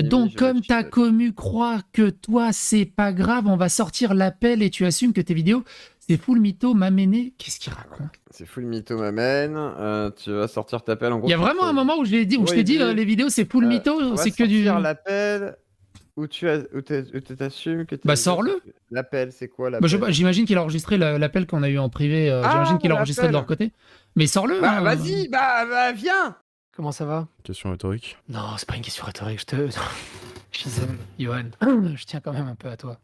Donc, je comme ta check. commu croit que toi, c'est pas grave, on va sortir l'appel et tu assumes que tes vidéos, c'est full mytho, maméné. Qu'est-ce qu'il raconte? C'est full mytho, m'amène. Tu vas sortir ta pelle. En Il gros, y a vraiment un moment où où je t'ai dit, les vidéos, c'est full on mytho, va c'est que sortir du. l'appel où tu t'assumes que Bah, tes vidéos sont... sors-le. L'appel, c'est quoi Bah, l'appel? j'imagine qu'il a enregistré l'appel qu'on a eu en privé. J'imagine Ah, qu'il a enregistré de leur l'appel! côté. Mais sors-le, Bah, hein. vas-y, bah, viens! Comment ça va? Question rhétorique. Non, c'est pas une question rhétorique. Gisèle, Johan, je tiens quand même un peu à toi.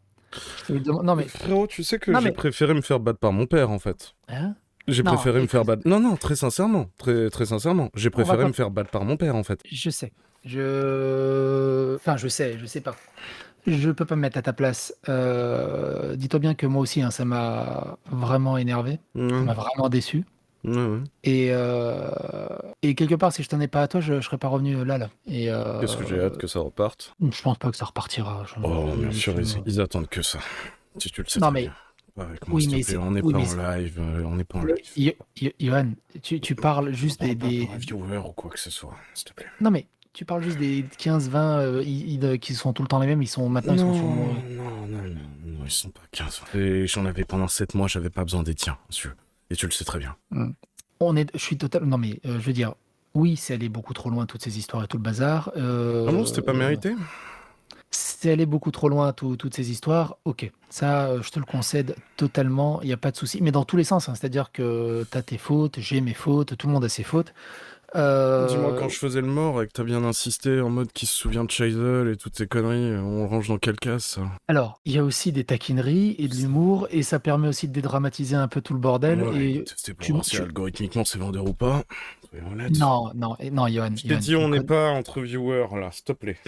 Non, mais. Frérot, tu sais que Non, j'ai mais. préféré me faire battre par mon père, en fait. Hein? J'ai Non, préféré me faire écoute, battre... Non, non, très sincèrement. Très sincèrement. J'ai on va préféré pas. me faire battre par mon père, en fait. Je sais. Enfin, je sais pas. Je peux pas me mettre à ta place. Dis-toi bien que moi aussi, hein, ça m'a vraiment énervé. Ça m'a vraiment déçu. Ouais. Et quelque part, si je t'en ai pas à toi, je serais pas revenu là. Qu'est-ce que j'ai hâte que ça reparte. Je pense pas que ça repartira. Oh, bien sûr, ils attendent que ça. Si tu le sais Non, très mais. bien. Avec moi, Oui, s'il te mais plaît, c'est. on n'est Oui, pas mais en live. On n'est pas en live. Johan, tu parles juste On des. parle pas pour un viewer ou quoi que ce soit, s'il te plaît. Non, mais tu parles juste des 15-20 qui sont tout le temps les mêmes. Ils sont maintenant, ils sont sur. Non, ils sont pas 15. Et j'en avais pendant 7 mois, j'avais pas besoin des tiens, monsieur. Et tu le sais très bien. Je suis total. Non, mais je veux dire, oui, c'est allé beaucoup trop loin, toutes ces histoires et tout le bazar. Ah bon, c'était pas mérité? C'est allé beaucoup trop loin, toutes ces histoires. Ok, ça, je te le concède totalement, il n'y a pas de souci. Mais dans tous les sens, hein, c'est-à-dire que tu as tes fautes, j'ai mes fautes, tout le monde a ses fautes. Dis-moi, quand je faisais le mort et que t'as bien insisté en mode qui se souvient de Chazelle et toutes ces conneries, on le range dans quelle case, ça? Alors, il y a aussi des taquineries et de l'humour, et ça permet aussi de dédramatiser un peu tout le bordel. Ouais, Et c'était pour voir si algorithmiquement c'est vendeur ou pas. Soyons honnêtes. Non, Johan. Je t'ai dit, on n'est pas entre viewers, là, s'il te plaît.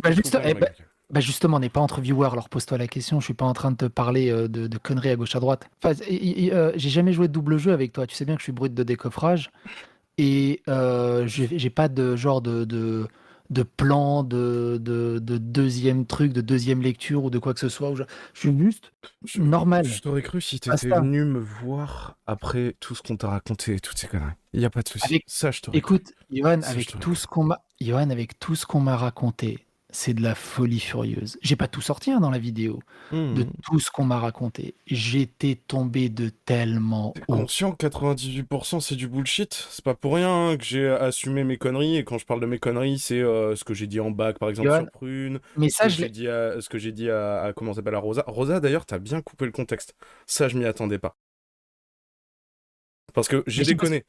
Justement, on n'est pas entre viewers, alors pose-toi la question, je suis pas en train de te parler de conneries à gauche à droite. Enfin, j'ai jamais joué de double jeu avec toi, tu sais bien que je suis brut de décoffrage, et j'ai pas de genre de plan, de deuxième truc, de deuxième lecture ou de quoi que ce soit. Je suis juste normal. Je t'aurais cru si t'étais venu me voir après tout ce qu'on t'a raconté, toutes ces conneries. Il n'y a pas de souci. Ça, je t'aurais Écoute, Johan, Ça, avec tout ce qu'on m'a raconté, c'est de la folie furieuse. J'ai pas tout sorti dans la vidéo. De tout ce qu'on m'a raconté, j'étais tombé de tellement T'es haut. conscient que 98% c'est du bullshit? C'est pas pour rien hein, que j'ai assumé mes conneries, et quand je parle de mes conneries, c'est ce que j'ai dit en bac, par exemple, Johan, sur Prune, mais ce ça, que j'ai dit à comment ça s'appelle, à Rosa. Rosa, d'ailleurs, t'as bien coupé le contexte. Ça, je m'y attendais pas. Parce que j'ai déconné,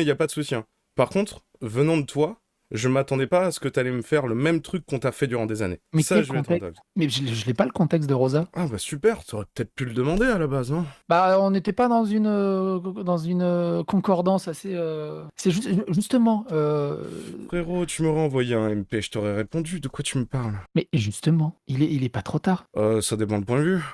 y a pas de souci. Hein. Par contre, venant de toi, je m'attendais pas à ce que t'allais me faire le même truc qu'on t'a fait durant des années. Mais ça, je vais être Mais je l'ai pas le contexte de Rosa. Ah bah super, t'aurais peut-être pu le demander à la base, non? Bah, on n'était pas dans une concordance assez. C'est justement. Frérot, tu m'aurais envoyé un MP, je t'aurais répondu. De quoi tu me parles? Mais justement, il est pas trop tard. Ça dépend de point de vue.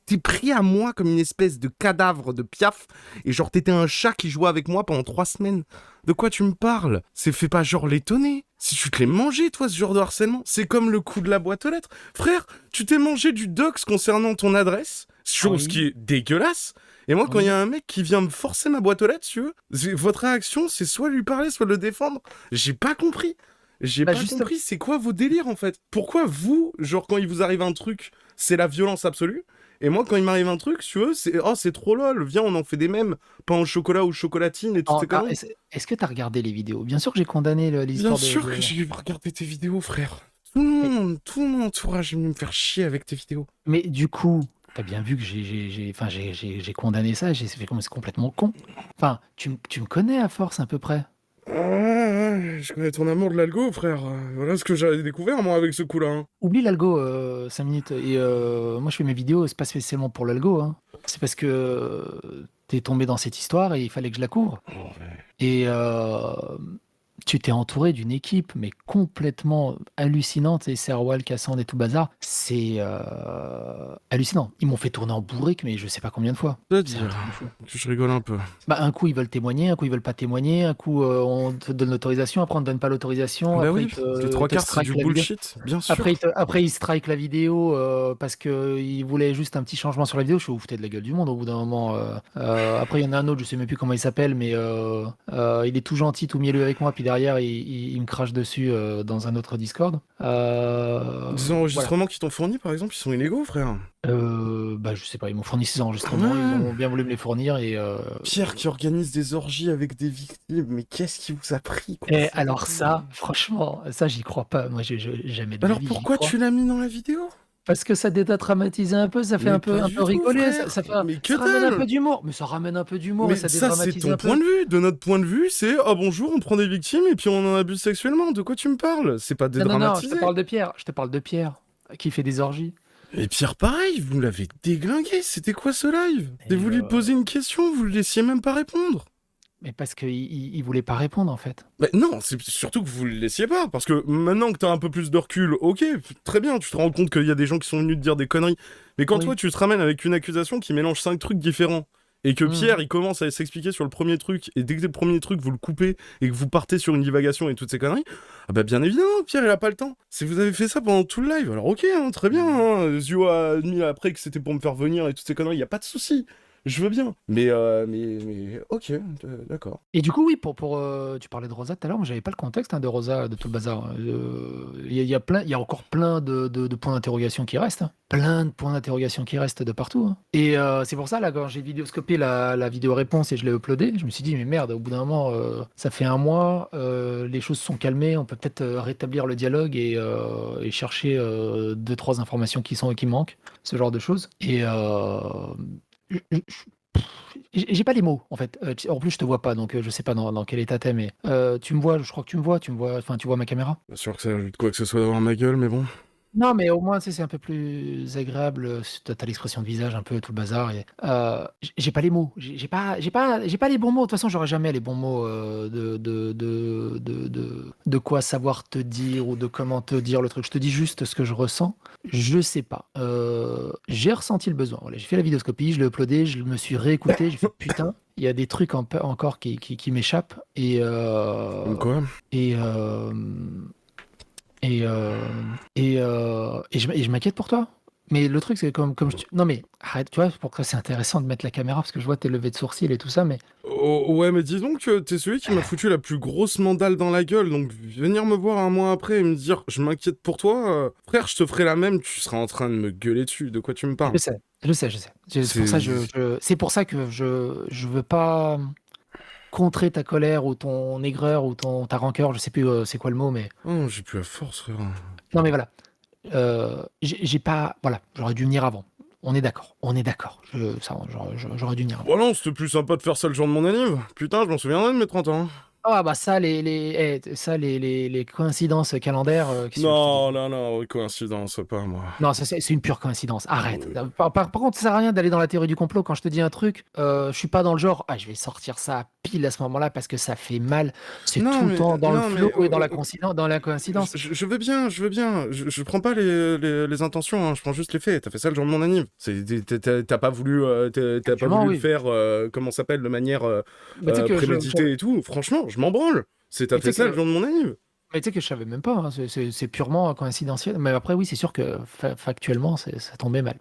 T'es pris à moi comme une espèce de cadavre de piaf, et genre t'étais un chat qui jouait avec moi pendant 3 semaines. De quoi tu me parles? C'est fait pas genre l'étonner. Si tu te l'es mangé, toi, ce genre de harcèlement, c'est comme le coup de la boîte aux lettres. Frère, tu t'es mangé du dox concernant ton adresse, chose qui est dégueulasse. Et moi, quand il y a un mec qui vient me forcer ma boîte aux lettres, tu veux, votre réaction, c'est soit lui parler, soit le défendre. J'ai pas compris. Compris, c'est quoi vos délires, en fait? Pourquoi vous, genre, quand il vous arrive un truc, c'est la violence absolue? Et moi, quand il m'arrive un truc, tu veux, c'est trop lol, viens, on en fait des mèmes, pain au chocolat ou chocolatine et toutes ces conneries. Est-ce que t'as regardé les vidéos? Bien sûr que j'ai condamné l'histoire Bien sûr que j'ai regardé tes vidéos, frère. Tout mon entourage est venu me faire chier avec tes vidéos. Mais du coup, t'as bien vu que j'ai condamné ça, j'ai fait comme c'est complètement con. Enfin, tu me connais à force à peu près. Ouais, je connais ton amour de l'algo, frère. Voilà ce que j'avais découvert, moi, avec ce coup-là. Hein. Oublie l'algo, 5 minutes. Et moi, je fais mes vidéos, c'est pas spécialement pour l'algo. Hein. C'est parce que t'es tombé dans cette histoire et il fallait que je la couvre. Et tu t'es entouré d'une équipe, mais complètement hallucinante. Et Serwal, Cassandre et tout bazar, c'est hallucinant. Ils m'ont fait tourner en bourrique, mais je sais pas combien de fois. Je rigole un peu. Bah, un coup, ils veulent témoigner, un coup, ils veulent pas témoigner, un coup, on te donne l'autorisation, après, on te donne pas l'autorisation. Bah après, oui, les 3/4, c'est du bullshit, bien sûr. Après, ils strike la vidéo parce qu'ils voulaient juste un petit changement sur la vidéo. Je suis foutais de la gueule du monde au bout d'un moment. Après, il y en a un autre, je sais même plus comment il s'appelle, mais il est tout gentil, tout mielleux avec moi, puis derrière, il me crache dessus dans un autre Discord. Des voilà. enregistrements qui t'ont fournis, par exemple, ils sont illégaux, frère. Bah, je sais pas, ils m'ont fourni ces enregistrements, Ouais. ils ont bien voulu me les fournir et Pierre qui organise des orgies avec des victimes, mais qu'est-ce qui vous a pris, quoi? et alors ça, franchement, ça j'y crois pas. Moi, jamais de ma Alors vie j'y pourquoi crois. tu l'as mis dans la vidéo? Parce que ça dédramatise un peu, ça fait Mais un peu pas du tout, rigoler, frère. ça fait Mais que ça ramène un dalle. peu d'humour. Mais ça ramène un peu d'humour et Mais ça ça, c'est dédramatise ton un peu. point de vue. De notre point de vue, c'est « Ah bonjour, on prend des victimes et puis on en abuse sexuellement. » De quoi tu me parles? C'est pas Non, je dédramatisé. te parle de Pierre. Je te parle de Pierre qui fait des orgies. Et Pierre, pareil, vous l'avez déglingué. C'était quoi ce live? Et Vous lui poser une question, vous le laissiez même pas répondre. Mais parce qu'il voulait pas répondre en fait. Bah non, c'est surtout que vous le laissiez pas, parce que maintenant que t'as un peu plus de recul, ok, très bien, tu te rends compte qu'il y a des gens qui sont venus te dire des conneries, mais quand Oui. toi tu te ramènes avec une accusation qui mélange 5 trucs différents, et que Pierre il commence à s'expliquer sur le premier truc, et dès que le premier truc vous le coupez, et que vous partez sur une divagation et toutes ces conneries, ah bah bien évidemment, Pierre il a pas le temps. Si vous avez fait ça pendant tout le live, alors ok, hein, très bien, hein, Zio a admis après que c'était pour me faire venir et toutes ces conneries, y a pas de souci. Je veux bien, mais ok, d'accord. Et du coup, oui, tu parlais de Rosa tout à l'heure, mais j'avais pas le contexte de Rosa, de tout le bazar. Il y a encore plein de points d'interrogation qui restent. Hein. Plein de points d'interrogation qui restent de partout. Hein. Et c'est pour ça, là, quand j'ai vidéoscopé la vidéo réponse et je l'ai uploadée, je me suis dit, mais merde, au bout d'un moment, ça fait un mois, les choses se sont calmées, on peut peut-être rétablir le dialogue et chercher 2-3 informations qui manquent, ce genre de choses. Et j'ai pas les mots en fait. En plus, je te vois pas, donc je sais pas dans quel état t'es, mais tu me vois, je crois que tu me vois, enfin, tu vois ma caméra. Pas sûr que ça ajoute quoi que ce soit d'avoir ma gueule, mais bon. Non, mais au moins, tu sais, c'est un peu plus agréable. T'as l'expression de visage, un peu tout le bazar. Et, j'ai pas les mots. J'ai pas les bons mots. De toute façon, j'aurai jamais les bons mots de quoi savoir te dire ou de comment te dire le truc. Je te dis juste ce que je ressens. Je sais pas. J'ai ressenti le besoin. Voilà, j'ai fait la vidéoscopie, je l'ai uploadé, je me suis réécouté. J'ai fait putain, il y a des trucs encore qui m'échappent. Comme quoi? Et je m'inquiète pour toi. Mais le truc, c'est comme non, mais arrête, tu vois, pourquoi c'est intéressant de mettre la caméra, parce que je vois tes levées de sourcils et tout ça, mais Oh, ouais, mais dis donc que t'es celui qui m'a foutu la plus grosse mandale dans la gueule, donc venir me voir un mois après et me dire « Je m'inquiète pour toi frère, je te ferai la même, tu seras en train de me gueuler dessus, de quoi tu me parles ?» je sais. C'est pour ça que je veux pas contrer ta colère ou ton aigreur ou ta rancœur, je sais plus c'est quoi le mot, mais Oh, j'ai plus la force, frère. non, mais voilà. J'ai pas, voilà, j'aurais dû venir avant. On est d'accord. J'aurais dû venir avant. Bon non, c'était plus sympa de faire ça le jour de mon anniv. Putain, je m'en souviendrai de mes 30 ans. Ah bah ça, les coïncidences calendaires qui sont... Non, coïncidence, pas moi. Non, ça, c'est une pure coïncidence. Arrête. Par contre, ça sert à rien d'aller dans la théorie du complot. Quand je te dis un truc, je suis pas dans le genre, je vais sortir ça pile à ce moment-là parce que ça fait mal. C'est Non, tout le mais- temps dans non, le mais- flow et dans la coïncidence. Je veux bien. Je prends pas les intentions, hein, je prends juste les faits. T'as fait ça le jour de mon anniv. T'as pas voulu, Actuellement, oui. le faire, comment ça s'appelle, de manière Mais tu sais que préméditée et tout. Franchement, je m'en branle. T'as Mais tu fait sais ça que- le jour de mon anniv. Mais tu sais que je savais même pas, hein, c'est purement coïncidentiel. Mais après, oui, c'est sûr que factuellement, ça tombait mal.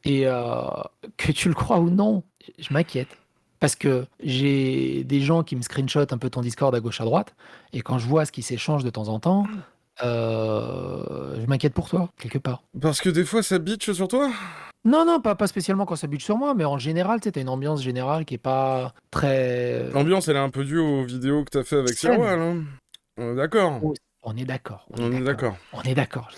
Que tu le crois ou non, je m'inquiète. Parce que j'ai des gens qui me screenshotent un peu ton Discord à gauche à droite, et quand je vois ce qui s'échange de temps en temps, je m'inquiète pour toi, quelque part. Parce que des fois, ça bitch sur toi. Non, pas spécialement quand ça bute sur moi, mais en général, tu sais, t'as une ambiance générale qui est pas très... L'ambiance, elle est un peu due aux vidéos que t'as fait avec Saine. Sirwal, hein. On est d'accord. Oh, on est d'accord. On est d'accord. On est d'accord.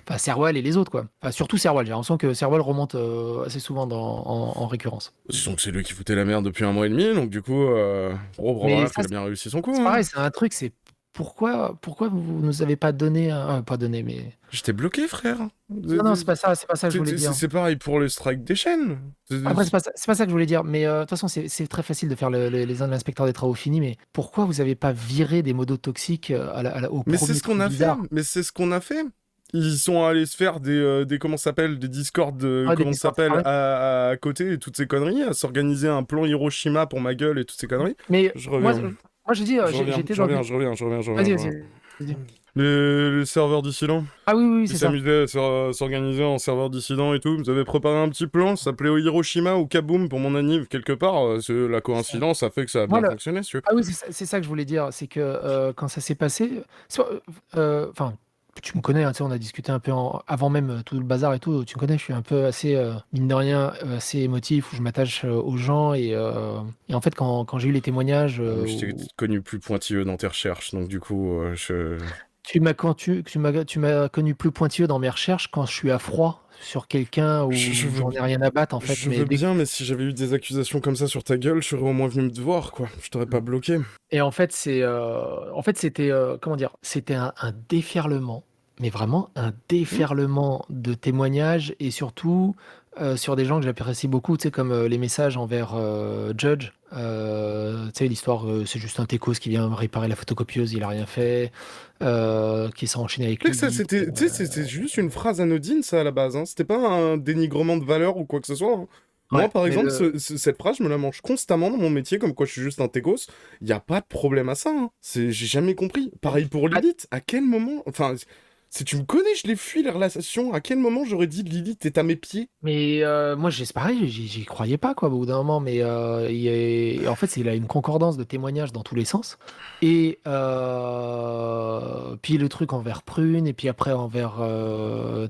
Enfin, Serwal et les autres, quoi. Enfin, surtout Serwal. J'ai l'impression que Serwal remonte assez souvent en récurrence. Disons que c'est lui qui foutait la merde depuis un mois et demi, donc du coup, gros Mais bravo, ça, il a bien réussi son coup. C'est Hein. pareil, c'est un truc, c'est pourquoi vous nous avez pas donné pas donné, mais... J'étais bloqué, frère. Non, c'est pas ça que je voulais dire. C'est pareil pour les strikes des chaînes. Après, c'est pas ça que je voulais dire, mais de toute façon, c'est très facile de faire l'inspecteur des travaux finis, mais pourquoi vous avez pas viré des modos toxiques au Mais premier c'est ce qu'on truc a fait. bizarre Mais c'est ce qu'on a fait. Ils sont allés se faire des comment ça s'appelle, des Discord, des comment ça Discord, s'appelle, à côté et toutes ces conneries, à s'organiser un plan Hiroshima pour ma gueule et toutes ces conneries. Mais Je moi, reviens. moi, je dis, j'étais Je dans... reviens. Vas-y. Les serveurs dissidents. Ah oui, Ils c'est ça. s'amusaient à s'organiser en serveur dissident et tout. Vous avez préparé un petit plan, ça s'appelait Hiroshima ou Kaboom pour mon anniv quelque part. La coïncidence a fait que ça a bien Voilà. fonctionné, si tu veux. Ah oui, c'est ça que je voulais dire, c'est que quand ça s'est passé, enfin, Tu me connais, hein, tu sais, on a discuté un peu avant même tout le bazar et tout. Tu me connais, je suis un peu assez, mine de rien, assez émotif, où je m'attache aux gens. Et en fait, quand j'ai eu les témoignages, Je t'ai connu plus pointilleux dans tes recherches, donc du coup, tu m'as connu plus pointilleux dans mes recherches quand je suis à froid sur quelqu'un où Je veux j'en ai rien à battre, en fait. Je Mais veux bien, mais si j'avais eu des accusations comme ça sur ta gueule, je serais au moins venu me voir, quoi. Je t'aurais pas bloqué. Et en fait, c'était, comment dire? C'était un déferlement, mais vraiment un déferlement de témoignages et surtout, sur des gens que j'apprécie beaucoup, tu sais, comme, les messages envers, Judge. Tu sais, l'histoire, c'est juste un techos qui vient réparer la photocopieuse, il a rien fait, qui s'est enchaîné avec Tu sais lui. que ça, c'était, tu sais, c'était juste une phrase anodine, ça, à la base, hein. C'était pas un dénigrement de valeur ou quoi que ce soit, hein. Moi, Ouais, par mais exemple, cette phrase, je me la mange constamment dans mon métier, comme quoi je suis juste un techos. Il y a pas de problème à ça, hein. J'ai jamais compris. Pareil pour Lilith. À quel moment... Enfin, si tu me connais, je l'ai fui, les relations. À quel moment j'aurais dit Lilith est à mes pieds? Mais moi, c'est pareil, j'y croyais pas, quoi, au bout d'un moment. Mais en fait, il a une concordance de témoignages dans tous les sens. Et puis le truc envers Prune, et puis après envers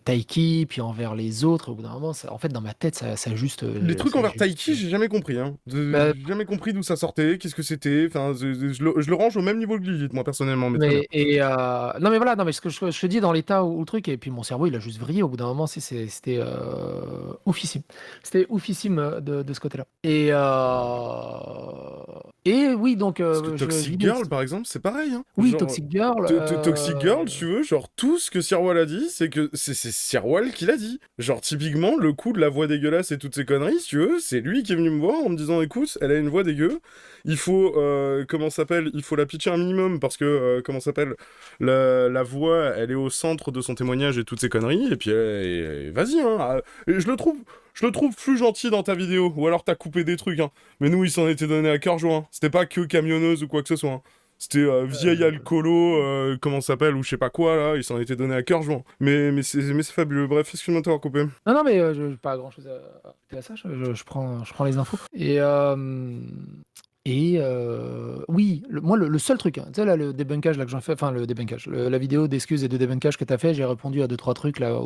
Taiki, puis envers les autres. Au bout d'un moment, en fait, dans ma tête, ça juste. Les trucs ça envers juste- Taiki, j'ai jamais compris, hein. Bah, J'ai jamais compris d'où ça sortait, qu'est-ce que c'était. Enfin, je le range au même niveau que Lilith, moi, personnellement, mais très bien. non mais voilà, non mais ce que je te dis dans l'état où le truc, et puis mon cerveau il a juste vrillé au bout d'un moment, c'était oufissime. C'était oufissime de ce côté-là. Et oui, donc Parce que Toxic Girl, par exemple, c'est pareil, hein. Oui, Genre, Toxic Girl. Toxic Girl, tu veux, genre tout ce que Sirwal a dit, c'est que c'est Sirwal qui l'a dit. Genre typiquement, le coup de la voix dégueulasse et toutes ces conneries, si tu veux, c'est lui qui est venu me voir en me disant, écoute, elle a une voix dégueu, il faut, comment ça s'appelle, il faut la pitcher un minimum parce que, comment ça s'appelle, la voix, elle est au centre de son témoignage et toutes ces conneries, et puis vas-y, hein. Et je le trouve plus gentil dans ta vidéo, ou alors t'as coupé des trucs, hein. Mais nous, il s'en était donné à cœur joint. C'était pas que camionneuse ou quoi que ce soit, hein. C'était vieil alcoolo, comment ça s'appelle, ou je sais pas quoi, là, il s'en était donné à cœur joint. Mais c'est fabuleux. Bref, excuse-moi de t'avoir coupé. Non, mais j'ai pas grand-chose à ajouter à ça. Je prends les infos. Oui, moi, le seul truc, hein, tu sais, là, le débunkage là, que j'en fais, enfin, le débunkage, la vidéo d'excuses et de débunkage que tu as fait, j'ai répondu à 2-3 trucs là.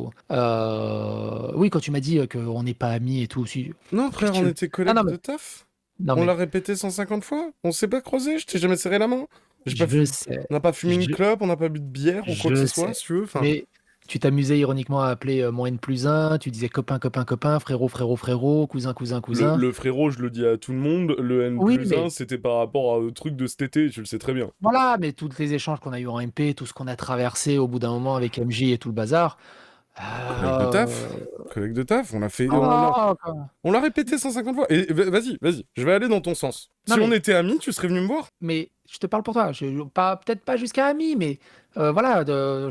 Oui, quand tu m'as dit qu'on n'est pas amis et tout aussi. Non, frère, on était collègues non, mais- de taf. Non, On mais l'a répété 150 fois. On s'est pas croisé, je t'ai jamais serré la main. je sais. On n'a pas fumé une Je- clope, on n'a pas bu de bière ou quoi que Je ce soit, sais. si tu veux. Enfin, Mais tu t'amusais ironiquement à appeler mon N+1, tu disais copain, copain, copain, frérot, frérot, frérot, cousin, cousin, cousin. le frérot, je le dis à tout le monde. Le Oui, N+1, mais- c'était par rapport au truc de cet été, tu le sais très bien. Voilà, mais tous les échanges qu'on a eu en MP, tout ce qu'on a traversé au bout d'un moment avec MJ et tout le bazar. Collègue de taf. Collègue de taf, on l'a fait. On l'a répété 150 fois. Et vas-y, je vais aller dans ton sens. Non, Si mais- on était amis, tu serais venu me voir. Mais je te parle pour toi. Peut-être pas jusqu'à ami, mais voilà, Non,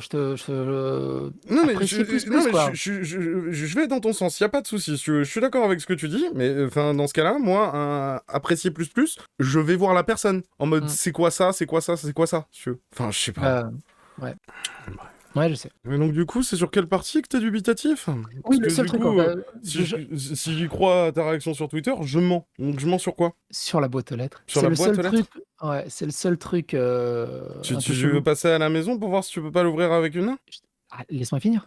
mais, apprécie plus, non, mais quoi. je vais dans ton sens, y a pas de souci. Je suis d'accord avec ce que tu dis, mais enfin, dans ce cas-là, moi, apprécier plus, je vais voir la personne. En mode, Mm. c'est quoi ça, c'est quoi ça, c'est quoi ça, si tu veux. Enfin, je sais pas. Ouais. Ouais, je sais. Mais donc, du coup, c'est sur quelle partie que t'es dubitatif? Oui, Parce le que, seul du truc, coup, en fait, si j'y crois à ta réaction sur Twitter, je mens. Donc, je mens sur quoi? sur la boîte aux lettres. Sur C'est la le boîte seul aux lettres truc. Ouais, c'est le seul truc. Tu un peu veux chelou. passer à la maison pour voir si tu peux pas l'ouvrir avec une main? Ah, laisse-moi finir.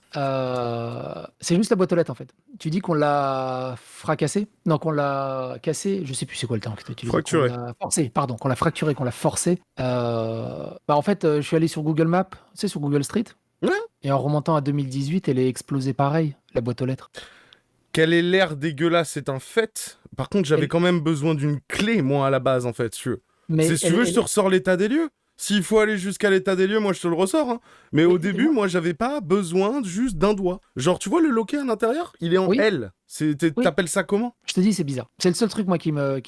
C'est juste la boîte aux lettres en fait. Tu dis qu'on l'a fracassé? Non, qu'on l'a cassé. Je sais plus c'est quoi le terme que tu utilises. Fracturé. Qu'on l'a forcé, pardon. Qu'on l'a fracturé, qu'on l'a forcé. En fait, je suis allé sur Google Maps, tu sais, sur Google Street. Ouais. Et en remontant à 2018, elle est explosée pareil, la boîte aux lettres. Qu'elle ait l'air dégueulasse, c'est un fait. Par contre, j'avais Elle- quand même besoin d'une clé, moi, à la base, en fait, si tu veux. Mais Si tu veux, je te ressors l'état des lieux. S'il faut aller jusqu'à l'état des lieux, moi, je te le ressors. Hein. Mais au début, moi, j'avais pas besoin juste d'un doigt. Genre, tu vois, le loquet à l'intérieur, il est en Oui. L. Oui. T'appelles ça comment? Je te dis, c'est bizarre. C'est le seul truc, moi, qui me.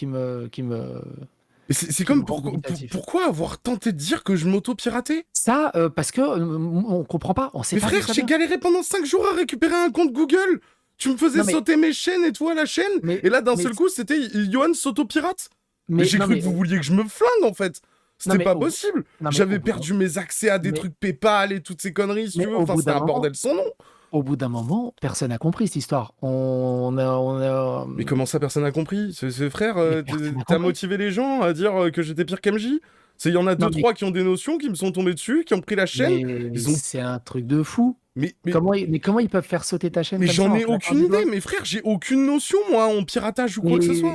Et c'est Qui comme me rend dubitatif. pourquoi avoir tenté de dire que je m'auto-piratais? Ça, parce que on comprend pas. On sait Mais pas. frère, d'où ça j'ai vient. galéré pendant 5 jours à récupérer un compte Google. Tu me faisais Non, mais- sauter mes chaînes et toi la chaîne. Mais- Et là, d'un mais- seul coup, c'était Johan s'auto-pirate. Mais j'ai non, cru mais- que vous vouliez que je me flingue, en fait. C'était mais pas au- possible. non, mais J'avais au bout perdu mes accès à des mais- trucs PayPal et toutes ces conneries, si mais tu veux. au Enfin, bout c'était d'un un bordel sans nom. Au bout d'un moment, personne n'a compris cette histoire. On a. Mais comment ça, personne n'a compris? Frère, Mais personne n'a t'as compris. motivé les gens à dire que j'étais pire qu'MJ? Il y en a Non, deux, trois qui ont des notions, qui me sont tombés dessus, qui ont pris la chaîne. mais Ils ont... c'est un truc de fou. Mais Comment ils peuvent faire sauter ta chaîne Mais comme ça j'en en ai claquant aucune des doigts? idée, mais frère, j'ai aucune notion, moi, en piratage ou quoi que ce soit.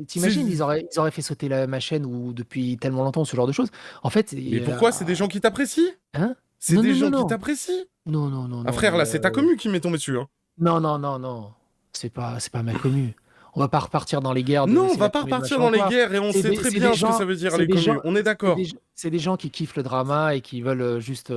T'imagines, C'est- ils auraient fait sauter ma chaîne ou depuis tellement longtemps, ce genre de choses. En fait, Mais pourquoi? C'est des gens qui t'apprécient? Hein? C'est Non, des non, gens non, qui non. t'apprécient. Non, non, non, Ah non, frère, mais, là, c'est ta commu qui m'est tombé dessus. Hein. non. C'est pas ma commu. On va pas repartir dans les guerres. Non, on c'est va la pas commu de repartir machin dans les quoi. guerres et on C'est sait des- très c'est bien des ce que gens- ça veut dire c'est les des commus. gens- On est d'accord. C'est des gens qui kiffent le drama et qui veulent juste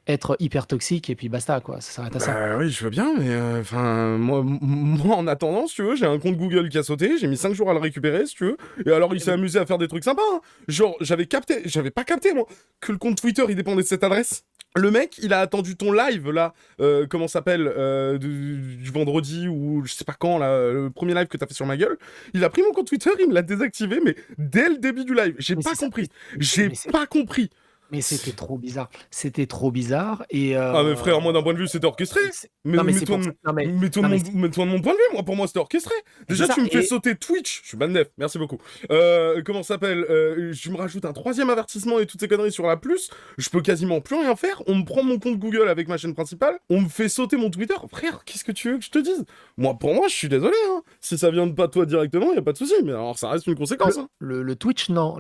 être hyper toxiques et puis basta, quoi. Ça s'arrête à ça. Bah oui, je veux bien, mais enfin, moi, en attendant, si tu veux, j'ai un compte Google qui a sauté, j'ai mis 5 jours à le récupérer, si tu veux, et alors il s'est amusé à faire des trucs sympas. Hein. Genre, j'avais pas capté, moi, que le compte Twitter, il dépendait de cette adresse. Le mec, il a attendu ton live, là, comment ça s'appelle, du vendredi, ou je sais pas quand, là, le premier live que t'as fait sur ma gueule, il a pris mon compte Twitter, il me l'a désactivé, mais dès le début du live, j'ai Mais pas c'est ça. compris. J'ai Mais c'est- pas compris. Mais c'était trop bizarre. C'était trop bizarre et. Ah mais frère, moi d'un point de vue c'était orchestré. Mais, Non, mais c'est mets-toi pour de, ça. Non, mais- mets-toi de non, mon, mets-toi de mon point de vue, moi pour moi c'était orchestré. Déjà c'est tu ça, me fais et- sauter Twitch, je suis ban def, merci beaucoup. Comment ça s'appelle je me rajoute un 3e avertissement et toutes ces conneries sur la plus, je peux quasiment plus rien faire, on me prend mon compte Google avec ma chaîne principale, on me fait sauter mon Twitter, frère, qu'est-ce que tu veux que je te dise? Moi pour moi je suis désolé, hein. Si ça vient de pas toi directement, y a pas de souci, mais alors ça reste une conséquence. Hein. Le Twitch, non.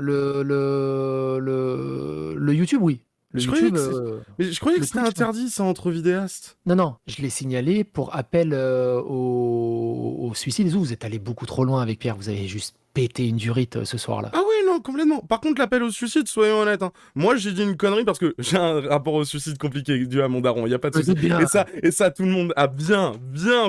Le YouTube, oui. Le Je croyais YouTube, que Mais je croyais que le c'était Twitch, non. interdit ça entre vidéastes. Non, je l'ai signalé pour appel au suicide. Vous êtes allé beaucoup trop loin avec Pierre. Vous avez juste pété une durite ce soir-là. Ah oui, non, complètement. Par contre, l'appel au suicide, soyons honnêtes. Hein. Moi, j'ai dit une connerie parce que j'ai un rapport au suicide compliqué dû à mon daron. Il y a pas de Je souci. doute bien. Et ça, tout le monde a bien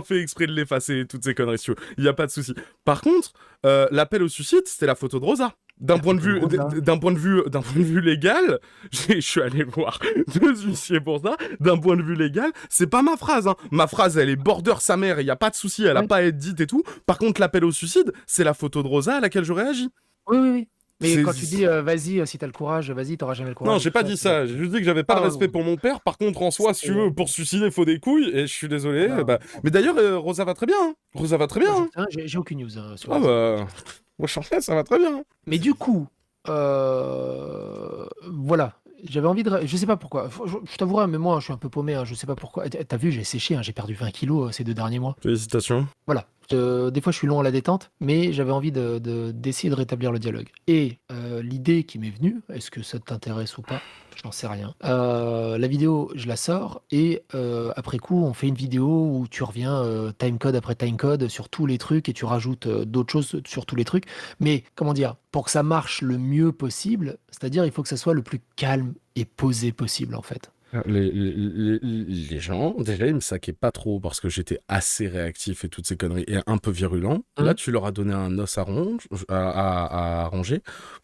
fait exprès de l'effacer, toutes ces conneries. Si tu veux. Il y a pas de souci. Par contre, l'appel au suicide, c'était la photo de Rosa. D'un point de vue légal, je suis allé voir deux huissiers pour ça. D'un point de vue légal, c'est pas ma phrase. Hein. Ma phrase, elle est border sa mère. Il y a pas de souci. Elle a Ouais. pas à être dite et tout. Par contre, l'appel au suicide, c'est la photo de Rosa à laquelle je réagis. Oui. Mais C'est- quand tu dis vas-y, si t'as le courage, vas-y, t'auras jamais le courage. Non, j'ai pas dit ça. J'ai juste dit que j'avais pas de Ah, respect non. pour mon père. Par contre, en soi, si tu veux, pour se suicider, il faut des couilles. Et je suis désolé. Non. Bah... Mais d'ailleurs, Rosa va très bien. Hein. Rosa va très bien. Hein. J'ai aucune news sur Ah ça. bah... Moi, je ça va très bien. Hein. Mais du coup, voilà. J'avais envie de. Je sais pas pourquoi. Je t'avouerai, mais moi, je suis un peu paumé. Hein, je sais pas pourquoi. T'as vu, j'ai séché. Hein, j'ai perdu 20 kilos ces 2 derniers mois. Félicitations. Voilà. Des fois, je suis long à la détente, mais j'avais envie d'essayer de rétablir le dialogue. Et l'idée qui m'est venue, est-ce que ça t'intéresse ou pas? J'en sais rien. La vidéo, je la sors et après coup, on fait une vidéo où tu reviens timecode après timecode sur tous les trucs et tu rajoutes d'autres choses sur tous les trucs. Mais comment dire, pour que ça marche le mieux possible, c'est-à-dire il faut que ça soit le plus calme et posé possible en fait. Les gens, déjà, ils me saquaient pas trop parce que j'étais assez réactif et toutes ces conneries et un peu virulent. Là, tu leur as donné un os à ronger.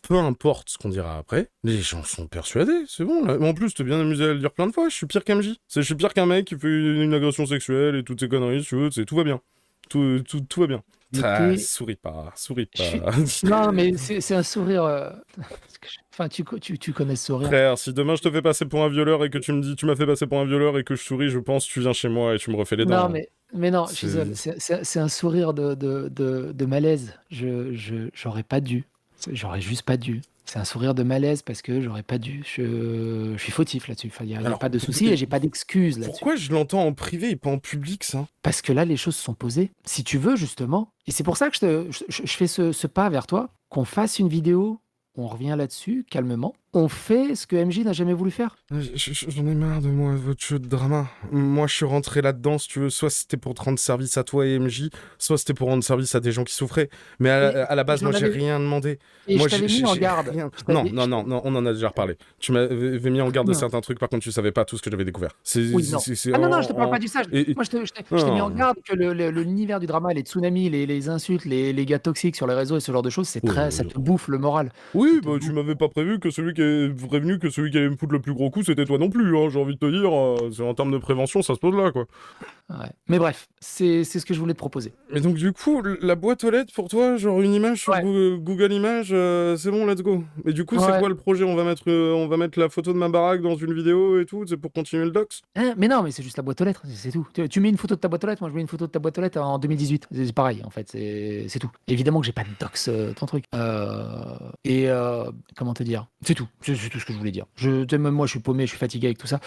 Peu importe ce qu'on dira après, les gens sont persuadés, c'est bon. Là. En plus, t'es bien amusé à le dire plein de fois, je suis pire qu'MJ. Je suis pire qu'un mec qui fait une agression sexuelle et toutes ces conneries, tu veux, tout va bien. Tout va bien. Souris pas. Non, mais c'est un sourire. Enfin, tu connais ce sourire. Frère, si demain je te fais passer pour un violeur et que tu me dis tu m'as fait passer pour un violeur et que je souris, je pense que tu viens chez moi et tu me refais les dents. Non, mais non, C'est- Chisel, c'est un sourire de malaise. J'aurais pas dû. J'aurais juste pas dû. C'est un sourire de malaise parce que j'aurais pas dû. Je suis fautif là-dessus. Enfin, il n'y a Alors, pas de souci et j'ai pas d'excuses là-dessus. Pourquoi je l'entends en privé et pas en public, ça? Parce que là, les choses sont posées. Si tu veux, justement. Et c'est pour ça que je fais ce pas vers toi, qu'on fasse une vidéo, on revient là-dessus, calmement. On fait ce que MJ n'a jamais voulu faire. J'en ai marre de moi, votre jeu de drama. Moi, je suis rentré là-dedans, si tu veux. Soit c'était pour te rendre service à toi et MJ, soit c'était pour rendre service à des gens qui souffraient. Mais à la base, j'en moi, j'ai avais- rien demandé. Et Moi, je t'avais mis en garde. rien- Je t'avais- Non, on en a déjà reparlé. Tu m'avais mis en garde de Non. certains trucs, par contre, tu savais pas tout ce que j'avais découvert. Oui, non. Ah non, je te parle pas du ça. Moi, je t'ai mis en Non. garde que l'univers du drama, les tsunamis, les insultes, les gars toxiques sur les réseaux et ce genre de choses, c'est très, ça te bouffe le moral. Oui, bah tu m'avais pas prévenu que celui qui allait me foutre le plus gros coup, c'était toi non plus, hein, j'ai envie de te dire. En termes de prévention, ça se pose là, quoi. Ouais. Mais bref, c'est ce que je voulais te proposer. Mais donc, du coup, la boîte aux lettres, pour toi, genre une image sur Ouais. Google Images, c'est bon, let's go. Mais du coup, c'est Ouais. quoi le projet? On va mettre la photo de ma baraque dans une vidéo et tout, c'est pour continuer le docs? Hein, mais non, mais c'est juste la boîte aux lettres, c'est tout. Tu mets une photo de ta boîte aux lettres, moi je mets une photo de ta boîte aux lettres en 2018. C'est pareil, en fait, c'est tout. Évidemment que j'ai pas de docs, ton truc. Comment te dire? C'est tout. C'est tout ce que je voulais dire. Même moi, je suis paumé, je suis fatigué avec tout ça.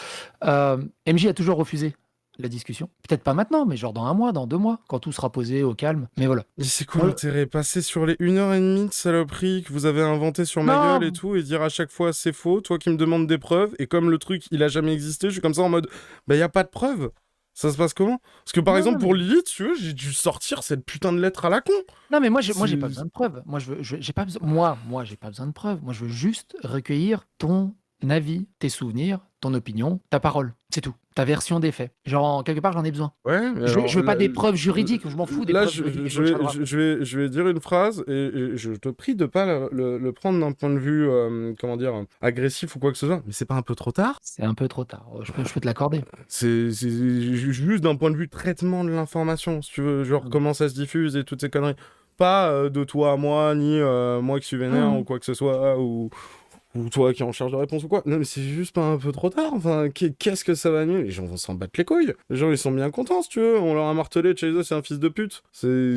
MJ a toujours refusé la discussion. Peut-être pas maintenant, mais genre dans 1 mois, dans 2 mois, quand tout sera posé au calme. Mais voilà. Mais c'est quoi Ouais. l'intérêt? Passer sur les 1h30 de saloperie que vous avez inventé sur ma Non. gueule et tout, et dire à chaque fois c'est faux, toi qui me demandes des preuves, et comme le truc il a jamais existé, je suis comme ça en mode bah y a pas de preuves. Ça se passe comment? Parce que par Non, exemple non, pour Lilith, tu vois, j'ai dû sortir cette putain de lettre à la con. Non, mais moi, j'ai C'est- pas besoin de preuves. Moi, j'ai pas besoin. Moi, j'ai pas besoin de preuves. Moi, je veux juste recueillir ton avis, tes souvenirs, ton opinion, ta parole. C'est tout. Ta version des faits. Genre, quelque part, j'en ai besoin. Ouais, mais Je veux pas là- des preuves juridiques. Je m'en fous des Là, preuves je, juridiques. je vais, je vais dire une phrase et je te prie de pas le prendre d'un point de vue, comment dire, agressif ou quoi que ce soit. Mais c'est pas un peu trop tard? C'est un peu trop tard. Je peux te l'accorder. C'est juste d'un point de vue traitement de l'information, si tu veux, genre comment ça se diffuse et toutes ces conneries. Pas de toi à moi, ni moi qui suis vénère Mhm. ou quoi que ce soit, ou toi qui es en charge de réponse ou quoi. Non, mais c'est juste pas un peu trop tard. Enfin, qu'est-ce que ça va mieux? Les gens vont s'en battre les couilles. Les gens, ils sont bien contents, si tu veux. On leur a martelé, chez eux, c'est un fils de pute.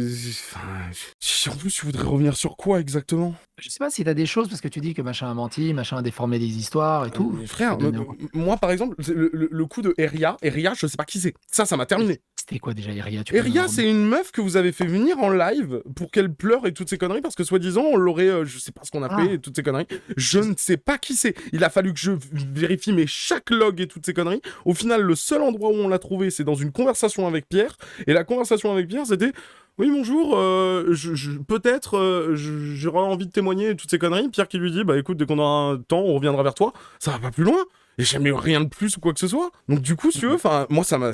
Enfin, en plus, tu voudrais revenir sur quoi exactement? Je sais pas si t'as des choses parce que tu dis que machin a menti, machin a déformé des histoires et tout. Mais frère, Je peux te donner moi, par exemple, le coup de Eria, je sais pas qui c'est. Ça m'a terminé. C'était quoi déjà, Iria? Tu peux Eria, me- c'est une meuf que vous avez fait venir en live pour qu'elle pleure et toutes ces conneries parce que soi-disant on l'aurait, je sais pas ce qu'on a fait et toutes ces conneries. Je ne sais pas qui c'est. Il a fallu que je vérifie chaque log et toutes ces conneries. Au final, le seul endroit où on l'a trouvé, c'est dans une conversation avec Pierre. Et la conversation avec Pierre, c'était oui, bonjour, peut-être j'aurais envie de témoigner et toutes ces conneries. Pierre qui lui dit bah écoute, dès qu'on aura un temps, on reviendra vers toi. Ça va pas plus loin. Et j'ai jamais eu rien de plus ou quoi que ce soit. Donc du coup, si tu veux, enfin, moi ça m'a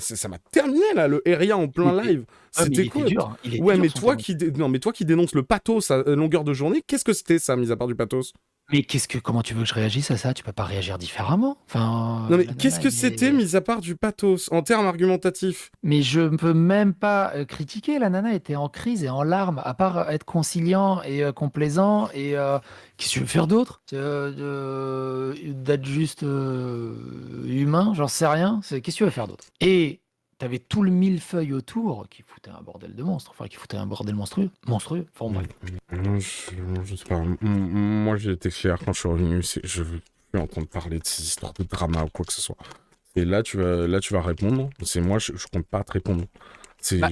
terminé là, le Eria en plein live. Ah, mais C'était il quoi? était dur. Hein. Il était Ouais, dur, mais son toi témoignage. non, mais toi qui dénonce le pathos à longueur de journée, qu'est-ce que c'était ça, mis à part du pathos? Mais comment tu veux que je réagisse à ça? Tu peux pas réagir différemment. Enfin, Non mais la qu'est-ce nana, que elle c'était, est- mis à part du pathos, en termes argumentatifs? Mais je ne peux même pas critiquer. La nana était en crise et en larmes, à part être conciliant et complaisant. Et qu'est-ce que tu veux faire d'autre? D'être juste humain, j'en sais rien. Qu'est-ce que tu veux faire d'autre? Et t'avais tout le millefeuille autour qui foutait un bordel de monstre. Enfin, qui foutait un bordel monstrueux. Enfin, bref. Je sais pas. Moi, j'ai été fier quand je suis revenu. Je veux plus entendre parler de ces histoires de drama ou quoi que ce soit. Et là, tu vas répondre. C'est moi, je compte pas te répondre. C'est. Bah,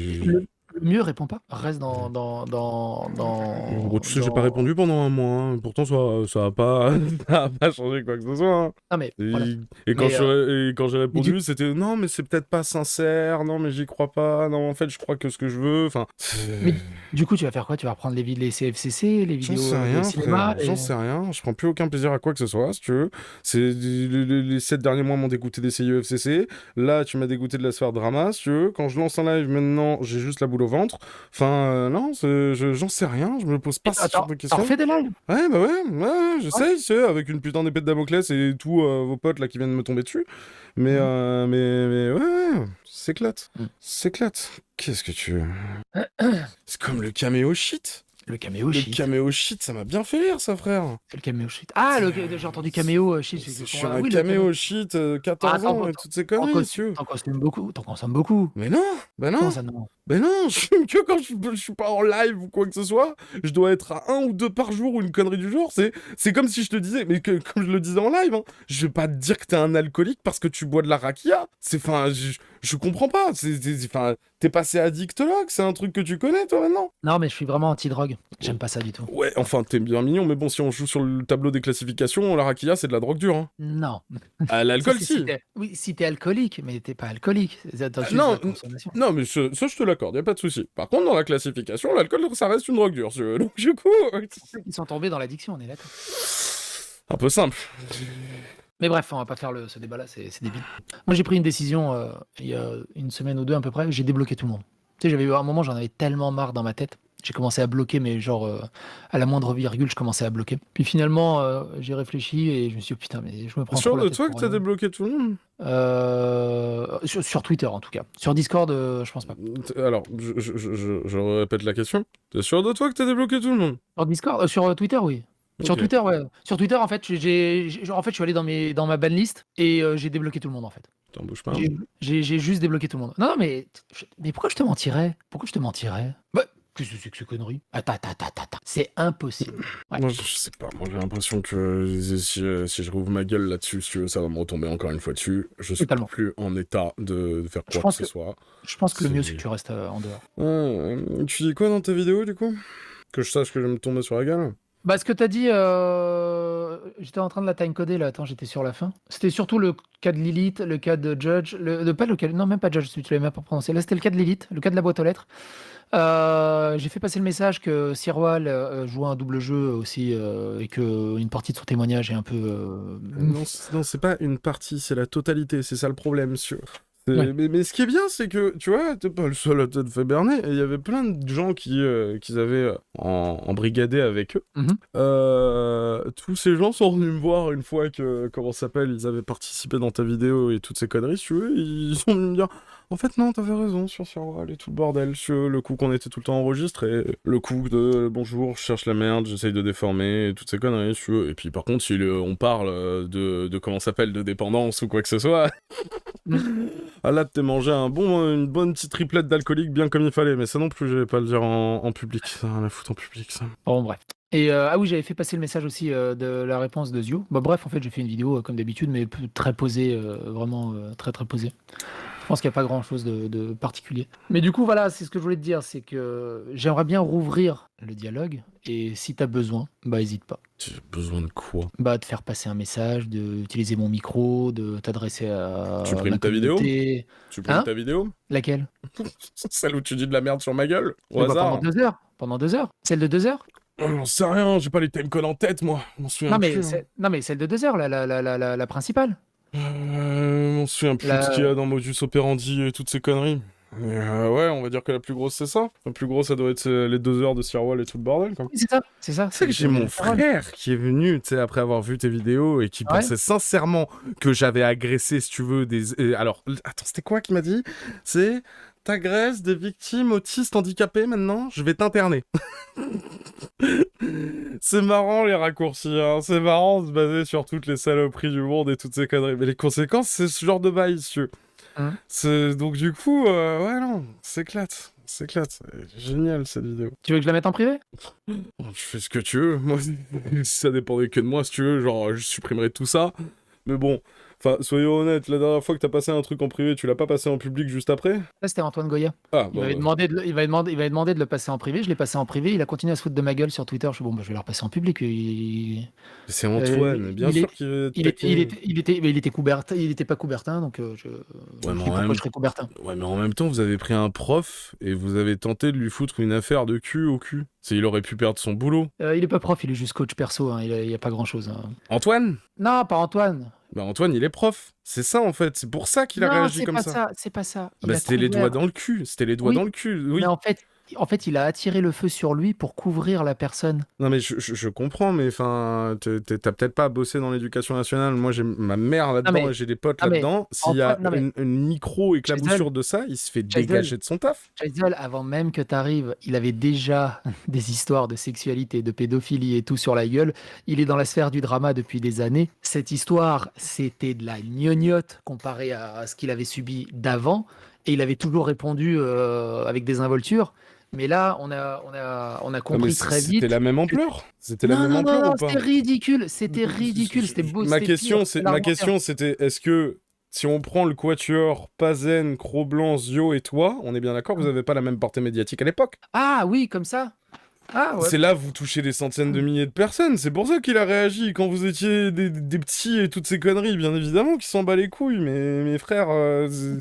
le mieux, réponds pas. Reste dans. En gros, tu sais, j'ai pas répondu pendant 1 mois. Hein. Pourtant, ça a pas, ça a pas changé quoi que ce soit. Hein. Non, mais Et, voilà. et quand Mais, et quand j'ai répondu, c'était non, mais c'est peut-être pas sincère. Non, mais j'y crois pas. Non, en fait, je crois que ce que je veux. Enfin. Mais du coup, tu vas faire quoi? Tu vas reprendre les CFCC, les J'en vidéos sais rien, de cinéma frère. J'en sais rien. Je prends plus aucun plaisir à quoi que ce soit, si tu veux. Les 7 derniers mois m'ont dégoûté des CIEFCC. Là, tu m'as dégoûté de la sphère drama, si tu veux. Quand je lance un live, maintenant, j'ai juste la boule au ventre. Enfin, non, j'en sais rien. Je me pose pas ce genre de T'en questions. refais des lives? Ouais, bah ouais, j'essaye, c'est avec une putain d'épée de Damoclès et tous vos potes là qui viennent me tomber dessus. Mais ouais, s'éclate. S'éclate. Qu'est-ce que tu veux? C'est comme le caméo shit. Le caméo Le shit. caméo shit, ça m'a bien fait rire, ça, frère. C'est le caméo shit. Ah, j'ai entendu caméo shit. Je suis un Oui, le caméo shit, 14 Attends, ans et toutes ces conneries, monsieur. T'en consommes beaucoup. T'en consommes beaucoup. Mais non, bah non. Comment ça, non? Ben non, je fume que quand je suis pas en live ou quoi que ce soit. Je dois être à 1 ou 2 par jour ou une connerie du genre. C'est comme si je te disais, mais comme je le disais en live, hein, je vais pas te dire que t'es un alcoolique parce que tu bois de la rakia. Je comprends pas. Enfin, t'es passé addictologue, c'est un truc que tu connais toi maintenant. Non, mais je suis vraiment anti-drogue. J'aime pas ça du tout. Ouais, enfin, t'es bien mignon, mais bon, si on joue sur le tableau des classifications, la rakia c'est de la drogue dure. Hein. Non. Ah, l'alcool, Ça, si. Oui, si t'es alcoolique, mais t'es pas alcoolique. C'est juste non, la consommation. Non, mais ça, je te l'accorde, y a pas de souci. Par contre, dans la classification, l'alcool, ça reste une drogue dure. Donc, du coup, Ils sont tombés dans l'addiction, on est d'accord. un peu simple. Mais bref, on va pas faire ce débat-là, c'est débile. Moi, j'ai pris une décision il y a 1 semaine ou 2 à peu près, j'ai débloqué tout le monde. Tu sais, j'avais eu un moment, j'en avais tellement marre dans ma tête. J'ai commencé à bloquer, mais genre à la moindre virgule, je commençais à bloquer. Puis finalement, j'ai réfléchi et je me suis dit, putain, mais je me prends T'es sûr trop la de tête toi pour que t'as rien. débloqué tout le monde? Sur Twitter en tout cas. Sur Discord, je pense pas. Alors, je répète la question. T'es sûr de toi que t'as débloqué tout le monde? Sur Discord, sur Twitter, oui. Sur Ok. Twitter, ouais. Sur Twitter, en fait, en fait, je suis allé dans ma banlist et j'ai débloqué tout le monde en fait. T'en bouges pas. J'ai juste débloqué tout le monde. Non, non, mais pourquoi je te mentirais? Pourquoi je te mentirais? Bah, qu'est-ce que c'est que ces conneries? Attends. C'est impossible. Ouais. Moi, je sais pas. Moi, j'ai l'impression que si je rouvre ma gueule là-dessus, si tu veux, ça va me retomber encore une fois dessus. Je suis Totalement. plus en état de faire Je quoi pense que ce soit. Je pense que le mieux, C'est- c'est que tu restes en dehors. Tu dis quoi dans tes vidéos, du coup? Que je sache que je vais me tomber sur la gueule? Bah, ce que t'as dit, j'étais en train de la timecoder là. Attends, j'étais sur la fin. C'était surtout le cas de Lilith, le cas de Judge, pas le cas, non, même pas Judge, tu l'avais même pas prononcé. Là, c'était le cas de Lilith, le cas de la boîte aux lettres. J'ai fait passer le message que Sirwal jouait un double jeu aussi et que une partie de son témoignage est un peu. Non, c'est pas une partie, c'est la totalité, c'est ça le problème, sûr. Ouais. Mais ce qui est bien, c'est que, tu vois, t'es pas le seul à t'être fait berner, et il y avait plein de gens qui avaient embrigadé avec eux. Mhm. Tous ces gens sont venus me voir une fois que, comment ça s'appelle, ils avaient participé dans ta vidéo et toutes ces conneries, si tu veux, ils sont venus me dire, en fait, non, t'avais raison sur Sirwal et tout le bordel, si tu veux, le coup qu'on était tout le temps enregistré, le coup de bonjour, je cherche la merde, j'essaye de déformer, et toutes ces conneries, si tu veux. Et puis par contre, si on parle de comment ça s'appelle, de dépendance ou quoi que ce soit, ah là, t'es mangé une bonne petite triplette d'alcoolique bien comme il fallait, mais ça non plus, je vais pas le dire en public, ça a rien à foutre en public, ça. Bon, bref. Et ah oui, j'avais fait passer le message aussi de la réponse de Zio. Bah, bref, en fait, j'ai fait une vidéo comme d'habitude, mais très posée, vraiment très très posée. Je pense qu'il n'y a pas grand chose de particulier. Mais du coup, voilà, c'est ce que je voulais te dire, c'est que j'aimerais bien rouvrir le dialogue. Et si tu as besoin, bah hésite pas. J'ai besoin de quoi? Bah, de faire passer un message, d'utiliser mon micro, de t'adresser à Tu primes la ta vidéo? communauté. Tu primes Hein ta vidéo? Laquelle? Celle où tu dis de la merde sur ma gueule? Au Mais bah, hasard? pendant 2 heures. Pendant 2 heures. Celle de 2 heures? Oh, j'en sais rien, j'ai pas les timecodes en tête, moi. Je m'en souviens Non, plus. mais, non, mais celle de 2 heures, la principale. Je m'en souviens plus de ce qu'il y a dans Modus Operandi et toutes ces conneries. Mais ouais, on va dire que la plus grosse, c'est ça. La plus grosse, ça doit être les 2 heures de Sirwal et tout le bordel, quoi. Oui, c'est ça, c'est ça. Tu sais que j'ai mon frère qui est venu, tu sais, après avoir vu tes vidéos et qui Ah ouais pensait sincèrement que j'avais agressé, si tu veux, alors, attends, c'était quoi qu'il m'a dit? C'est t'agresses des victimes autistes handicapées maintenant, je vais t'interner. C'est marrant les raccourcis, hein. C'est marrant de se baser sur toutes les saloperies du monde et toutes ces conneries. Mais les conséquences, c'est ce genre de bail, si tu veux. Hein Donc du coup, ouais, non, s'éclate. S'éclate. Génial cette vidéo. Tu veux que je la mette en privé? Je fais ce que tu veux. Moi, si ça dépendait que de moi, si tu veux, genre, je supprimerais tout ça. Mais bon, enfin, soyons honnêtes, la dernière fois que t'as passé un truc en privé, tu l'as pas passé en public juste après? Là, c'était Antoine Goya. Ah, Il m'avait demandé de le passer en privé. Je l'ai passé en privé. Il a continué à se foutre de ma gueule sur Twitter. Je suis bon, bah, je vais le repasser en public. C'est Antoine, bien sûr qu'il veut Il était Coubertin. Il était pas Coubertin, donc mais pourquoi je serais Coubertin? Ouais, mais en même temps, vous avez pris un prof et vous avez tenté de lui foutre une affaire de cul au cul. Il aurait pu perdre son boulot. Il est pas prof, il est juste coach perso. Hein. Il y a pas grand chose. Hein. Antoine? Non, pas Antoine. Bah Antoine, il est prof. C'est ça en fait. C'est pour ça qu'il a Non, réagi comme ça. C'est pas ça. Ah bah, c'était les doigts dans le cul. C'était les doigts Oui, dans le cul. Oui. Mais en fait, il a attiré le feu sur lui pour couvrir la personne. Non mais je comprends, mais enfin, t'as peut-être pas bossé dans l'éducation nationale. Moi, j'ai ma mère là-dedans et j'ai des potes là-dedans. S'il y a une micro-éclaboussure de ça, il se fait dégager de son taf. Jaisal, avant même que t'arrives, il avait déjà des histoires de sexualité, de pédophilie et tout sur la gueule. Il est dans la sphère du drama depuis des années. Cette histoire, c'était de la gnognotte comparé à ce qu'il avait subi d'avant. Et il avait toujours répondu avec des involtures. Mais là, on a compris très vite. C'était la même ampleur. C'était la même ampleur ou pas? C'était ridicule. C'était ridicule. C'était beau. Ma question, c'était est-ce que si on prend le quatuor Pazen, Cro-Blanc, Zio et toi, on est bien d'accord, vous avez pas la même portée médiatique à l'époque? Ah oui, comme ça. Ah ouais. C'est là vous touchez des centaines de milliers de personnes. C'est pour ça qu'il a réagi quand vous étiez des petits et toutes ces conneries. Bien évidemment qu'il s'en bat les couilles, mais mes frères.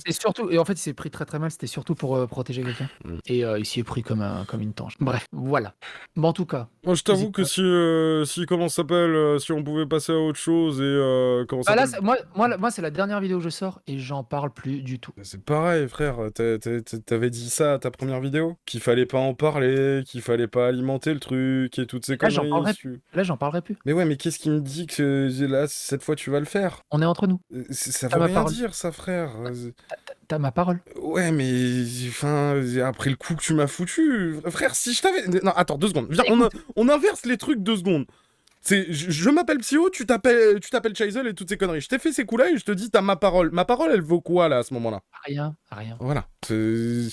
Et surtout, et en fait, il s'est pris très très mal. C'était surtout pour protéger quelqu'un. Et il s'y est pris comme une tanche. Bref, voilà. Bon, en tout cas. Moi, je t'avoue N'hésite que si comment ça s'appelle, si on pouvait passer à autre chose et comment ça Bah là, s'appelle. moi, c'est la dernière vidéo que je sors et j'en parle plus du tout. C'est pareil, frère. T'avais dit ça à ta première vidéo, qu'il fallait pas en parler, qu'il fallait pas alimenter le truc et toutes ces Là, j'en conneries. parlerai plus. Là, j'en parlerai plus. Mais ouais, mais qu'est-ce qui me dit que là, cette fois, tu vas le faire? On est entre nous. Ça T'as veut ma rien parole. dire, ça, frère. T'as ma parole. Ouais, mais enfin, après le coup que tu m'as foutu, frère, si je t'avais. Non, attends, 2 secondes. Viens, on inverse les trucs 2 secondes. Je m'appelle Psyo, tu t'appelles Chaisel et toutes ces conneries. Je t'ai fait ces coups-là et je te dis, t'as ma parole. Ma parole, elle vaut quoi, là, à ce moment-là? Rien. Voilà. Et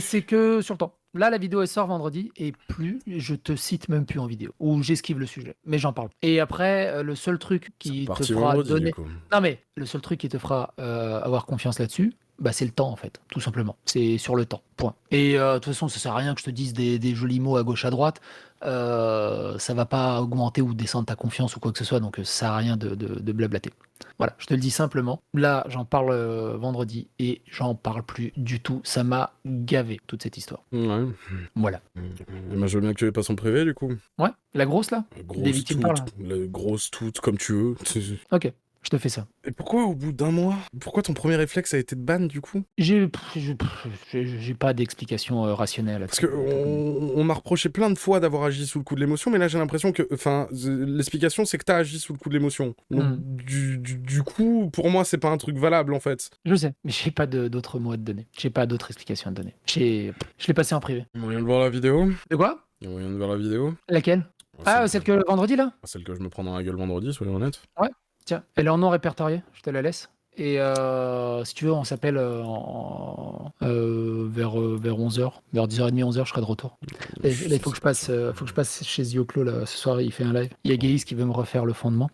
c'est que sur le temps. Là, la vidéo, elle sort vendredi et plus, je te cite même plus en vidéo. Ou j'esquive le sujet. Mais j'en parle. Et après, le seul truc qui te Parti fera vendredi, donner... du coup. Non mais, le seul truc qui te fera avoir confiance là-dessus, bah c'est le temps en fait, tout simplement. C'est sur le temps, point. Et de toute façon, ça sert à rien que je te dise des jolis mots à gauche, à droite. Ça va pas augmenter ou descendre ta confiance ou quoi que ce soit, donc ça sert à rien de blablater. Voilà, je te le dis simplement. Là, j'en parle vendredi et j'en parle plus du tout. Ça m'a gavé, toute cette histoire. Ouais. Voilà. Moi, je veux bien que tu les passes en privé, du coup. Ouais, la grosse là Des Grosse victimes toute, parlent. la grosse toute, comme tu veux. Ok, je te fais ça. Et pourquoi, au bout d'un mois, pourquoi ton premier réflexe a été de ban, du coup? J'ai pas d'explication rationnelle. Parce que on m'a reproché plein de fois d'avoir agi sous le coup de l'émotion, mais là j'ai l'impression que, enfin, l'explication c'est que t'as agi sous le coup de l'émotion. Donc du coup, pour moi c'est pas un truc valable en fait. Je sais, mais j'ai pas d'autres mots à te donner. J'ai pas d'autres explications à te donner. Je l'ai passé en privé. Moyen de voir la vidéo? De quoi Y a moyen de voir la vidéo? Laquelle Ah, celle que vendredi là Celle que je me prends dans la gueule vendredi, soyons honnêtes. Tiens, elle est en non répertoriée, je te la laisse. Et si tu veux, on s'appelle vers 11h, vers 10h30, 11h, je serai de retour. Là, il faut que je passe chez Zioclo là, ce soir, il fait un live. Il y a Gaïs qui veut me refaire le fondement.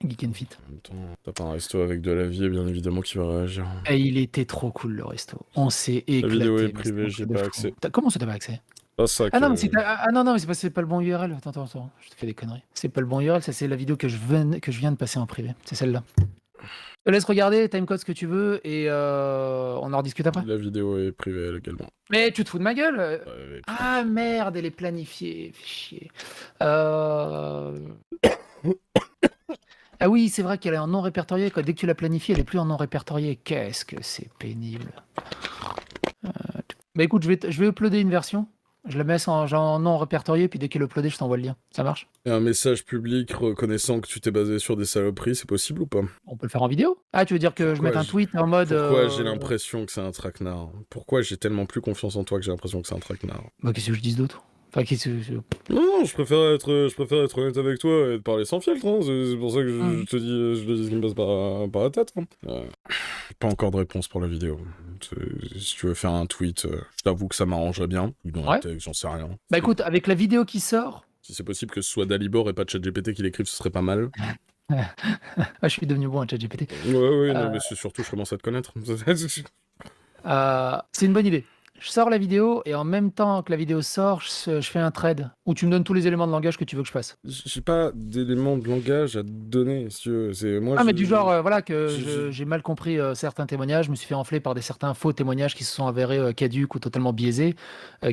Geek and Fit. En même temps, t'as pas un resto avec de la vie, bien évidemment, qui va réagir. Et il était trop cool le resto. On s'est éclaté. La vidéo est mais privée, c'était j'ai un truc pas de accès. fou. Comment ça t'as pas accès Pas ça Ah non, mais que... c'est pas le bon URL. Attends, je te fais des conneries. C'est pas le bon URL, ça c'est la vidéo que je viens de passer en privé. C'est celle-là. Je te laisse regarder, timecode ce que tu veux et on en rediscute après. La vidéo est privée elle, également. Mais tu te fous de ma gueule Ouais, Ah merde, elle est planifiée. Fais chier. Ah oui, c'est vrai qu'elle est en non répertorié. Dès que tu l'as planifiée, elle est plus en non répertorié. Qu'est-ce que c'est pénible. Bah écoute, je vais uploader une version. Je la mets en non répertorié, puis dès qu'elle est uploadée, je t'envoie le lien. Ça marche? Et un message public reconnaissant que tu t'es basé sur des saloperies, c'est possible ou pas? On peut le faire en vidéo? Ah, tu veux dire que je mette un tweet en mode... Pourquoi j'ai l'impression que c'est un traquenard? Pourquoi j'ai tellement plus confiance en toi que j'ai l'impression que c'est un traquenard? Bah qu'est-ce que je dise d'autre? Enfin, qu'est-ce que... Non, je préfère être honnête avec toi et te parler sans filtre, hein. C'est pour ça que je te dis ce qui me passe par la tête. Hein. Pas encore de réponse pour la vidéo. Si tu veux faire un tweet, je t'avoue que ça m'arrangerait bien. Ouais. J'en sais rien. Bah écoute, avec la vidéo qui sort... Si c'est possible que ce soit Dalibor et pas ChatGPT qui l'écrive, ce serait pas mal. Ah, je suis devenu bon à ChatGPT. Ouais, non, mais c'est surtout, je commence à te connaître. C'est une bonne idée. Je sors la vidéo et en même temps que la vidéo sort, je fais un thread où tu me donnes tous les éléments de langage que tu veux que je fasse. J'ai pas d'éléments de langage à te donner, si tu veux. Moi, mais du genre, voilà, que j'ai mal compris certains témoignages, je me suis fait enfler par certains faux témoignages qui se sont avérés caduques ou totalement biaisés,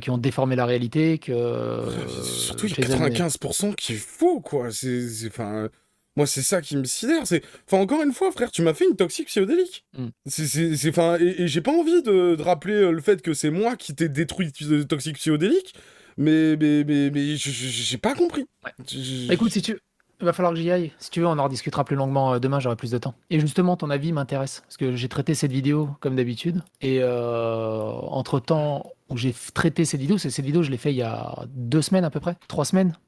qui ont déformé la réalité, surtout, il y a 95% qui est faux, quoi. Enfin... Moi, c'est ça qui me sidère. Enfin, encore une fois, frère, tu m'as fait une toxique psychodélique. Enfin, et j'ai pas envie de rappeler le fait que c'est moi qui t'ai détruit toxique psychodélique, mais j'ai pas compris. Ouais. Bah, écoute, il va falloir que j'y aille. Si tu veux, on en rediscutera plus longuement demain, j'aurai plus de temps. Et justement, ton avis m'intéresse, parce que j'ai traité cette vidéo comme d'habitude, et entre-temps où j'ai traité cette vidéo, je l'ai fait il y a 2 semaines à peu près, 3 semaines.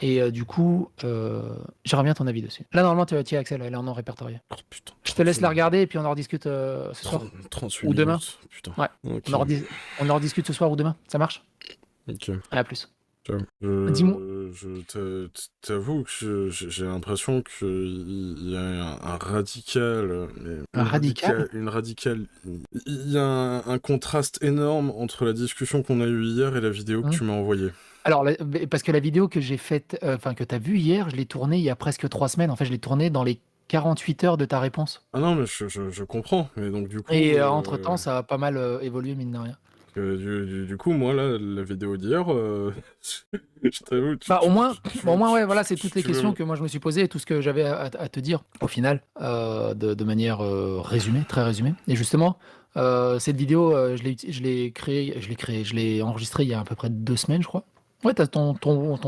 Et du coup, j'aimerais bien ton avis dessus. Là, normalement, tu as accès, là, elle est en non répertoriée. Oh, putain, je te laisse la regarder et puis on en rediscute ce soir. 38 ou demain. Putain. Ouais. Okay. On en rediscute ce soir ou demain. Ça marche? Ok. À plus. Dis-moi. T'avoue que j'ai l'impression qu'il y a un radical, Un radical? une radicale. Il y a un contraste énorme entre la discussion qu'on a eue hier et la vidéo que Mmh. tu m'as envoyée. Alors, parce que la vidéo que j'ai faite, enfin que tu as vue hier, je l'ai tournée il y a presque 3 semaines. En fait, je l'ai tournée dans les 48 heures de ta réponse. Ah non, mais je comprends. Mais donc du coup, Et entre-temps, ça a pas mal évolué, mine de rien. du coup, moi là, la vidéo d'hier, je t'avoue. Bah, au moins, ouais, voilà, c'est toutes les tu veux- questions que moi je me suis posées et tout ce que j'avais à te dire, au final, de manière résumée, très résumée. Et justement, cette vidéo, je l'ai enregistrée il y a à peu près 2 semaines, je crois. Ouais, t'as ton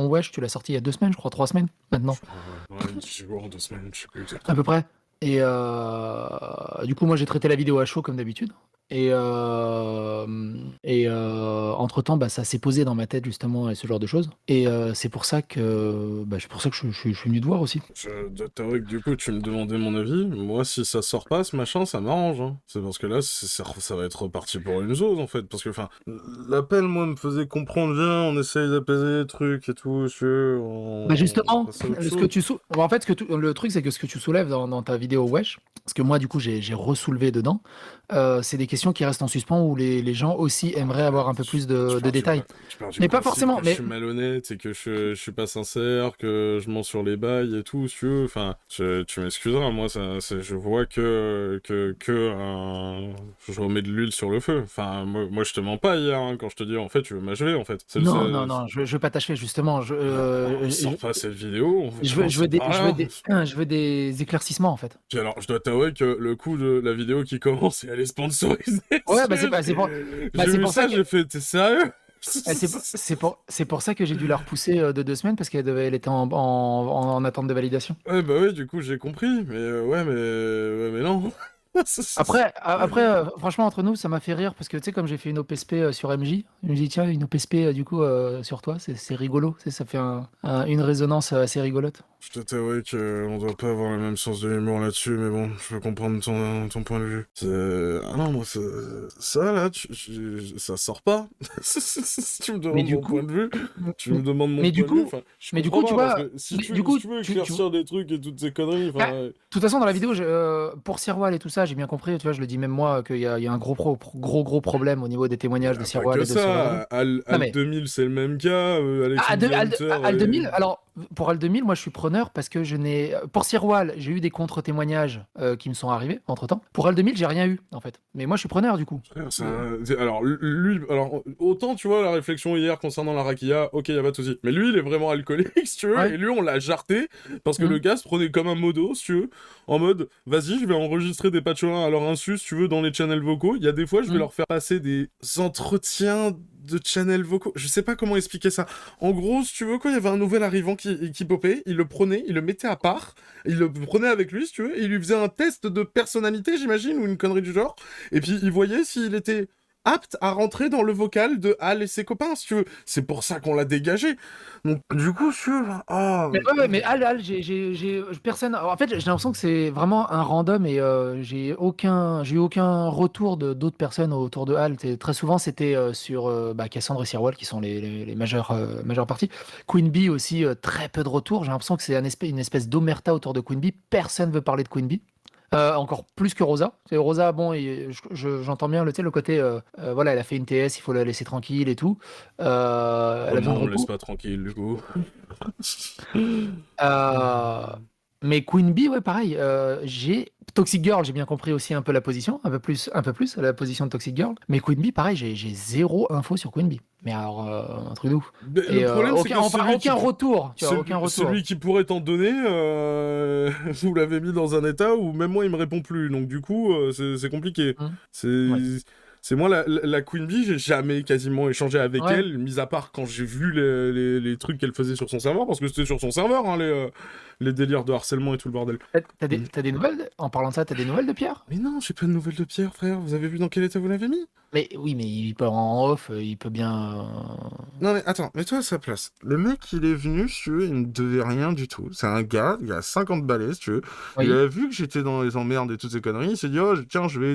wesh, tu l'as sorti il y a 2 semaines, je crois, 3 semaines maintenant, Ouais, 10 jours, 2 semaines, je sais plus à exactement. peu près. Et du coup, moi, j'ai traité la vidéo à chaud comme d'habitude. Et entre-temps, bah, ça s'est posé dans ma tête justement et ce genre de choses. Et c'est pour ça que je suis venu te voir aussi. Je dois t'avouer que du coup, tu me demandais mon avis. Moi, si ça sort pas, ce machin, ça m'arrange. Hein. C'est parce que là, ça va être reparti pour une zone, en fait. Parce que, enfin, l'appel, moi, me faisait comprendre, viens, on essaye d'apaiser les trucs et tout, Bah justement, passe à autre ce chose. que en fait, le truc, c'est que ce que tu soulèves dans ta vidéo Wesh, parce que moi, du coup, j'ai ressoulevé dedans, c'est des questions qui restent en suspens où les gens aussi aimeraient avoir un peu plus de détails. Tu pars du Mais pas principe forcément, que mais- je suis malhonnête et que je suis pas sincère, que je mens sur les bails et tout, si tu veux. Enfin, tu m'excuseras, moi, je vois je remets de l'huile sur le feu. Enfin, moi, je te mens pas hier, hein, quand je te dis, en fait, tu veux m'achever, en fait. Non, je veux pas t'achever, justement. On sort pas cette vidéo, Je veux je je veux des éclaircissements, en fait. Puis alors, je dois t'avouer que le coup de la vidéo qui commence et elle est sponsorisée. Ouais, bah, c'est pour J'ai vu ça ça, que- j'ai fait, t'es sérieux? c'est pour ça que j'ai dû la repousser de 2 semaines, parce elle était en attente de validation. Ouais, bah ouais, du coup, j'ai compris, mais ouais, mais non. Après, franchement, entre nous, ça m'a fait rire parce que tu sais, comme j'ai fait une OPSP sur MJ, il me dit tiens, une OPSP du coup sur toi, c'est rigolo, tu sais, ça fait une résonance assez rigolote. Je dois t'avouer qu'on doit pas avoir le même sens de l'humour là-dessus, mais bon, je peux comprendre ton point de vue. Ah non, moi, ça là, ça sort pas. Si tu me demandes Mais du mon coup- point de vue, tu me demandes mon mais du point de vue, coup- enfin, je mais du comprends coup, tu pas, vois, parce que si mais tu, du coup, si tu veux tu- éclaircir des trucs et toutes ces conneries, enfin... Ah, de toute façon, dans la vidéo, pour Sirwal et tout ça, j'ai bien compris, tu vois, je le dis même moi, qu'il y a un gros problème au niveau des témoignages de Pas Sirwal que et de Sirwal. ça, Al Non, mais- 2000 c'est le même cas, Alex Al 2000, alors pour Al 2000, moi je suis preneur parce que pour Sirwal, j'ai eu des contre-témoignages qui me sont arrivés entre temps. Pour Al 2000, j'ai rien eu en fait. Mais moi je suis preneur du coup. Alors, lui, autant, tu vois, la réflexion hier concernant la raquilla, ok, y a pas de souci. Mais lui, il est vraiment alcoolique, si tu veux, Ouais. et lui, on l'a jarté, parce que Mhm. le gars se prenait comme un modo, si tu veux, en mode, vas-y, je vais enregistrer des patcholins à leur insu, si tu veux, dans les channels vocaux. Il y a des fois, je vais Mhm. leur faire passer des entretiens de channels vocaux. Je sais pas comment expliquer ça. En gros, si tu veux, quand il y avait un nouvel arrivant qui popait, il le prenait, il le mettait à part, il le prenait avec lui, si tu veux, et il lui faisait un test de personnalité, j'imagine, ou une connerie du genre, et puis il voyait s'il était apte à rentrer dans le vocal de Al et ses copains, si tu veux. C'est pour ça qu'on l'a dégagé. Donc, du coup, si tu veux, Ouais, mais Al, j'ai personne. En fait, j'ai l'impression que c'est vraiment un random et j'ai eu aucun retour d'autres personnes autour de Al. Très souvent, c'était sur Cassandre et Sirwal qui sont les majeures parties. Queen Bee aussi, très peu de retours. J'ai l'impression que c'est une espèce d'omerta autour de Queen Bee. Personne veut parler de Queen Bee. Encore plus que Rosa. Rosa, bon, j'entends bien le côté, voilà, elle a fait une TS, il faut la laisser tranquille et tout. Elle a besoin de on me laisse repos. pas tranquille, du coup. Mais Queen Bee, ouais, pareil. Toxic Girl, j'ai bien compris aussi un peu la position, un peu plus la position de Toxic Girl. Mais Queen Bee, pareil, j'ai zéro info sur Queen Bee. Mais alors, un truc de ouf. Mais Et le problème, c'est que aucun retour. Tu vois, aucun retour. celui qui pourrait t'en donner, vous l'avez mis dans un état où même moi, il me répond plus. Donc, du coup, c'est compliqué. C'est moi, la Queen Bee, j'ai jamais quasiment échangé avec Ouais. elle, mis à part quand j'ai vu les trucs qu'elle faisait sur son serveur, parce que c'était sur son serveur, hein, les délires de harcèlement et tout le bordel. T'as des nouvelles En parlant de ça, t'as des nouvelles de Pierre? Mais non, j'ai pas de nouvelles de Pierre, frère. Vous avez vu dans quel état vous l'avez mis? Mais oui, mais il peut en off, il peut bien. Non mais attends, mets-toi à sa place. Le mec, il est venu, si tu veux, il ne devait rien du tout. C'est un gars, il a 50 balais, si tu veux. Il Oui. a vu que j'étais dans les emmerdes et toutes ces conneries. Il s'est dit, oh, tiens, je vais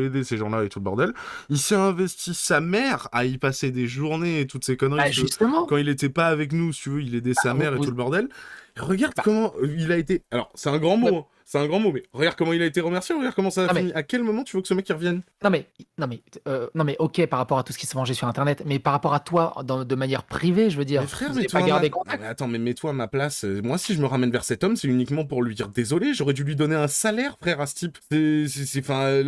aider ces gens-là et tout le bordel. Il s'est investi sa mère à y passer des journées et toutes ces conneries. Bah, Si tu veux. justement. Quand il était pas avec nous, si tu veux, il aidait sa Bah, mère et vous- tout le bordel. Et regarde bah, comment il a été. Alors, c'est un grand mot, ouais. hein. C'est un grand mot, mais regarde comment il a été remercié, regarde comment ça a Non, mais fini. À quel moment tu veux que ce mec il revienne? Non mais ok par rapport à tout ce qui se mangeait sur internet, mais par rapport à toi de manière privée, je veux dire, Mais frère, vous n'avez mets-toi pas à ma... gardé Non, contact. mais attends, mais mets-toi à ma place. Moi, si je me ramène vers cet homme, c'est uniquement pour lui dire désolé, j'aurais dû lui donner un salaire, frère, à ce type. Enfin,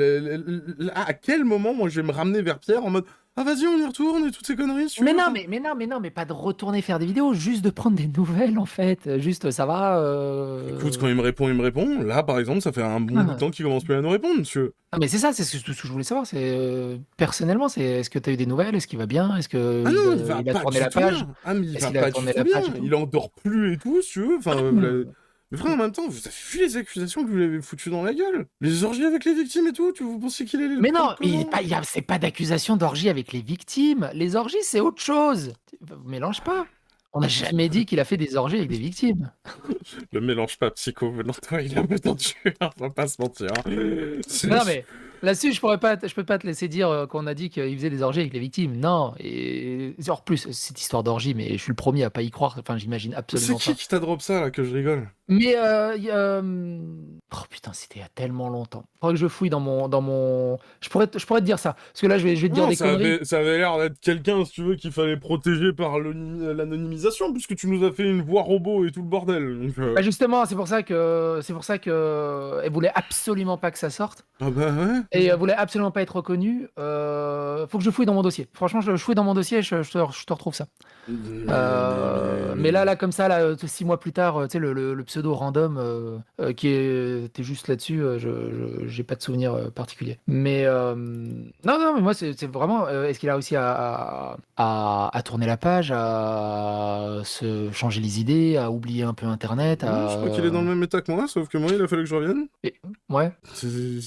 à quel moment, moi, je vais me ramener vers Pierre en mode, ah, vas-y, on y retourne et toutes ces conneries, si tu Mais veux, non, enfin. mais pas de retourner faire des vidéos, juste de prendre des nouvelles en fait, juste ça va. Écoute, quand il me répond, il me répond. Là, par exemple, ça fait un bon bout de temps qu'il commence plus à nous répondre, monsieur. Ah, mais c'est ça, c'est tout ce que je voulais savoir, c'est personnellement, c'est est-ce que tu as eu des nouvelles, est-ce qu'il va bien, est-ce que Ah non, il va il a pas tourné du la tout page, bien. Ah, mais il est-ce va qu'il a pas du tourné tout la bien. page et tout. Il endort plus et tout, si tu veux. Enfin, mais frère, en même temps, vous avez vu les accusations que vous lui avez foutues dans la gueule? Les orgies avec les victimes et tout, vous pensez qu'il est le Mais non, comment? c'est pas d'accusation d'orgie avec les victimes. Les orgies, c'est autre chose. Vous mélange pas. On n'a jamais dit qu'il a fait des orgies avec des victimes. Le mélange pas psycho venant de toi, il est un peu tendu, on va pas se mentir. Non, mais là-dessus, je peux pas te laisser dire qu'on a dit qu'il faisait des orgies avec les victimes. Non. Et en plus, cette histoire d'orgie, mais je suis le premier à pas y croire. Enfin, j'imagine C'est absolument pas. qui t'a drop ça, là, que je rigole? Mais oh putain, c'était il y a tellement longtemps. Faudrait que je fouille dans mon. Je pourrais te dire ça. Parce que là, je vais te dire Non, des conneries. ça avait l'air d'être quelqu'un, si tu veux, qu'il fallait protéger par l'anonymisation, puisque tu nous as fait une voix robot et tout le bordel. Donc, Bah justement, c'est pour ça que elle voulait absolument pas que ça sorte Ah bah ouais. et elle voulait absolument pas être reconnue. Faut que je fouille dans mon dossier. Franchement, je fouille dans mon dossier, et je te retrouve ça. Mais là, comme ça, là, 6 mois plus tard, tu sais, le pseudo random qui était juste là-dessus, j'ai pas de souvenir particulier. Mais non, mais moi, c'est vraiment. Est-ce qu'il a réussi à tourner la page, à se changer les idées, à oublier un peu Internet, Je crois qu'il est dans le même état que moi, sauf que moi, il a fallu que je revienne. Ouais.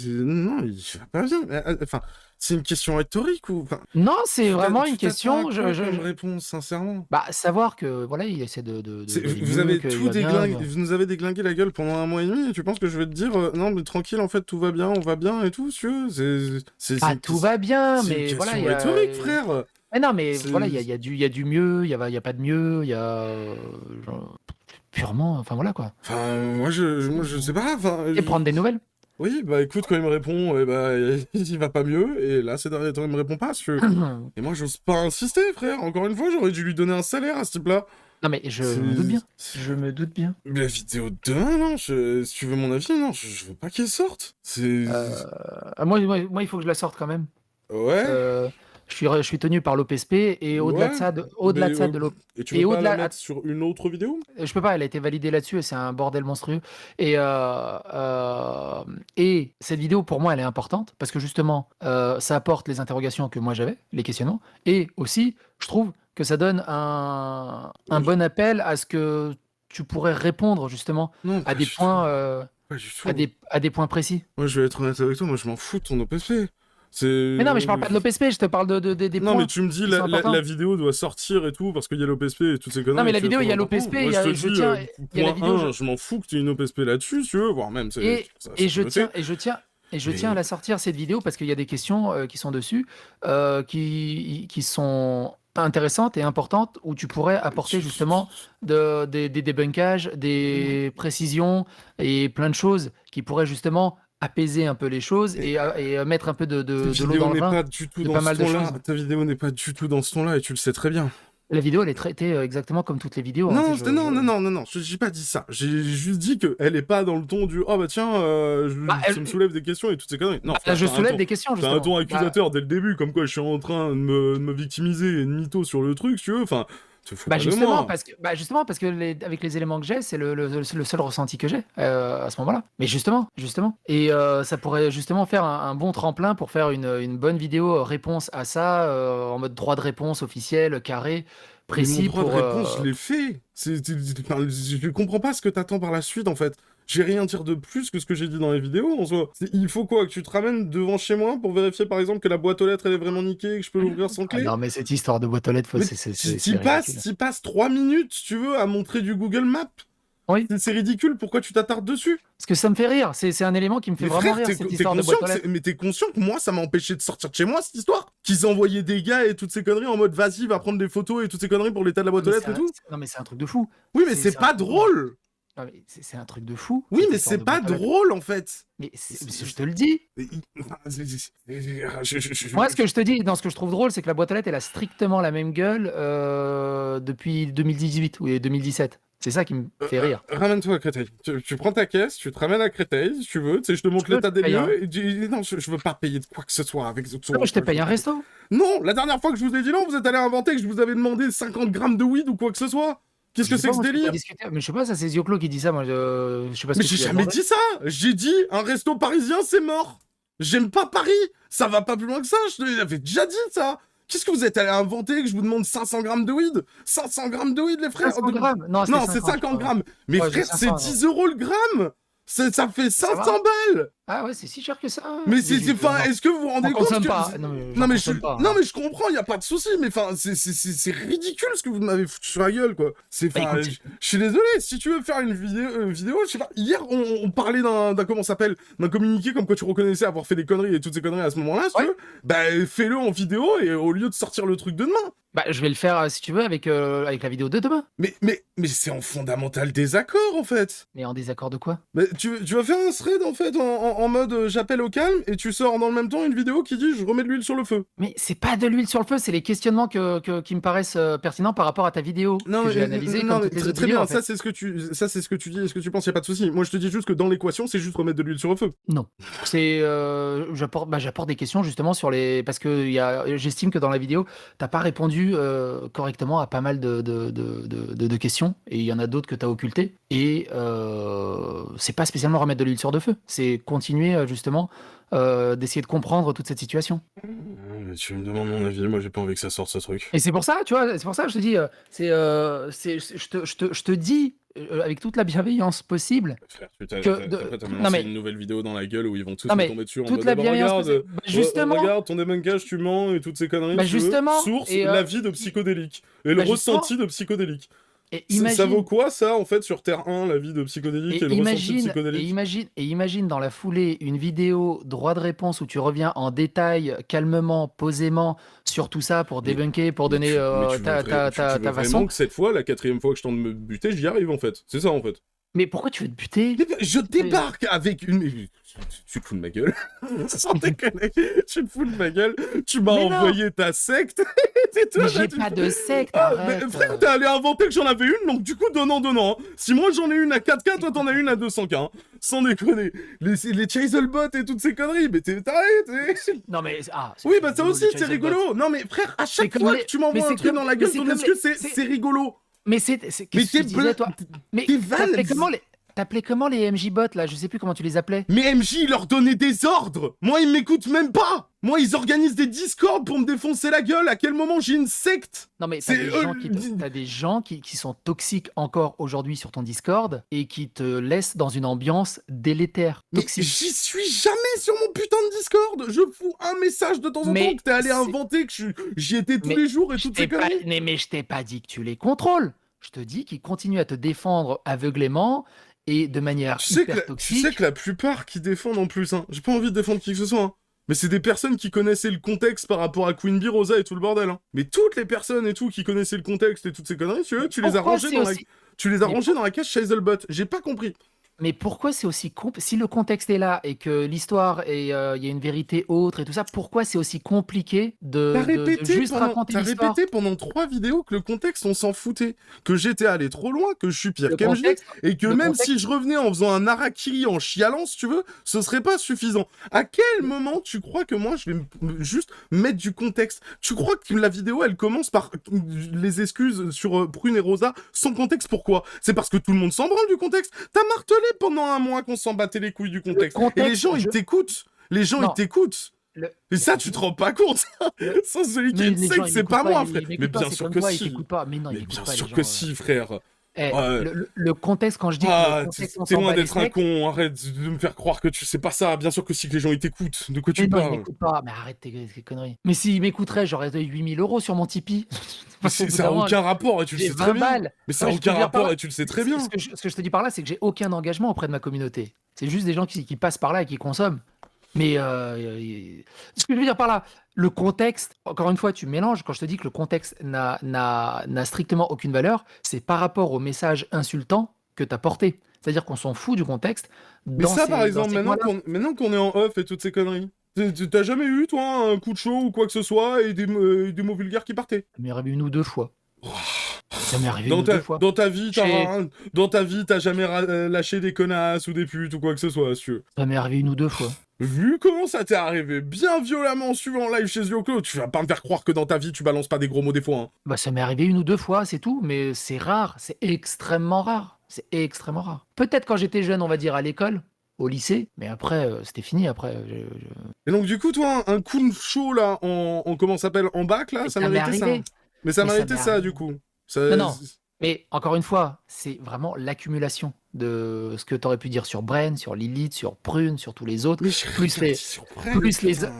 Non, il va pas bien. Enfin, c'est une question rhétorique ou... Enfin, Non, c'est vraiment tu une t'attends question. à quoi comme réponse, sincèrement? Bah, savoir que voilà, il essaie d'aller Vous mieux, avez qu'il tout va bien. déglingué, vous nous avez déglingué la gueule pendant 1 mois et demi, et tu penses que je vais te dire non mais tranquille, en fait tout va bien, on va bien et tout, monsieur. Ah, tout va bien, c'est mais une voilà, question rhétorique, frère. Mais non, mais C'est- voilà, il y a du mieux, il y a pas de mieux, il y a purement, enfin voilà quoi. Enfin, moi je sais pas. Enfin, Et prendre des nouvelles. oui, bah écoute, quand il me répond, eh bah, il va pas mieux, et là ces derniers temps il me répond pas, et moi j'ose pas insister, frère. Encore une fois, j'aurais dû lui donner un salaire à ce type-là. Non mais je me doute bien. C'est- Je me doute bien. La vidéo de demain, non, si tu veux mon avis, non, je veux pas qu'elle sorte. C'est. Moi, il faut que je la sorte quand même. Ouais. Je suis tenu par l'OPSP et au-delà de ça, mais, de l'OP. Et tu et veux pas la au-delà- mettre sur une autre vidéo? Je peux pas, elle a été validée là-dessus et c'est un bordel monstrueux. Et cette vidéo, pour moi, elle est importante parce que justement, ça apporte les interrogations que moi j'avais, les questionnements. Et aussi, je trouve que ça donne un bon appel à ce que tu pourrais répondre justement Non, à pas des du tout. points, Pas du tout. à des points précis. Moi, je vais être honnête avec toi, moi je m'en fous de ton OPC. C'est... Mais non, mais je parle pas de l'OPSP, je te parle des Non, points. mais tu me dis qui sont importants. la vidéo doit sortir et tout parce qu'il y a l'OPSP et toutes ces conneries. Non, mais la tu vois, vidéo, il y a c'est l'OPSP, important. il y Moi, a- je te je dis, tiens- il y a la point vidéo, 1, je m'en fous que tu aies une OPSP là-dessus, si tu veux, voire même. Et je tiens à la sortir cette vidéo parce qu'il y a des questions qui sont dessus qui sont intéressantes et importantes où tu pourrais apporter justement des débunkages, des précisions et plein de choses qui pourraient justement apaiser un peu les choses et mettre un peu de l'eau dans le vin. Pas du tout de dans pas ce mal de ton-là. choses. Ta vidéo n'est pas du tout dans ce ton-là et tu le sais très bien. La vidéo, elle est traitée exactement comme toutes les vidéos. Non, hein, tu sais, non, j'ai pas dit ça. J'ai juste dit qu'elle est pas dans le ton du oh bah tiens, ça me soulève des questions et toutes ces conneries. Non, Là, frère, je t'as un soulève ton- des questions, T'as justement. un ton accusateur dès le début, comme quoi je suis en train de me victimiser et de mytho sur le truc, si tu veux. Enfin, te fous pas de moi. Justement, parce que avec les éléments que j'ai, c'est le seul ressenti que j'ai à ce moment-là. Mais justement. Et ça pourrait justement faire un bon tremplin pour faire une bonne vidéo réponse à ça, en mode droit de réponse officiel, carré, précis. Mais mon droit de réponse, je l'ai fait. Enfin, je comprends pas ce que t'attends par la suite, en fait. Je vais rien dire de plus que ce que j'ai dit dans les vidéos, en soi. Il faut quoi? Que tu te ramènes devant chez moi pour vérifier, par exemple, que la boîte aux lettres, elle est vraiment niquée et que je peux l'ouvrir sans clé? Non, mais cette histoire de boîte aux lettres, Mais c'est t'y ridicule. passes 3 minutes, si tu veux, à montrer du Google Maps. Oui. C'est ridicule, pourquoi tu t'attardes dessus? Parce que ça me fait rire. C'est un élément qui me fait Mais vraiment frère, rire, cette histoire de conscient boîte aux lettres. mais t'es conscient que moi, ça m'a empêché de sortir de chez moi, cette histoire? Qu'ils envoyaient des gars et toutes ces conneries en mode vas-y, va prendre des photos et toutes ces conneries pour l'état de la boîte aux lettres et tout? Non, mais c'est un truc de fou. Oui, mais c'est un pas truc de- drôle! Non, mais c'est un truc de fou. Oui, cette mais histoire c'est de pas boîte aux lettres. drôle, en fait! Mais je te le dis. Moi, ce que je te dis, dans ce que je trouve drôle, c'est que la boîte aux lettres, elle a strictement la même gueule depuis 2018 ou 2017. C'est ça qui me fait rire. Ramène-toi à Créteil. Tu prends ta caisse, tu te ramènes à Créteil, si tu veux. Tu sais, je te montre Je veux l'état des te payer lieux. Non, je veux pas payer de quoi que ce soit avec ce Non, je te paye un resto. Non, la dernière fois que je vous ai dit non, vous êtes allé inventer que je vous avais demandé 50 grammes de weed ou quoi que ce soit. Qu'est-ce que Je sais c'est pas, que ce moi, je peux pas délire? discuter. Mais je sais pas, ça c'est Zioclo qui dit ça. Moi, je sais pas ce Mais que j'ai tu lui as jamais demandé. dit ça. J'ai dit un resto parisien, c'est mort. J'aime pas Paris. Ça va pas plus loin que ça. Je te l'avais déjà dit ça. Qu'est-ce que vous êtes allé inventer que je vous demande 500 grammes de weed? 500 grammes de weed, les frères? 500 grammes. Non, Non, c'est 50 grammes. Mais Ouais, frère, j'ai c'est 500, 10 euros le gramme. Ça fait Ça va 500 balles. Ah ouais, c'est si cher que ça. Mais enfin, est-ce que vous vous rendez On compte consomme que... pas. Non mais, je comprends, y a pas de souci, mais enfin, c'est ridicule ce que vous m'avez foutu sur la gueule, quoi. Bah, écoute, Je suis désolé, si tu veux faire une vidéo, je sais pas, hier, on parlait d'un comment ça s'appelle, d'un communiqué comme quoi tu reconnaissais avoir fait des conneries et toutes ces conneries à ce moment-là, si tu Ouais. veux, bah, fais-le en vidéo et au lieu de sortir le truc de demain. bah, je vais le faire si tu veux avec la vidéo de demain. Mais c'est en fondamental désaccord, en fait. Mais en désaccord de quoi? Mais tu vas faire un thread, en fait, en mode j'appelle au calme, et tu sors dans le même temps une vidéo qui dit je remets de l'huile sur le feu. Mais c'est pas de l'huile sur le feu, c'est les questionnements qui me paraissent pertinents par rapport à ta vidéo que j'ai analysé non, comme mais toutes les autres très vidéos. bien, En fait. ça c'est ce que tu dis et ce que tu penses, y a pas de souci. Moi je te dis juste que dans l'équation, c'est juste remettre de l'huile sur le feu. Non, c'est j'apporte des questions justement sur les parce que j'estime que dans la vidéo t'as pas répondu correctement à pas mal de questions et il y en a d'autres que t'as occultées et c'est pas spécialement remettre de l'huile sur le feu, c'est continuer justement d'essayer de comprendre toute cette situation. Mais tu me demandes mon avis, moi j'ai pas envie que ça sorte ce truc. Et c'est pour ça, tu vois, c'est pour ça que je te dis, je te dis avec toute la bienveillance possible. Frère, t'as non, mais- une nouvelle vidéo dans la gueule où ils vont tous Non, me mais tomber dessus en toute mode la ah bah, bienveillance regarde, possible. Bah, justement. regarde ton débunkage, tu mens et toutes ces conneries. Bah, si tu veux. justement, Source, et, la vie de psychodélique. Et le bah, justement. ressenti de psychodélique. Et Ça vaut quoi ça en fait sur Terre 1, la vie de psychodélique et, le ressenti de psychodélique? imagine dans la foulée une vidéo droit de réponse où tu reviens en détail, calmement, posément sur tout ça pour débunker, pour donner tu veux ta vraiment façon. que cette fois, la 4e fois que je tente de me buter, j'y arrive en fait. C'est ça en fait. Mais pourquoi tu veux te buter? Je débarque avec une... Tu te fous de ma gueule. Sans déconner. Tu te fous de ma gueule. Tu m'as Mais non. envoyé ta secte. Et toi, Mais là, j'ai tu pas te de fais- secte, Ah, arrête. mais frère, t'es allé inventer que j'en avais une, donc du coup, donnant. Hein. Si moi j'en ai une à 4K, toi t'en as une à 200K. Hein. Sans déconner. Les Chaselbot et toutes ces conneries, mais t'arrêtes. Non mais Oui, bah ça rigolo, aussi, les c'est Chaselbot. rigolo. Non, mais frère, à chaque comme fois les- que tu mais m'envoies c'est un truc comme- dans la mais gueule, c'est ton comme excuse, les- c'est rigolo. Mais c'est Mais qu'est-ce que t'es tu disais toi? Mais t'es vannes, t'appelais comment les MJ bots là? Je sais plus comment tu les appelais. Mais MJ, il leur donnait des ordres. Moi, ils m'écoutent même pas. Moi, ils organisent des discords pour me défoncer la gueule. À quel moment j'ai une secte? Non mais t'as C'est des gens qui sont toxiques encore aujourd'hui sur ton Discord et qui te laissent dans une ambiance délétère, Mais toxique. j'y suis jamais sur mon putain de Discord. Je fous un message de temps en Mais temps que t'es allé c'est- inventer que j'y étais tous Mais les jours et Je toutes t'ai ces pas- conneries. mais je t'ai pas dit que tu les contrôles. Je te dis qu'ils continuent à te défendre aveuglément et de manière Tu sais, hyper tu toxique. sais que la plupart qui défendent en plus, hein, j'ai pas envie de défendre qui que ce soit, hein, mais c'est des personnes qui connaissaient le contexte par rapport à Queen Bee, Rosa et tout le bordel. Hein. Mais toutes les personnes et tout qui connaissaient le contexte et toutes ces conneries, tu les as Pourquoi rangées c'est dans aussi- tu les as Mais rangées dans la cage Chaselbot. J'ai pas compris. Mais pourquoi c'est aussi si le contexte est là et que l'histoire et il y a une vérité autre et tout ça, pourquoi c'est aussi compliqué de juste raconter T'as l'histoire? répété pendant 3 vidéos que le contexte, on s'en foutait. Que j'étais allé trop loin, que je suis pire Le qu'MJ, contexte- et que le même contexte- si je revenais en faisant un harakiri en chialant, si tu veux, ce serait pas suffisant. À quel moment tu crois que moi, je vais juste mettre du contexte? Tu crois que la vidéo, elle commence par les excuses sur Prune et Rosa sans contexte? Pourquoi? C'est parce que tout le monde s'en branle du contexte. T'as martelé pendant un mois qu'on s'en battait les couilles du contexte. Et les gens, ils t'écoutent. Les gens, Non. ils t'écoutent. Le- Et ça, tu te rends pas compte. Sans celui qui Mais est les gens, sec, ils c'est m'écoutent pas moi, ils frère. m'écoutent Mais pas, bien c'est sûr comme que toi, ils si. t'écoutent pas. Mais non, ils Mais m'écoutent bien pas, les sûr gens, que si, frère. Eh, Ouais. le contexte, quand je dis que Ah, le contexte, on t'es s'en loin bat les d'être un steaks, con, arrête de me faire croire que tu sais pas ça. Bien sûr que si, que les gens ils t'écoutent. De quoi tu mais non, ils parles? m'écoutent pas. Mais arrête tes conneries. Mais s'ils m'écouteraient, j'aurais 8000 € sur mon Tipeee. Mais Au bout ça d'un a moment, aucun rapport et tu le j'ai sais 20 très bien. balles. Mais ça Non, a mais je peux aucun dire par rapport là- et tu le sais très bien. Ce que je te dis par là, c'est que j'ai aucun engagement auprès de ma communauté. C'est juste des gens qui passent par là et qui consomment. Mais ce que je veux dire par là, le contexte, encore une fois, tu mélanges. Quand je te dis que le contexte n'a strictement aucune valeur, c'est par rapport au message insultant que tu as porté. C'est-à-dire qu'on s'en fout du contexte. Mais ça, par exemple, ces maintenant points-là. qu'on est en off et toutes ces conneries, t'as jamais eu, toi, un coup de chaud ou quoi que ce soit et des mots vulgaires qui partaient? Ça m'est arrivé une ou deux fois. Ça m'est arrivé Dans une ou deux fois. dans ta vie, Chez- dans ta vie, t'as jamais lâché des connasses ou des putes ou quoi que ce soit, si tu veux. Ça m'est arrivé une ou deux fois. Vu comment ça t'est arrivé bien violemment suivant live chez Yoko, tu vas pas me faire croire que dans ta vie, tu balances pas des gros mots des fois, hein. Bah, ça m'est arrivé une ou deux fois, c'est tout, mais c'est rare, c'est extrêmement rare. C'est extrêmement rare. Peut-être quand j'étais jeune, on va dire à l'école, au lycée, mais après, c'était fini. Après, Et donc, du coup, toi, un coup de chaud, là, en comment ça s'appelle, en bac, là, ça m'est méritait ça. arrivé. Mais ça Mais ça méritait m'est ça, arrivé. du coup. Ça- Non. Mais encore une fois, c'est vraiment l'accumulation de ce que tu aurais pu dire sur Bren, sur Lilith, sur Prune, sur tous les autres, Mais j'ai plus rien les- dit sur Brel, plus les- putain.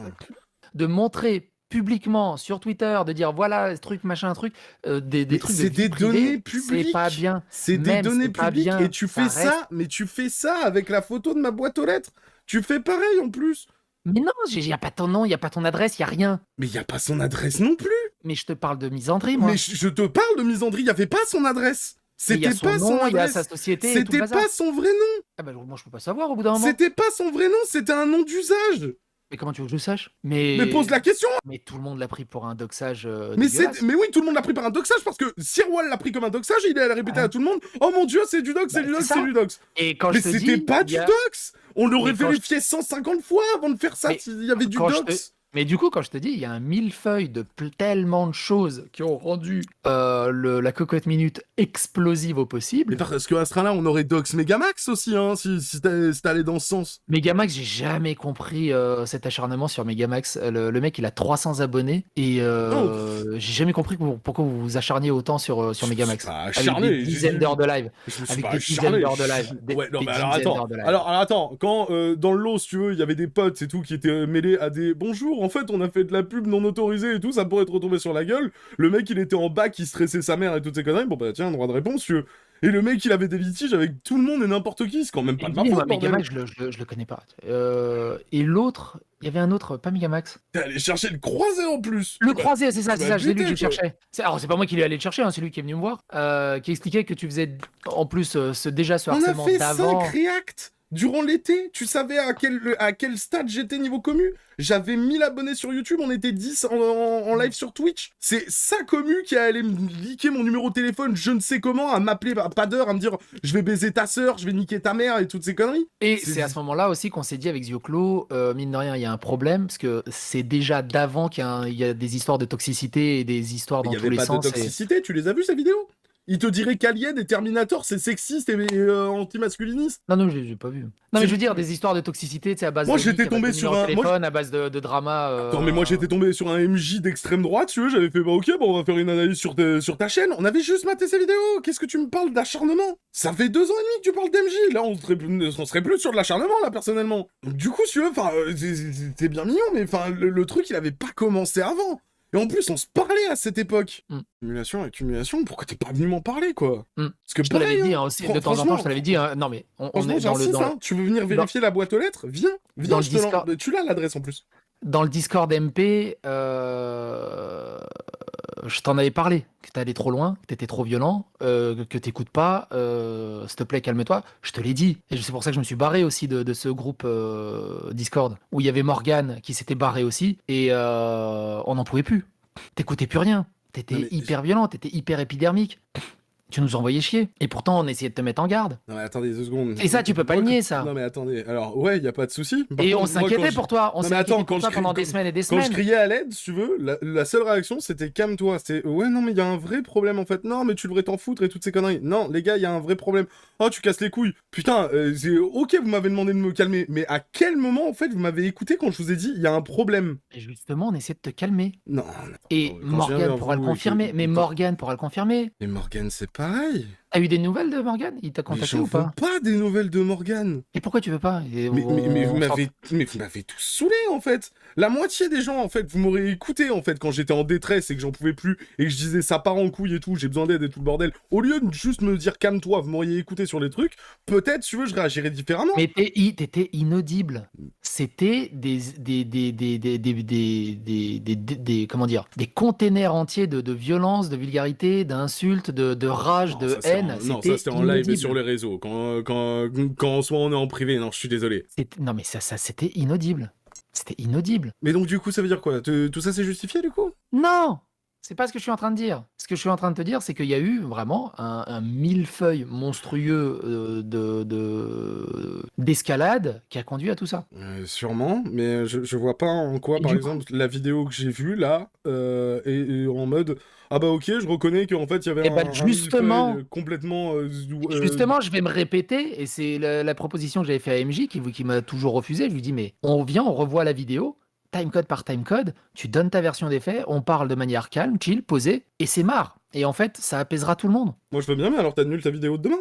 de montrer publiquement sur Twitter, de dire voilà, ce truc, machin, truc, des Mais trucs de c'est vie des privée, données publiques. c'est pas bien. C'est des Même, données c'est pas publiques bien, et tu ça fais ça, mais tu fais ça avec la photo de ma boîte aux lettres. Tu fais pareil en plus. Mais non, il n'y a pas ton nom, il n'y a pas ton adresse, il n'y a rien. Mais y a pas son adresse non plus. Mais je te parle de misandrie, moi. Mais je te parle de misandrie, y avait pas son adresse. Mais il y a C'était pas son son nom, il y a adresse. sa société et tout C'était le bazar. pas son vrai nom. Ah bah, moi, je peux pas savoir au bout d'un moment. C'était pas son vrai nom, c'était un nom d'usage. Mais comment tu veux que je sache? Mais Pose la question. Mais tout le monde l'a pris pour un doxage Mais dégueulasse. oui, tout le monde l'a pris par un doxage parce que Sirwal l'a pris comme un doxage, il allait répéter Ouais. à tout le monde "Oh mon dieu, c'est du dox, c'est Bah, du dox, c'est c'est ça. du dox." Et quand Mais je te c'était dis, pas il du y a- dox. On l'aurait Mais quand vérifié 150 fois avant de faire ça Mais s'il y avait du quand je dox. Mais du coup, quand je te dis, il y a un millefeuille de tellement de choses qui ont rendu la cocotte minute explosive au possible. Mais parce qu'à ce train-là, on aurait dox Megamax aussi, hein, si t'allais dans ce sens. Megamax, j'ai jamais compris cet acharnement sur Megamax. Le mec, il a 300 abonnés et j'ai jamais compris pourquoi vous vous acharniez autant sur Megamax. Pas Avec acharné, des dizaines d'heures de live. Je me suis Avec pas des dizaines acharné. d'heures de live. Ouais, non, Des mais alors dizaines attends. d'heures de live. Alors attends, quand dans le lot, si tu veux, il y avait des potes et tout qui étaient mêlés à des bonjour, en fait, on a fait de la pub non autorisée et tout, ça pourrait te retomber sur la gueule. Le mec, il était en bac, il stressait sa mère et toutes ces conneries. Bon, bah tiens, droit de réponse, tu veux. Et le mec, il avait des litiges avec tout le monde et n'importe qui, c'est quand même pas de ma Et moi, faute, bordel. Megamax, je le connais pas. Et l'autre, il y avait un autre, pas Megamax. T'es allé chercher le croisé en plus. Le Bah, croisé, c'est ça, tu c'est vas ça, c'est lui que je buter, quoi. cherchais. Alors, c'est pas moi qui l'ai allé le chercher, hein, c'est lui qui est venu me voir, qui expliquait que tu faisais en plus déjà ce On a harcèlement fait d'avant. 5 reacts durant l'été. Tu savais à quel stade j'étais niveau commu? J'avais 1000 abonnés sur YouTube, on était 10 en live sur Twitch. C'est sa commu qui allait me liquer mon numéro de téléphone, je ne sais comment, à m'appeler à pas d'heure, à me dire je vais baiser ta sœur, je vais niquer ta mère et toutes ces conneries. Et C'est- c'est à ce moment-là aussi qu'on s'est dit avec Zioclo, mine de rien, il y a un problème, parce que c'est déjà d'avant qu'il y a des histoires de toxicité et des histoires Il dans n'y tous avait les pas sens. de toxicité, tu les as vus ces vidéos? Il te dirait qu'Alien et Terminator c'est sexiste et anti-masculiniste. Non, non, j'ai pas vu. Non, mais je veux dire, des histoires de toxicité, tu sais, à base Moi, de j'étais leak, à base tombé de sur numéro de un- moi, téléphone, à base de drama. Attends, mais moi j'étais tombé sur un MJ d'extrême droite, tu veux, j'avais fait bah ok, bon on va faire une analyse sur ta chaîne, on avait juste maté ces vidéos, qu'est-ce que tu me parles d'acharnement? Ça fait 2 ans et demi que tu parles d'MJ, là on serait plus sur de l'acharnement là personnellement. Donc du coup, si tu veux, enfin, c'est bien mignon, mais enfin, le truc il avait pas commencé avant. Et en plus, on se parlait à cette époque. Mm. Accumulation, pourquoi t'es pas venu m'en parler, quoi? Mm. Parce que Je te l'avais pareil, dit hein, hein, aussi, de temps en temps, je te l'avais dit. Hein, non, mais on franchement, est dans le. j'insiste, hein, tu veux venir vérifier la boîte aux lettres? Viens, dans le je te l'en- Discord. Tu l'as l'adresse en plus. Dans le Discord MP, je t'en avais parlé, que t'allais trop loin, que t'étais trop violent, que t'écoutes pas, s'il te plaît, calme-toi. Je te l'ai dit. Et c'est pour ça que je me suis barré aussi de ce groupe Discord, où il y avait Morgane qui s'était barré aussi, et on n'en pouvait plus. T'écoutais plus rien. Non, T'étais mais- hyper violent, t'étais hyper épidermique. Tu nous envoyais chier. Et pourtant, on essayait de te mettre en garde. Non mais attendez 2 secondes. Et ça, tu peux pas le nier, ça. Non mais attendez, alors ouais, y a pas de souci. Par Et contre, on moi, s'inquiétait quand je- pour toi. On Non, mais s'inquiétait attends, pour quand toi je pendant crie- des semaines et des Quand je semaines. criais à l'aide, si tu veux, la seule réaction c'était calme-toi. C'était ouais non mais il y a un vrai problème en fait. Non mais tu devrais t'en foutre et toutes ces conneries. Non les gars, il y a un vrai problème. Oh tu casses les couilles. Putain, c'est ok vous m'avez demandé de me calmer, mais à quel moment en fait vous m'avez écouté quand je vous ai dit il y a un problème? Et justement, on essaie de te calmer. Non. Et Quand je viens Morgane vers pourra le vous et que- confirmer. Mais Morgane pourra le confirmer. Et Morgane c'est pareil. T'as eu des nouvelles de Morgane? Il t'a Mais contacté j'en ou veux pas? pas des nouvelles de Morgane. Et pourquoi tu veux pas? Mais vous m'avez tous saoulé, en fait. La moitié des gens, en fait, vous m'aurez écouté, en fait, quand j'étais en détresse et que j'en pouvais plus, et que je disais ça part en couille et tout, j'ai besoin d'aide et tout le bordel. Au lieu de juste me dire calme-toi, vous m'auriez écouté sur les trucs, peut-être, tu veux, je réagirais différemment. Mais t'étais inaudible. C'était comment dire, des containers entiers de violence, de vulgarité, d'insultes, de rage, Non, de ça, c'était haine. non, ça c'était en live et inaudible. sur les réseaux. Quand soit on est en privé, non, je suis désolé. Non, mais ça c'était inaudible. C'était inaudible. Mais donc, du coup, ça veut dire quoi? Tout ça, c'est justifié, du coup? Non! C'est pas ce que je suis en train de dire. Ce que je suis en train de te dire, c'est qu'il y a eu vraiment un millefeuille monstrueux d'escalade qui a conduit à tout ça. Sûrement, mais je vois pas en quoi, Et par du exemple, la vidéo que j'ai vue, là, est en mode... Ah bah ok, je reconnais qu'en fait, il y avait Eh ben, un justement- millefeuille complètement... Justement, je vais me répéter, et c'est la proposition que j'avais fait à MJ qui m'a toujours refusé. Je lui dis, mais on revoit la vidéo, timecode par timecode, tu donnes ta version des faits, on parle de manière calme, chill, posée, et c'est marre. Et en fait, ça apaisera tout le monde. Moi, je veux bien, mais alors t'annules ta vidéo de demain.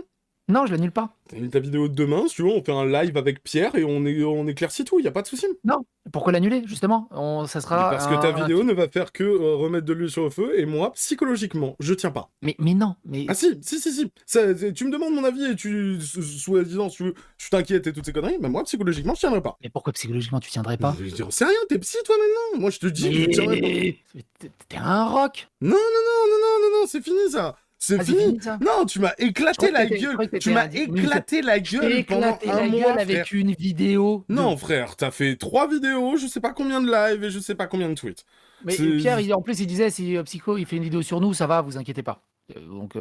Non, je l'annule pas. T'annules ta vidéo de demain, si tu veux, on fait un live avec Pierre et on éclaircit tout, y a pas de souci. Non. Pourquoi l'annuler, justement? Ça sera Parce que ta vidéo ne va faire que remettre de l'huile sur le feu, et moi, psychologiquement, je tiens pas. Mais non, mais... Ah si. Tu me demandes mon avis et soi-disant, tu t'inquiètes et toutes ces conneries, mais moi, psychologiquement, je tiendrai pas. Mais pourquoi psychologiquement tu tiendrais pas? Je dis, c'est rien, t'es psy toi maintenant. Moi, je te dis, je tiendrai pas. Mais t'es un rock. Non, c'est fini ça. C'est Ah, c'est fini. fini, ça. Non, tu m'as éclaté Je la croyais que gueule. t'étais Tu m'as un- éclaté la J'ai gueule pendant éclaté un la mois, gueule frère. avec une vidéo. Non, frère, t'as fait 3 vidéos, je sais pas combien de lives et je sais pas combien de tweets. Mais C'est- Pierre, en plus, il disait si Psycho, il fait une vidéo sur nous, ça va, vous inquiétez pas. Donc,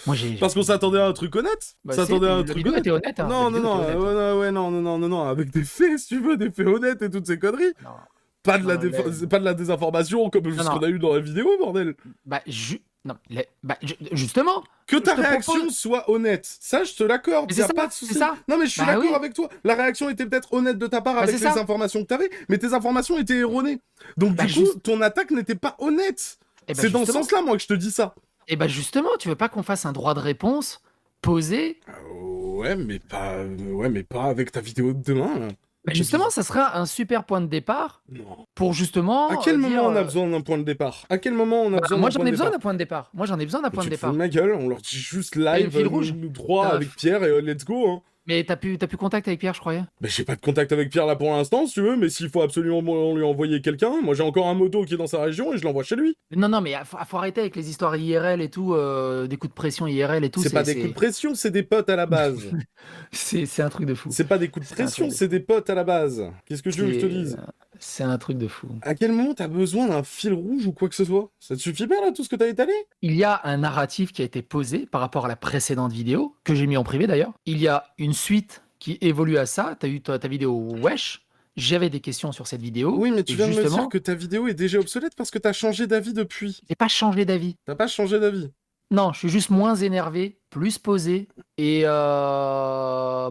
moi j'ai. Parce qu'on s'attendait à un truc honnête. Bah, S'attendait à un la truc vidéo honnête. était honnête. Hein. Non, La vidéo était honnête. non, avec des faits, si tu veux, des faits honnêtes et toutes ces conneries. Non. Pas de, Non, pas de la désinformation comme ce non. qu'on a eu dans la vidéo, bordel. Bah, non, justement. Que ta Je te réaction propose- soit honnête, ça je te l'accorde, Mais y a c'est ça, pas de souci. c'est ça. Non mais je suis Bah d'accord oui. avec toi. La réaction était peut-être honnête de ta part avec c'est les ça. informations que t'avais, mais tes informations étaient erronées. Donc Bah, du coup, ton attaque n'était pas honnête. Eh ben, C'est dans ce justement. sens-là, moi, que je te dis ça. Et bah, justement, tu veux pas qu'on fasse un droit de réponse posé? Ouais, mais pas avec ta vidéo de demain. Là. Bah, justement, ça sera un super point de départ Non. pour justement. À quel dire, moment on a besoin d'un point de départ? À quel moment on a bah, besoin moi, d'un j'en point ai de besoin départ? d'un point de départ. Moi, j'en ai besoin d'un point de Tu te fous départ. de ma gueule, on leur dit juste Ah, le live, fil rouge. nous trois Ah, avec Pierre et let's go. Hein. Mais t'as plus contact avec Pierre, je croyais. Bah, j'ai pas de contact avec Pierre là pour l'instant, si tu veux, mais s'il faut absolument lui envoyer quelqu'un, moi j'ai encore un moto qui est dans sa région et je l'envoie chez lui. Non, mais faut arrêter avec les histoires IRL et tout, des coups de pression IRL et tout. C'est pas des coups de pression, c'est des potes à la base. C'est un truc de fou. C'est pas des coups de C'est un pression, truc de- c'est des potes à la base. Qu'est-ce que tu veux que je te dise? C'est un truc de fou. À quel moment t'as besoin d'un fil rouge ou quoi que ce soit? Ça te suffit pas là, tout ce que t'as étalé? Il y a un narratif qui a été posé par rapport à la précédente vidéo, que j'ai mis en privé d'ailleurs. Il y a une suite qui évolue à ça. T'as eu ta vidéo Wesh. J'avais des questions sur cette vidéo. Oui, mais tu et viens de me justement, dire que ta vidéo est déjà obsolète parce que t'as changé d'avis depuis. j'ai pas changé d'avis. T'as pas changé d'avis. Non, je suis juste moins énervé, plus posé et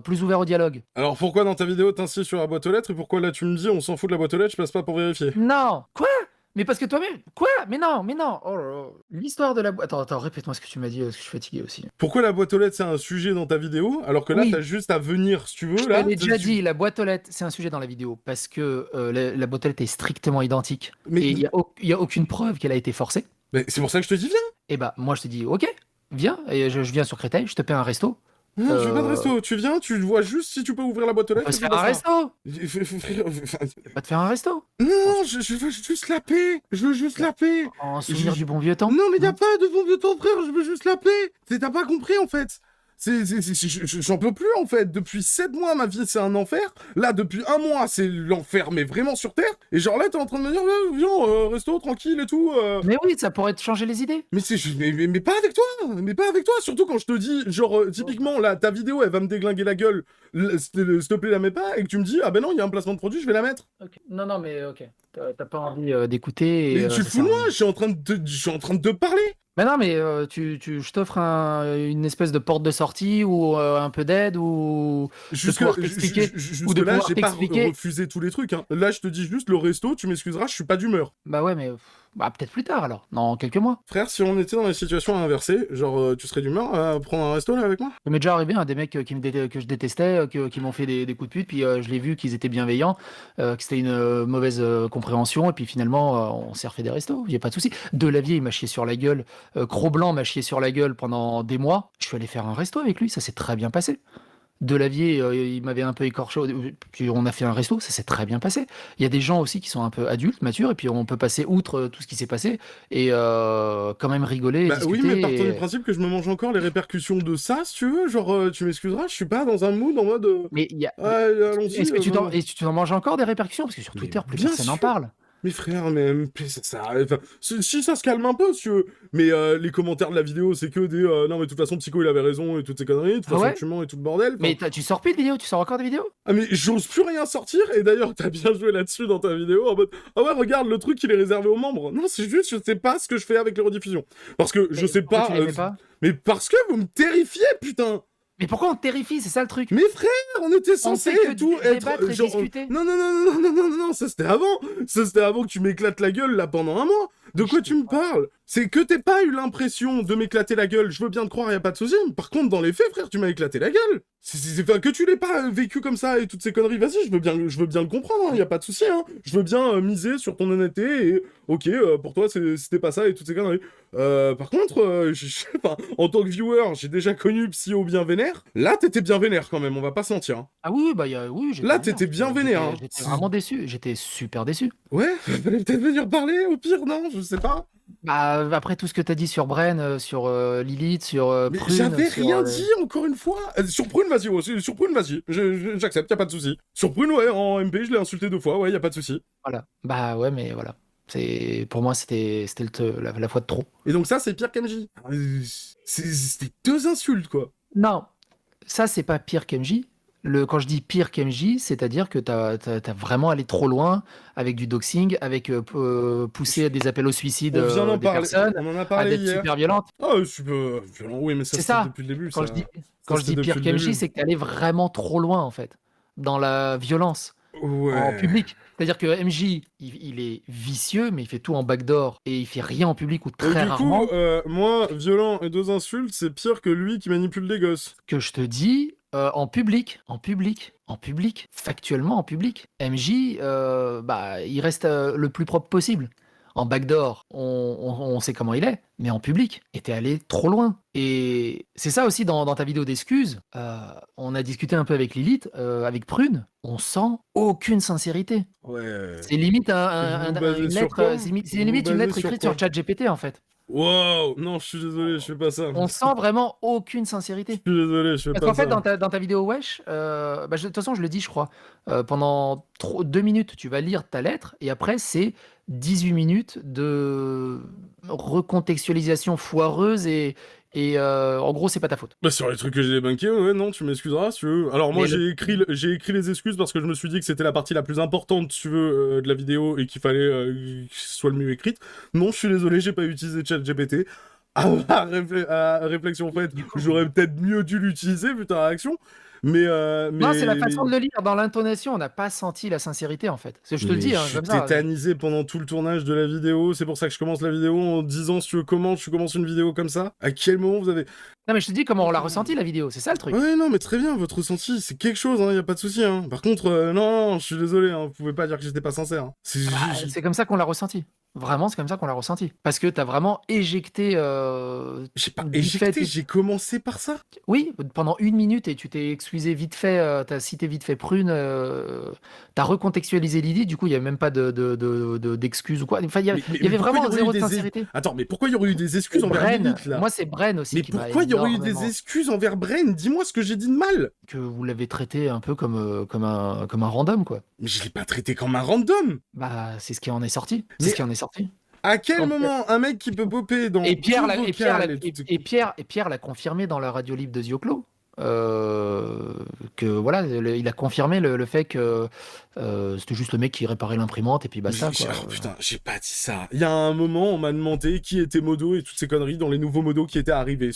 plus ouvert au dialogue. Alors pourquoi dans ta vidéo t'insistes sur la boîte aux lettres et pourquoi là tu me dis on s'en fout de la boîte aux lettres, je passe pas pour vérifier? Non. Quoi? Mais parce que toi-même. Quoi? Mais non. Oh là là. L'histoire de la boîte. Attends, répète-moi ce que tu m'as dit, parce que je suis fatigué aussi. Pourquoi la boîte aux lettres c'est un sujet dans ta vidéo alors que là Oui. t'as juste à venir si tu veux Je là. l'ai déjà dit, la boîte aux lettres, c'est un sujet dans la vidéo, parce que la boîte aux lettres est strictement identique. Mais, Et il y a aucune preuve qu'elle a été forcée. mais c'est pour ça que je te dis viens. Et bah, moi, je te dis, ok, viens, et je viens sur Créteil, je te paie un resto. Non, je veux pas de resto. Tu viens, tu vois juste si tu peux ouvrir la boîte aux On lettres. peut se et faire un puis basta. resto. Frère, Je vais pas te faire un resto. non, je veux juste la paix. Je veux juste la paix. En souvenir du bon vieux temps. Non, mais y a pas de bon vieux temps, frère. Je veux juste la paix. T'as pas compris en fait. J'en peux plus en fait. Depuis 7 mois, ma vie c'est un enfer. Là, depuis un mois, c'est l'enfer, mais vraiment sur terre. Et genre là, t'es en train de me dire, ouais, viens, resto tranquille et tout. Mais oui, ça pourrait te changer les idées. Mais mais pas avec toi. Mais pas avec toi. Surtout quand je te dis, genre, typiquement, là, ta vidéo, elle va me déglinguer la gueule. S'il te plaît, la mets pas. Et que tu me dis, ah ben non, il y a un placement de produit, je vais la mettre. Non, mais ok. T'as pas envie d'écouter. Mais tu fous de moi. Je suis en train de te parler. Mais non, mais je t'offre une espèce de porte de sortie ou un peu d'aide ou pouvoir t'expliquer, ou de là, pouvoir j'ai pas t'expliquer. refusé tous les trucs. Hein. Là, je te dis juste le resto, tu m'excuseras, je suis pas d'humeur. Bah ouais, mais Bah, peut-être plus tard, alors, dans quelques mois. Frère, si on était dans la situation inversée, genre, tu serais d'humeur à prendre un resto là avec moi? Ça m'est déjà arrivé, hein, des mecs que je détestais, qui m'ont fait des coups de pute, puis je l'ai vu qu'ils étaient bienveillants, que c'était une mauvaise compréhension, et puis finalement, on s'est refait des restos, il y a pas de souci. Delavier, il m'a chié sur la gueule, Cro-Blanc m'a chié sur la gueule pendant des mois, je suis allé faire un resto avec lui, ça s'est très bien passé. Delavier, il m'avait un peu écorché, puis on a fait un resto, ça s'est très bien passé. Il y a des gens aussi qui sont un peu adultes, matures, et puis on peut passer outre tout ce qui s'est passé, et quand même rigoler, Bah oui, discuter. mais partons du principe que je me mange encore les répercussions de ça, si tu veux. Genre, tu m'excuseras, je suis pas dans un mood en mode. Mais il y a... Allons-y. Est-ce que tu t'en manges encore des répercussions? Parce que sur Mais Twitter, plus bien personne n'en sûr. parle. Mais frère, mais enfin, si ça se calme un peu, si tu veux. Mais les commentaires de la vidéo, c'est que des non, mais de toute façon, Psycho il avait raison et toutes ces conneries. De toute Ah façon, ouais tu mens et tout le bordel. Mais tu sors plus de vidéos? Tu sors encore des vidéos? Ah, mais j'ose plus rien sortir. Et d'ailleurs, t'as bien joué là-dessus dans ta vidéo en mode ah ouais, regarde, le truc il est réservé aux membres. Non, c'est juste, je sais pas ce que je fais avec les rediffusions. Parce que je sais Pourquoi pas. tu les mets pas? Mais parce que vous me terrifiez, putain! Mais pourquoi on te terrifie? C'est ça le truc. Mais frère, on était censé fait que et tout débattre être et genre discuter. non non non non non non non non, ça c'était avant. Ça c'était avant que tu m'éclates la gueule là pendant un mois. De quoi tu me parles? C'est que t'aies pas eu l'impression de m'éclater la gueule, je veux bien te croire, y a pas de souci. Par contre, dans les faits, frère, tu m'as éclaté la gueule. Enfin, que tu l'aies pas vécu comme ça et toutes ces conneries, vas-y, je veux bien le comprendre, hein, y a pas de souci. Hein. Je veux bien miser sur ton honnêteté et ok, pour toi, c'était pas ça et toutes ces conneries. Par contre, enfin, en tant que viewer, j'ai déjà connu Psyo bien vénère. Là, t'étais bien vénère quand même, on va pas se mentir. Hein. Ah oui, bah oui, j'étais Là, vénère. t'étais bien vénère. Hein. J'étais vraiment déçu. J'étais super déçu. Ouais, fallait peut-être venir parler, au pire, non, je sais pas. Bah, après tout ce que t'as dit sur Bren, sur Lilith, sur Mais Prune... j'avais sur, rien dit, encore une fois. Sur Prune, vas-y, sur Prune, vas-y. J'accepte, y a pas de souci. Sur Prune, ouais, en MP, je l'ai insulté 2 fois, ouais, y a pas de souci. Voilà. Bah ouais, mais voilà. Pour moi, c'était la fois de trop. Et donc ça, c'est pire qu'MJ. C'était 2 insultes, quoi. Non, ça, c'est pas pire qu'MJ. Quand je dis pire qu'MJ, c'est-à-dire que t'as vraiment allé trop loin avec du doxing, avec pousser des appels au suicide On vient d'en des parler. personnes, On en a à parlé d'être hier. super violente. Ah, super violent, oui, mais ça, C'est c'était ça. depuis le début. Quand ça. je dis c'était pire depuis le qu'MJ, début. c'est que t'es allé vraiment trop loin, en fait, dans la violence Ouais. en public. C'est-à-dire que MJ, il est vicieux, mais il fait tout en backdoor et il fait rien en public ou Et très du rarement. coup, moi, violent et 2 insultes, c'est pire que lui qui manipule des gosses. Que je te dis, en public, factuellement en public, MJ, bah, il reste le plus propre possible. En backdoor, on sait comment il est, mais en public, et t'es allé trop loin. Et c'est ça aussi dans ta vidéo d'excuses. On a discuté un peu avec Lilith, avec Prune, on sent aucune sincérité. Ouais. C'est limite Vous basez une sur lettre, quoi c'est limite Vous une basez lettre sur écrite quoi sur ChatGPT en fait. Wow, non, je suis désolé, je fais pas ça. On sent vraiment aucune sincérité. Je suis désolé, je fais Parce pas qu'en fait, ça. dans ta vidéo Wesh, bah, de toute façon, je le dis, je crois, pendant 2 minutes, tu vas lire ta lettre, et après, c'est 18 minutes de recontextualisation foireuse, et en gros, c'est pas ta faute. Bah sur les trucs que j'ai débunkés, ouais, non, tu m'excuseras, si tu veux. Alors moi, Mais j'ai écrit les excuses parce que je me suis dit que c'était la partie la plus importante, si tu veux, de la vidéo et qu'il fallait que ce soit le mieux écrite. Non, je suis désolé, j'ai pas utilisé ChatGPT. À réflexion faite, j'aurais peut-être mieux dû l'utiliser vu ta réaction. Non, c'est la façon de le lire. Dans l'intonation, on n'a pas senti la sincérité, en fait. Je te le dis, hein, je comme suis ça. tétanisé pendant tout le tournage de la vidéo, c'est pour ça que je commence la vidéo en disant si tu veux comment tu commences une vidéo comme ça. À quel moment vous avez... Non, mais je te dis comment on l'a ressenti, la vidéo. C'est ça, le truc. Ouais, non, mais très bien, votre ressenti, c'est quelque chose, hein, y a pas de souci. Hein. Par contre, non, je suis désolé, hein, vous pouvez pas dire que j'étais pas sincère. Hein. C'est comme ça qu'on l'a ressenti. Vraiment, c'est comme ça qu'on l'a ressenti. Parce que t'as vraiment éjecté... J'ai pas vite éjecté, fait, j'ai commencé par ça. Oui, pendant 1 minute, et tu t'es excusé vite fait, t'as cité vite fait Prune, t'as recontextualisé l'idée, du coup, il n'y avait même pas d'excuses ou quoi. Enfin, il y avait pourquoi vraiment y aurait zéro eu de des sincérité. Attends, mais pourquoi il y aurait eu des excuses Et envers Bren, Lilith, là? moi, c'est Bren aussi Mais qui m'a pourquoi il y aurait eu des énormément- excuses envers Bren? Dis-moi ce que j'ai dit de mal. Que vous l'avez traité un peu comme un random, quoi. Mais je l'ai pas traité comme un random. Bah, c'est ce qui en est sorti. Mais- C'est ce qui en est sorti. À quel Quand- moment un mec qui peut popper dans Et Pierre tout l'a vocal et tout- confirmé dans la radio libre de Zioclo. que voilà, il a confirmé le fait que c'était juste le mec qui réparait l'imprimante et puis basta, quoi. Oh putain, j'ai pas dit ça. Il y a un moment, on m'a demandé qui était Modo et toutes ces conneries dans les nouveaux modos qui étaient arrivés.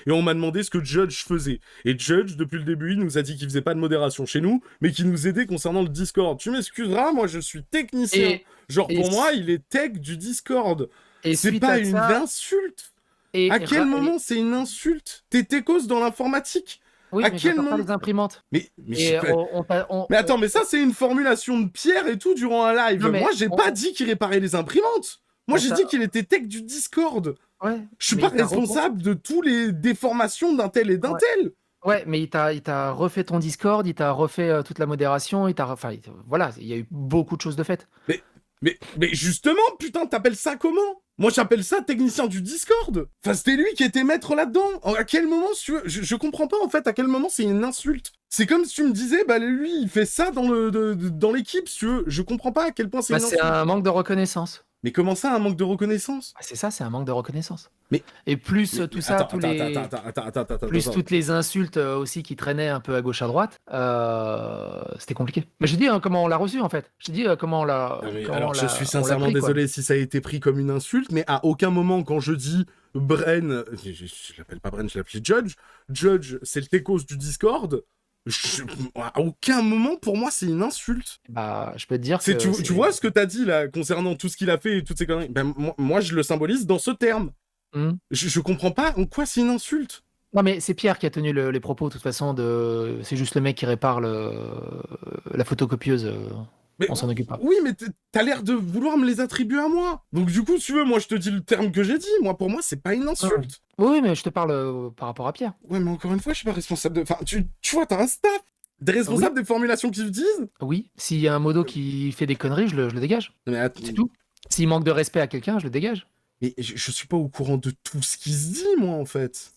Et on m'a demandé ce que Judge faisait. Et Judge, depuis le début, il nous a dit qu'il faisait pas de modération chez nous, mais qu'il nous aidait concernant le Discord. Tu m'excuseras, moi je suis technicien. Et- Genre et pour s- moi, il est tech du Discord. Et C'est suite pas à une ça, insulte. et- À et quel ra- moment c'est une insulte? T'es techos dans l'informatique? Oui, à mais quel j'attends pas moment les imprimantes. Mais Et mais attends, mais ça c'est une formulation de Pierre et tout durant un live. Non, mais Moi j'ai on- pas dit qu'il réparait les imprimantes. Moi on j'ai t'a- dit qu'il était tech du Discord. ouais, Je suis mais pas il t'a responsable de tous les déformations d'un tel et d'un Ouais. tel. Ouais, mais il t'a refait ton Discord, il t'a refait toute la modération, voilà, il y a eu beaucoup de choses de faites. Mais justement, putain, t'appelles ça comment? Moi j'appelle ça technicien du Discord. Enfin, c'était lui qui était maître là-dedans. À quel moment, si tu veux, je comprends pas en fait à quel moment c'est une insulte. C'est comme si tu me disais, bah lui il fait ça dans l'équipe, si tu veux. Je comprends pas à quel point c'est Bah, une c'est insulte. un manque de reconnaissance. Mais comment ça, un manque de reconnaissance? Bah, c'est ça, c'est un manque de reconnaissance. Mais- Et plus Mais tout ça, attends, tous les... attends. plus toutes les insultes aussi qui traînaient un peu à gauche à droite, c'était compliqué. Mais j'ai dit comment on l'a reçu en fait. J'ai dit comment on l'a. Ah, mais comment alors, on je l'a- suis on l'a sincèrement pris, quoi. désolé si ça a été pris comme une insulte, mais à aucun moment, quand je dis Bren, je l'appelle pas Bren, je l'appelle Judge. Judge, c'est le techos du Discord. À aucun moment, pour moi, c'est une insulte. Bah, je peux te dire C'est, que tu vois ce que t'as dit là, concernant tout ce qu'il a fait et toutes ces conneries. Ben, moi, je le symbolise dans ce terme. Hmm. Je comprends pas en quoi c'est une insulte. Non, mais c'est Pierre qui a tenu les propos, de toute façon, c'est juste le mec qui répare la photocopieuse. Mais- On s'en occupe pas. Oui, mais t'as l'air de vouloir me les attribuer à moi. Donc du coup, si tu veux, moi je te dis le terme que j'ai dit. Moi, pour moi, c'est pas une insulte. Oui, mais je te parle par rapport à Pierre. Ouais, mais encore une fois, je suis pas responsable de... Enfin, tu vois, t'as un staff. Des responsables des formulations qu'ils utilisent. Oui, s'il y a un modo qui fait des conneries, je le dégage. Mais attends, C'est tout. S'il manque de respect à quelqu'un, je le dégage. mais je suis pas au courant de tout ce qui se dit, moi, en fait.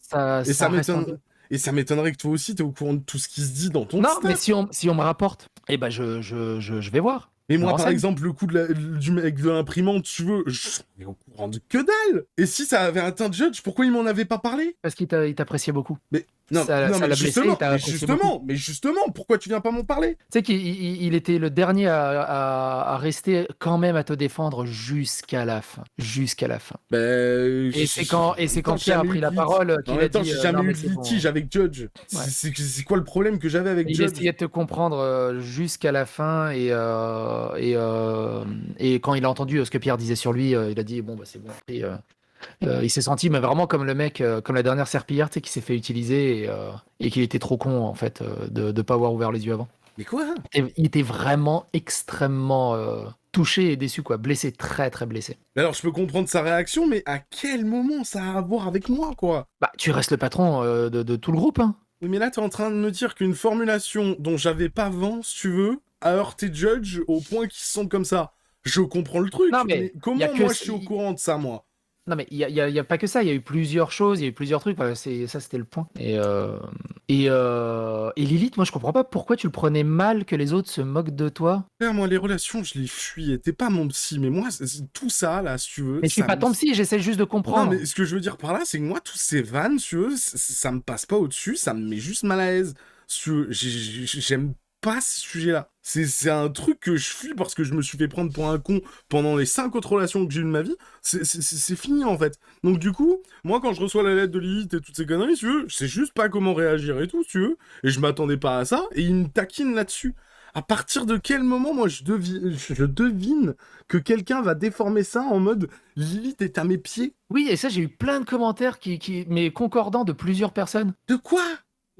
Et ça reste un- m'étonne... Et ça m'étonnerait que toi aussi, t'es au courant de tout ce qui se dit dans ton Non, staff. mais si on me rapporte, eh ben je vais voir. Et Je moi, me par renseigne. exemple, le coup du mec de l'imprimante, tu veux, je suis au courant de que dalle. Et si ça avait atteint Judge, pourquoi il m'en avait pas parlé? Parce qu'il t'appréciait beaucoup. Mais non, Ça non, l'a mais blessé, il t'a apprécié mais justement, pourquoi tu viens pas m'en parler? Tu sais qu'il était le dernier à rester quand même à te défendre jusqu'à la fin. Jusqu'à la fin. Ben, Et c'est quand Pierre a pris la parole qu'il En a même temps, dit... j'ai non, jamais mais eu de c'est bon. litige avec Judge. Ouais. C'est quoi le problème que j'avais avec Il Judge? essayait de te comprendre jusqu'à la fin et quand il a entendu ce que Pierre disait sur lui, il a dit bon bah c'est bon. Et, il s'est senti mais vraiment comme le mec, comme la dernière serpillière, tu sais, qui s'est fait utiliser et qu'il était trop con en fait de ne pas avoir ouvert les yeux avant. Mais quoi? Et il était vraiment extrêmement touché et déçu, quoi, blessé, très très blessé. Mais alors, je peux comprendre sa réaction, mais à quel moment ça a à voir avec moi, quoi? Bah tu restes le patron de tout le groupe, hein. Oui, mais là, t'es en train de me dire qu'une formulation dont j'avais pas vent, si tu veux, a heurté Judge au point qu'il se sente comme ça. Je comprends le truc, Non, mais mais comment y a que moi ça- je suis au courant de ça, moi? Non, mais il y a pas que ça, il y a eu plusieurs choses, il y a eu plusieurs trucs, voilà, ça c'était le point. Et Lilith, moi je comprends pas pourquoi tu le prenais mal que les autres se moquent de toi. Frère, moi, les relations, je les fuis. T'es pas mon psy, mais moi, tout ça, là, si tu veux... Mais je suis ça pas me- ton psy, j'essaie juste de Non, comprendre. mais ce que je veux dire par là, c'est que moi, tous ces vannes, si tu veux, ça me passe pas au-dessus, ça me met juste mal à l'aise. Si tu veux, j'aime pas ce sujet-là. C'est un truc que je fuis parce que je me suis fait prendre pour un con pendant les 5 autres relations que j'ai eues de ma vie. C'est fini, en fait. Donc, du coup, moi, quand je reçois la lettre de Lilith et toutes ces conneries, si tu veux, je sais juste pas comment réagir et tout, si tu veux. Et je m'attendais pas à ça, et il me taquine là-dessus. À partir de quel moment, moi, je devine que quelqu'un va déformer ça en mode Lilith est à mes pieds? Oui, et ça, j'ai eu plein de commentaires mais concordants de plusieurs personnes. De quoi?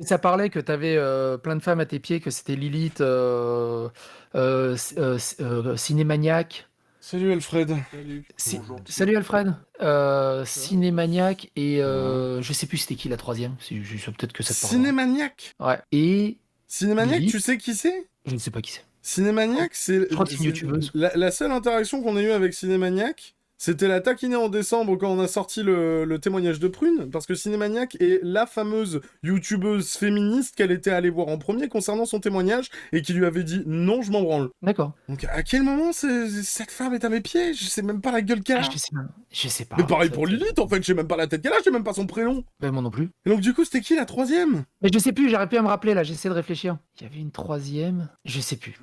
Ça parlait que t'avais plein de femmes à tes pieds, que c'était Lilith, Cinémaniac. Salut Alfred. Salut Alfred. Cinémaniac et je sais plus c'était qui la troisième. Peut-être que ça te parle. Cinémaniac. Ouais. Et Cinémaniac, Lilith. tu sais qui c'est? je ne sais pas qui c'est. Cinémaniac, c'est Je crois que c'est une youtubeuse. la seule interaction qu'on a eue avec Cinémaniac, C'était la taquiner en décembre quand on a sorti le témoignage de Prune, parce que Cinémaniac est la fameuse youtubeuse féministe qu'elle était allée voir en premier concernant son témoignage et qui lui avait dit non, je m'en branle. D'accord. Donc à quel moment cette femme est à mes pieds? Je sais même pas la gueule qu'elle a. Je sais pas. Mais pareil Ça, pour Lilith, en fait, je sais même pas la tête qu'elle a, je sais même pas son prénom. Ben, moi non plus. Et donc du coup, c'était qui la troisième? Mais je sais plus, j'aurais pu à me rappeler là, j'essaie de réfléchir. Il y avait une troisième, je sais plus.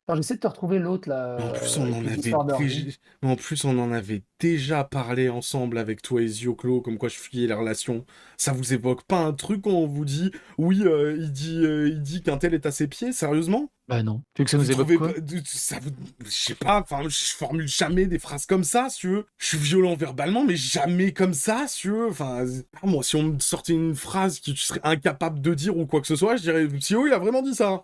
Alors j'essaie de te retrouver l'autre là. En plus, on en avec le avait Discorder. déjà... En plus, on en avait déjà parlé ensemble avec toi et Zioclo, comme quoi je fuyais les relations. Ça vous évoque pas un truc quand on vous dit oui, il dit qu'un tel est à ses pieds, sérieusement? Bah non. Tu veux que ça nous Vous évoque trouvez quoi? ça vous... Je sais pas, enfin, je formule jamais des phrases comme ça, si tu veux. Je suis violent verbalement, mais jamais comme ça, si tu veux. Enfin, moi, si on me sortait une phrase que tu serais incapable de dire ou quoi que ce soit, je dirais, Sio, il a vraiment dit ça.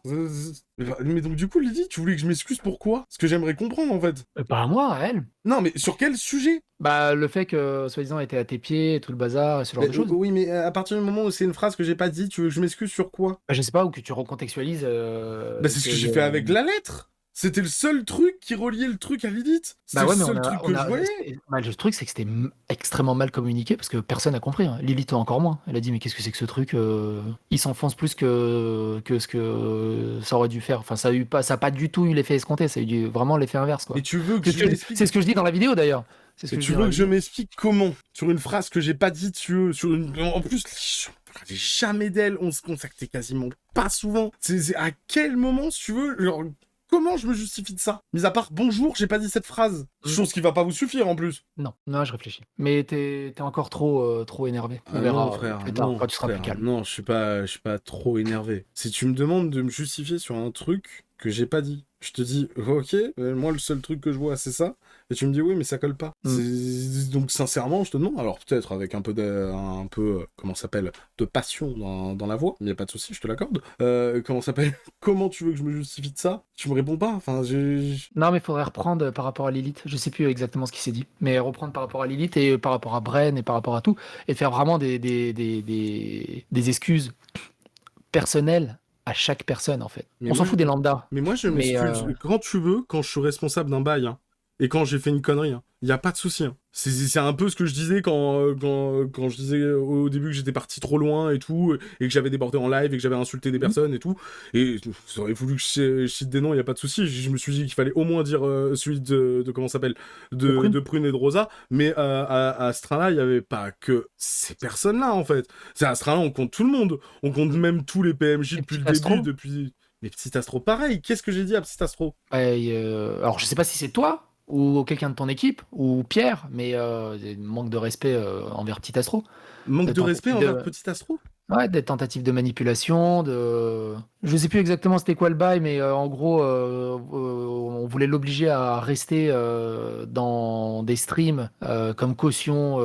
Mais donc, du coup, Lydie, tu voulais que je m'excuse pourquoi? Parce que j'aimerais comprendre, en fait. Pas à moi, à elle. Non, mais sur quel sujet? Bah le fait que soi-disant elle était à tes pieds, et tout le bazar, et ce genre de choses. Oui, mais à partir du moment où c'est une phrase que j'ai pas dit, tu veux que je m'excuse sur quoi? Bah, je sais pas, ou que tu recontextualises. Bah, c'est ce que j'ai fait avec la lettre. C'était le seul truc qui reliait le truc à Lilith. C'était Bah ouais, le mais seul truc que je voyais. bah, le truc, c'est que c'était extrêmement mal communiqué parce que personne n'a compris. Hein. Lilith encore moins. Elle a dit mais qu'est-ce que c'est que ce truc Il s'enfonce plus que ce que ça aurait dû faire. Enfin, ça a pas du tout eu l'effet escompté. Ça a eu vraiment l'effet inverse, quoi. Et tu veux que je m'explique? C'est ce que je dis dans la vidéo d'ailleurs. C'est ce Et que tu veux que je m'explique comment? Sur une phrase que j'ai pas dite, sur une... En plus, je parlais jamais d'elle, on se contactait quasiment pas souvent. C'est à quel moment, si tu veux, genre, comment je me justifie de ça? Mis à part bonjour, j'ai pas dit cette phrase. Chose qui va pas vous suffire en plus. Non, je réfléchis. Mais t'es encore trop énervé. On verra non, frère, plus tard, non, quand tu seras frère, plus calme. non, je suis pas trop énervé. Si tu me demandes de me justifier sur un truc que j'ai pas dit, je te dis, ok, moi le seul truc que je vois c'est ça, et tu me dis oui mais ça colle pas. Donc sincèrement je te demande, alors peut-être avec un peu comment ça s'appelle, de passion dans la voix, il y a pas de souci, je te l'accorde. Comment ça s'appelle, comment tu veux que je me justifie de ça? Tu me réponds pas, enfin Non, mais il faudrait reprendre par rapport à Lilith. Je sais plus exactement ce qui s'est dit, mais reprendre par rapport à Lilith et par rapport à Bren et par rapport à tout, et faire vraiment des excuses personnelles à chaque personne, en fait. Mais On s'en moi, fout des lambdas. Mais moi, je Mais, m'excuse quand tu veux, quand je suis responsable d'un bail, hein, et quand j'ai fait une connerie. Il y a pas de souci. Hein. C'est un peu ce que je disais quand je disais au début que j'étais parti trop loin et tout, et que j'avais débordé en live et que j'avais insulté des personnes et tout. Et vous auriez voulu que je cite des noms, il y a pas de souci. Je me suis dit qu'il fallait au moins dire celui de comment ça s'appelle, de Prune et de Rosa. Mais à ce train-là, il y avait pas que ces personnes-là en fait. C'est à ce train-là, on compte tout le monde. On compte même tous les PMJ depuis le début, depuis. Mais Petit Astro, pareil. Qu'est-ce que j'ai dit à Petit Astro? Alors, je sais pas si c'est toi ou quelqu'un de ton équipe ou Pierre, mais manque de respect envers Petit Astro. Manque de respect envers Petit Astro? Ouais, des tentatives de manipulation, je sais plus exactement c'était quoi le bail, mais en gros, on voulait l'obliger à rester dans des streams comme caution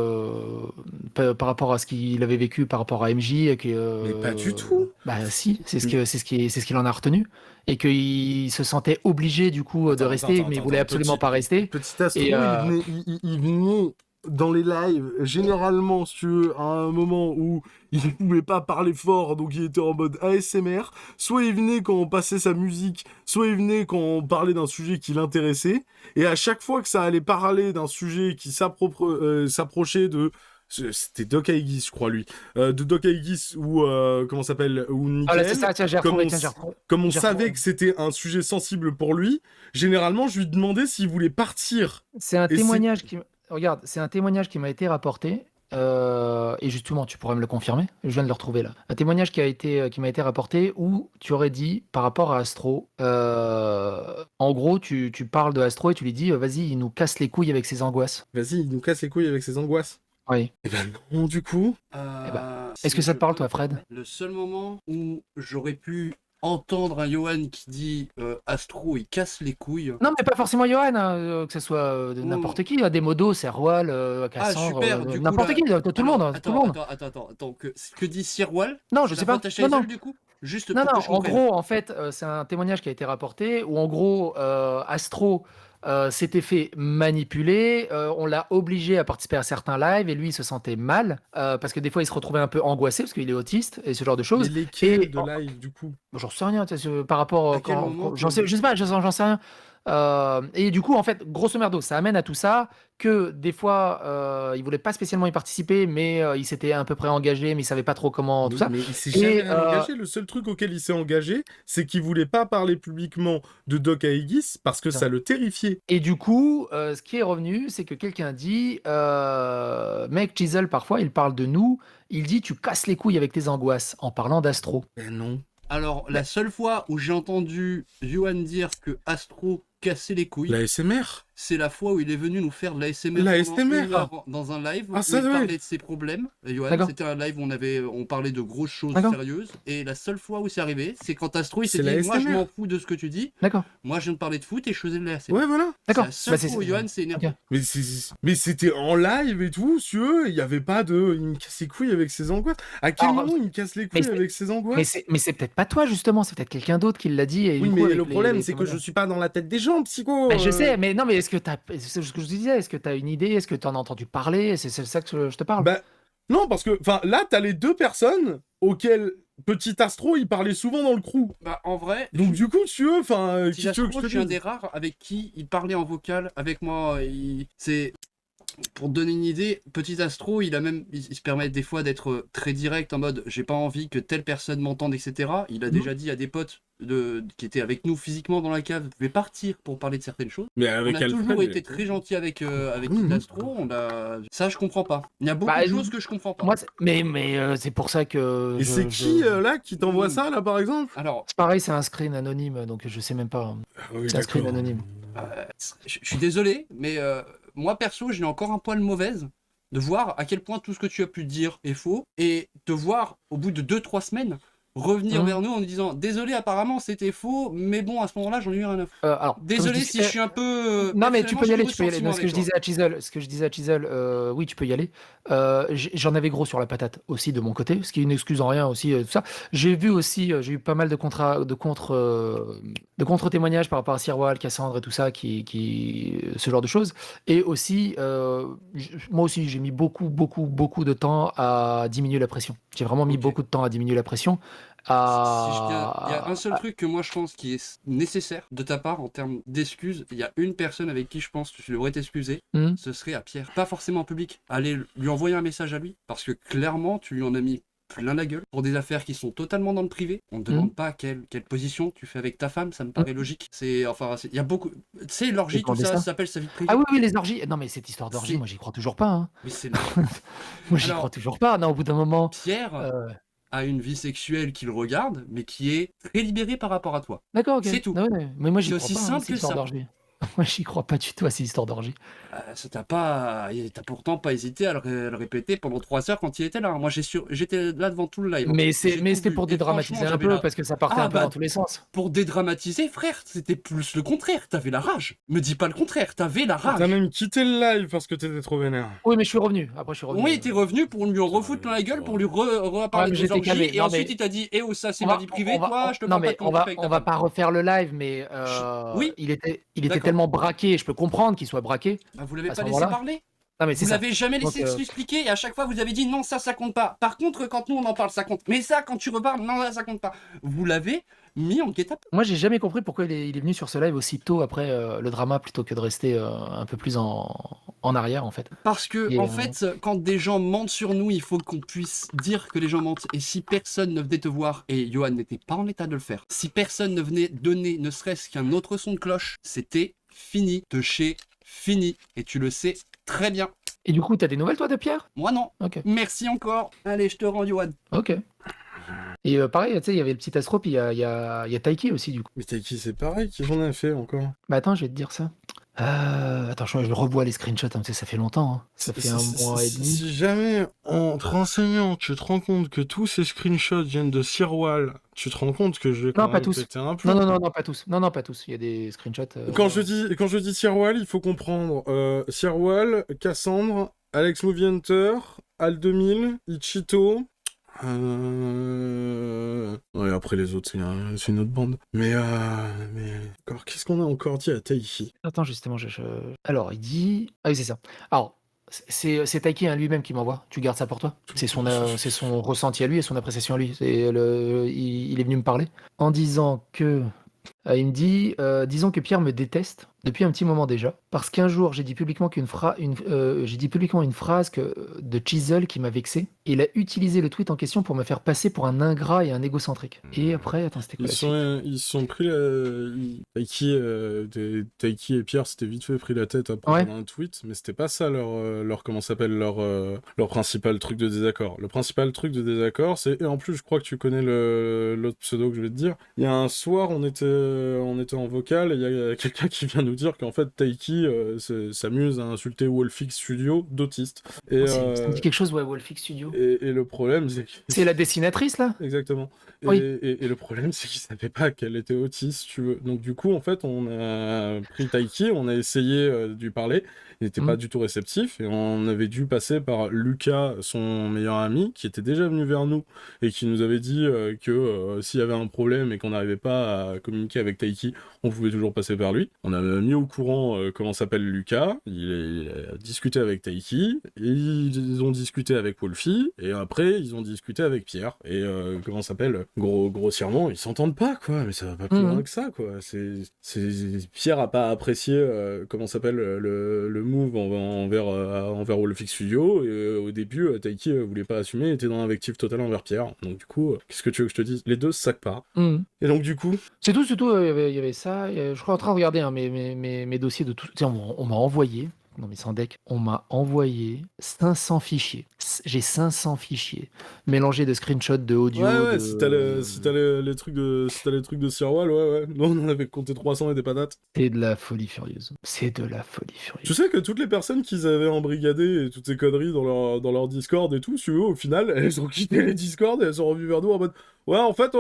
par rapport à ce qu'il avait vécu par rapport à MJ. Mais pas du tout. Bah si, c'est ce qu'il en a retenu. Et qu'il se sentait obligé du coup de rester, mais il voulait absolument pas rester. Petit Astro, il venait dans les lives, généralement, si tu veux, à un moment où il ne pouvait pas parler fort, donc il était en mode ASMR, soit il venait quand on passait sa musique, soit il venait quand on parlait d'un sujet qui l'intéressait, et à chaque fois que ça allait parler d'un sujet qui s'approchait de... C'était Doc Aegis, je crois, lui. De Doc Aegis ou, comment ça s'appelle, ou Nickel. Ah là, c'est ça, tiens, j'ai retrouvé. Comme on savait que c'était un sujet sensible pour lui, généralement, je lui demandais s'il voulait partir. C'est un témoignage qui... Regarde, c'est un témoignage qui m'a été rapporté, et justement, tu pourrais me le confirmer, je viens de le retrouver là. Un témoignage qui m'a été rapporté où tu aurais dit, par rapport à Astro, en gros, tu parles de Astro et tu lui dis, vas-y, il nous casse les couilles avec ses angoisses. Vas-y, il nous casse les couilles avec ses angoisses. Oui. Eh ben non, du coup. Est-ce que ça te parle, toi, Fred? Le seul moment où j'aurais pu entendre un Johan qui dit Astro, il casse les couilles. Non, mais pas forcément Johan, hein, que ce soit n'importe qui, des modos, Serwal, Cassandre, n'importe qui, tout le monde. Attends, que dit Sirwal? Non, je sais pas. Non, du coup juste non, en gros, en fait, c'est un témoignage qui a été rapporté où, en gros, Astro s'était fait manipuler, on l'a obligé à participer à certains lives et lui il se sentait mal parce que des fois il se retrouvait un peu angoissé parce qu'il est autiste et ce genre de choses. Mais lesquels de live du coup? J'en sais rien, par rapport je sais pas, j'en sais rien. Et du coup, en fait, grosso merdo, ça amène à tout ça que des fois, il voulait pas spécialement y participer, mais il s'était à peu près engagé, mais il savait pas trop comment, tout Oui, ça. mais il s'est Et jamais engagé. Le seul truc auquel il s'est engagé, c'est qu'il voulait pas parler publiquement de Doc Aegis parce que Non. ça le terrifiait. Et du coup, ce qui est revenu, c'est que quelqu'un dit, mec, Chisel, parfois, il parle de nous, il dit, tu casses les couilles avec tes angoisses, en parlant d'Astro. Ben non. Alors, la seule fois où j'ai entendu Johan dire que Astro cassait les couilles, La SMR. c'est la fois où il est venu nous faire de la SMR, La pendant SMR. une heure dans un live Ah, où ça, il ouais. parlait de ses problèmes. Johan, D'accord. c'était un live où on parlait de grosses choses D'accord. sérieuses. Et la seule fois où c'est arrivé, c'est quand Astro il s'est C'est la dit, moi je SMR. m'en fous de ce que tu dis, D'accord, moi je viens de parler de foot et je faisais de la SMR. Ouais, voilà. d'accord. C'est la seule Bah, fois où Johan s'est énervé. ok. Mais c'était en live et tout, si eux, il y avait pas de. Il me casse les couilles avec ses angoisses. À quel Alors, moment il me casse les mais couilles c'est- avec ses angoisses? Mais c'est peut-être pas toi, justement, c'est peut-être quelqu'un d'autre qui l'a dit. Et Oui, du coup, mais avec le les- problème, les c'est que témoignages. je suis pas dans la tête des gens, psycho. Bah, je sais, mais non, mais est-ce que t'as, c'est ce que je te disais, est-ce que t'as une idée, est-ce que t'en as entendu parler, c'est ça que je te parle. Bah, non, parce que, enfin, là, t'as les deux personnes auxquelles Petit Astro, il parlait souvent dans le crew. Bah, en vrai, Donc, du coup, tu veux, enfin, si qui tu veux que Astro, je je te suis un dise des rares avec qui il parlait en vocal avec moi. C'est pour te donner une idée, Petit Astro, il se permet des fois d'être très direct en mode j'ai pas envie que telle personne m'entende, etc. Il a déjà dit à des potes qui étaient avec nous physiquement dans la cave, je vais partir pour parler de certaines choses. Mais On avec a toujours Alfred, été très gentil avec Mhm. Petit Astro. Ça, je comprends pas. Il y a beaucoup Bah, de choses que je comprends pas. Moi, mais c'est pour ça que. Et c'est qui, là, qui t'envoie Mm. ça, là, par exemple? Alors, C'est pareil, c'est un screen anonyme, donc je sais même pas. Ah oui, C'est un screen d'accord. anonyme. je suis désolé, mais moi perso, j'ai encore un poil mauvaise de voir à quel point tout ce que tu as pu dire est faux et de voir au bout de 2-3 semaines revenir Mhm. vers nous en nous disant désolé, apparemment c'était faux, mais bon, à ce moment-là, j'en ai eu rien à foutre. Alors, Désolé comme je si dis- je suis un peu. Non, mais tu peux y aller, tu peux y aller. personnellement, Non, ce que je disais à Chisel, oui, tu peux y aller. J'en avais gros sur la patate aussi de mon côté, ce qui est une excuse en rien aussi, tout ça. J'ai vu aussi, j'ai eu pas mal de contre-témoignages par rapport à Sirwal, Cassandre et tout ça, ce genre de choses. Et aussi, moi aussi, j'ai mis beaucoup de temps à diminuer la pression. J'ai vraiment mis Ok. beaucoup de temps à diminuer la pression. Si il y a un seul truc que moi je pense qui est nécessaire de ta part en termes d'excuses, il y a une personne avec qui je pense que tu devrais t'excuser, Mhm. ce serait à Pierre. Pas forcément en public. Aller lui envoyer un message à lui, parce que clairement tu lui en as mis plein la gueule pour des affaires qui sont totalement dans le privé. On ne demande pas quelle position tu fais avec ta femme, ça me paraît logique. Il y a beaucoup. Tu sais, l'orgie, tout Demander ça, ça. ça s'appelle sa vie privée. Ah oui, les orgies. Non, mais cette histoire d'orgie, C'est- moi, j'y crois toujours pas. Hein. Mais c'est Moi, j'y Alors- crois toujours pas. Non, au bout d'un moment. Pierre euh, a une vie sexuelle qui le regarde, mais qui est très libérée par rapport à toi. D'accord, ok. C'est tout. Ah ouais, mais moi, j'y C'est crois aussi pas. simple cette que histoire ça. d'orgie. Moi, j'y crois pas du tout à ces histoires d'orgie. Ça t'as pourtant pas hésité à le répéter pendant 3 heures quand il était là. Moi, j'étais là devant tout le live. Mais J'ai tout c'était vu. pour Et dédramatiser franchement, un j'avais peu, la- parce que ça partait Ah, un peu bah, dans tous les sens. Pour dédramatiser, frère, c'était plus le contraire. T'avais la rage. Me dis pas le contraire. T'avais la T'as rage. même quitté le live parce que t'étais trop vénère. Oui, mais je suis revenu. Après, je suis revenu. Oui, t'es revenu pour lui en refoutre plein la gueule, pour lui Ouais, reparler mais des j'étais orgies. calé. Et Non, ensuite, mais- il t'a dit eh oh, ça, c'est On ma va- vie privée, on va- toi, je te non, parle pas mais de ton couple avec ta on va femme. pas refaire le live, mais Oui. il était D'accord. tellement braqué. Je peux comprendre qu'il soit braqué. Ah, vous l'avez à ce pas laissé moment-là. parler. Non, mais c'est Vous ça. l'avez jamais laissé Donc, s'expliquer et à chaque fois vous avez dit non, ça compte pas. Par contre, quand nous on en parle, ça compte. Mais ça, quand tu reparles, non, là, ça compte pas. Vous l'avez mis en guet-apens. Moi, j'ai jamais compris pourquoi il est venu sur ce live aussi tôt après le drama plutôt que de rester un peu plus en arrière, en fait. Parce que, Et, en fait, quand des gens mentent sur nous, il faut qu'on puisse dire que les gens mentent. Et si personne ne venait te voir, et Johan n'était pas en état de le faire, si personne ne venait donner ne serait-ce qu'un autre son de cloche, c'était fini de chez fini. Et tu le sais très bien. Et du coup, t'as des nouvelles, toi, de Pierre? Moi, non. Ok. Merci encore. Allez, je te rends, Johan. Ok. Et pareil, tu sais, il y avait le petit Astro, puis il y a Taiki aussi, du coup. Mais t'as qui, c'est pareil, qui j'en ai fait encore. Bah attends, je vais te dire ça. Attends, je revois les screenshots, hein, tu sais, ça fait longtemps. Hein. Ça fait un mois et demi. Si jamais, en te renseignant, tu te rends compte que tous ces screenshots viennent de Sirwal, tu te rends compte que je vais quand pas même tous. péter un plomb. Non, pas tous. Non, pas tous. Il y a des screenshots. Quand je dis Sirwal, il faut comprendre Sirwal, Cassandre, Alex Movie Hunter, Al 2000, Ichito. Ouais, après les autres, c'est une autre bande. Mais encore, qu'est-ce qu'on a encore dit à Taiki? Attends, justement, alors, il dit... Ah oui, c'est ça. Alors, c'est Taiki hein, lui-même qui m'envoie. Tu gardes ça pour toi. C'est son ressenti à lui et son appréciation à lui. Il est venu me parler en disant que... Il me dit disons que Pierre me déteste depuis un petit moment déjà, parce qu'un jour j'ai dit publiquement j'ai dit publiquement une phrase de Chisel qui m'a vexé, et il a utilisé le tweet en question pour me faire passer pour un ingrat et un égocentrique. Et après, attends, c'était quoi la suite Ils sont pris Taiki et Pierre s'étaient vite fait pris la tête après Ouais. pendant un tweet, mais c'était pas ça leur comment s'appelle leur principal truc de désaccord. Le principal truc de désaccord, c'est, et en plus je crois que tu connais l'autre pseudo que je vais te dire, il y a un soir on était en vocal et il y a quelqu'un qui vient nous dire qu'en fait Taiki s'amuse à insulter Wolfix Studio d'autiste. Et, Ça me dit quelque chose, ouais, Wolfix Studio. et le problème c'est que... C'est la dessinatrice là? Exactement. Oui. Et le problème, c'est qu'il savait pas qu'elle était autiste, si tu veux. Donc du coup, en fait, on a pris Taiki, on a essayé de lui parler. Il n'était pas du tout réceptif et on avait dû passer par Lucas, son meilleur ami, qui était déjà venu vers nous et qui nous avait dit que s'il y avait un problème et qu'on n'arrivait pas à communiquer avec Taiki, on pouvait toujours passer par lui. On a mis au courant comment s'appelle Lucas, il a discuté avec Taiki, et ils ont discuté avec Wolfie, et après ils ont discuté avec Pierre. Et comment s'appelle grossièrement, ils s'entendent pas, quoi, mais ça va pas plus loin que ça, quoi. Pierre a pas apprécié comment s'appelle le move envers Wolfix Studio, et au début, Taiki voulait pas assumer, il était dans l'invective totale envers Pierre. Donc du coup, qu'est-ce que tu veux que je te dise? Les deux se saquent pas. Et donc du coup... C'est tout, il y avait ça. Je suis en train de regarder hein, mes dossiers de tout. Tu sais, on m'a envoyé, non mais sans deck, on m'a envoyé 500 fichiers. J'ai 500 fichiers mélangés de screenshots, de audio. Ouais, de... si t'as les trucs de Sirwal, ouais. Nous, on en avait compté 300 et des patates. C'est de la folie furieuse. C'est de la folie furieuse. Tu sais que toutes les personnes qu'ils avaient embrigadées et toutes ces conneries dans leur Discord et tout, si tu veux, au final, elles ont quitté les Discord et elles sont revenues vers nous en mode « Ouais, en fait,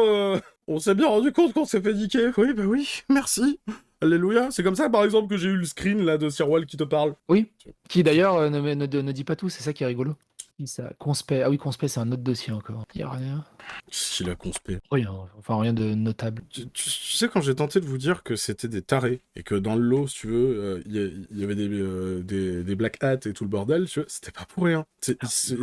on s'est bien rendu compte qu'on s'est fait niquer. Oui, bah oui, merci. Alléluia. » C'est comme ça, par exemple, que j'ai eu le screen, là, de Sirwal qui te parle. Oui, qui d'ailleurs ne dit pas tout, c'est ça qui est rigolo. Ça, Conspect. Ah oui, Conspect, c'est un autre dossier encore. Il n'y a rien. Qu'est-ce qu'il a conspect? Rien, enfin rien de notable. Tu sais, quand j'ai tenté de vous dire que c'était des tarés, et que dans le lot, si tu veux, il y avait des black hats et tout le bordel, tu vois, c'était pas pour rien.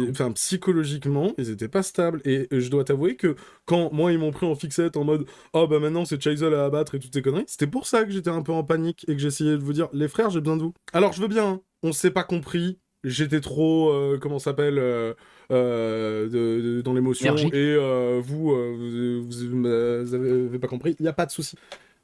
Enfin, psychologiquement, ils étaient pas stables. Et je dois t'avouer que quand moi, ils m'ont pris en fixette en mode « Oh, bah maintenant, c'est Chisel à abattre et toutes ces conneries », c'était pour ça que j'étais un peu en panique et que j'essayais de vous dire « Les frères, j'ai besoin de vous. » Alors, je veux bien, hein, on s'est pas compris, j'étais trop, comment ça s'appelle, dans l'émotion, Énergique. et vous avez pas compris, il y a pas de souci.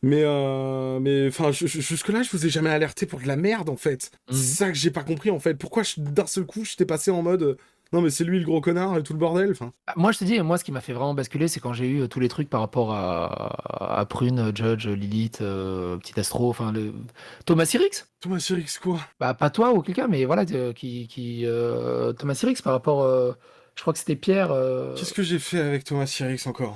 Mais enfin, jusque-là, je vous ai jamais alerté pour de la merde, en fait. C'est ça que j'ai pas compris, en fait. Pourquoi, d'un seul coup, j'étais passé en mode... Non, mais c'est lui le gros connard et tout le bordel, enfin... Moi, je te dis, moi, ce qui m'a fait vraiment basculer, c'est quand j'ai eu tous les trucs par rapport à Prune, Judge, Lilith, Petit Astro, enfin, Thomas Sirix. Thomas Sirix, quoi? Bah, pas toi ou quelqu'un, mais voilà, Thomas Sirix par rapport... je crois que c'était Pierre... Qu'est-ce que j'ai fait avec Thomas Sirix, encore?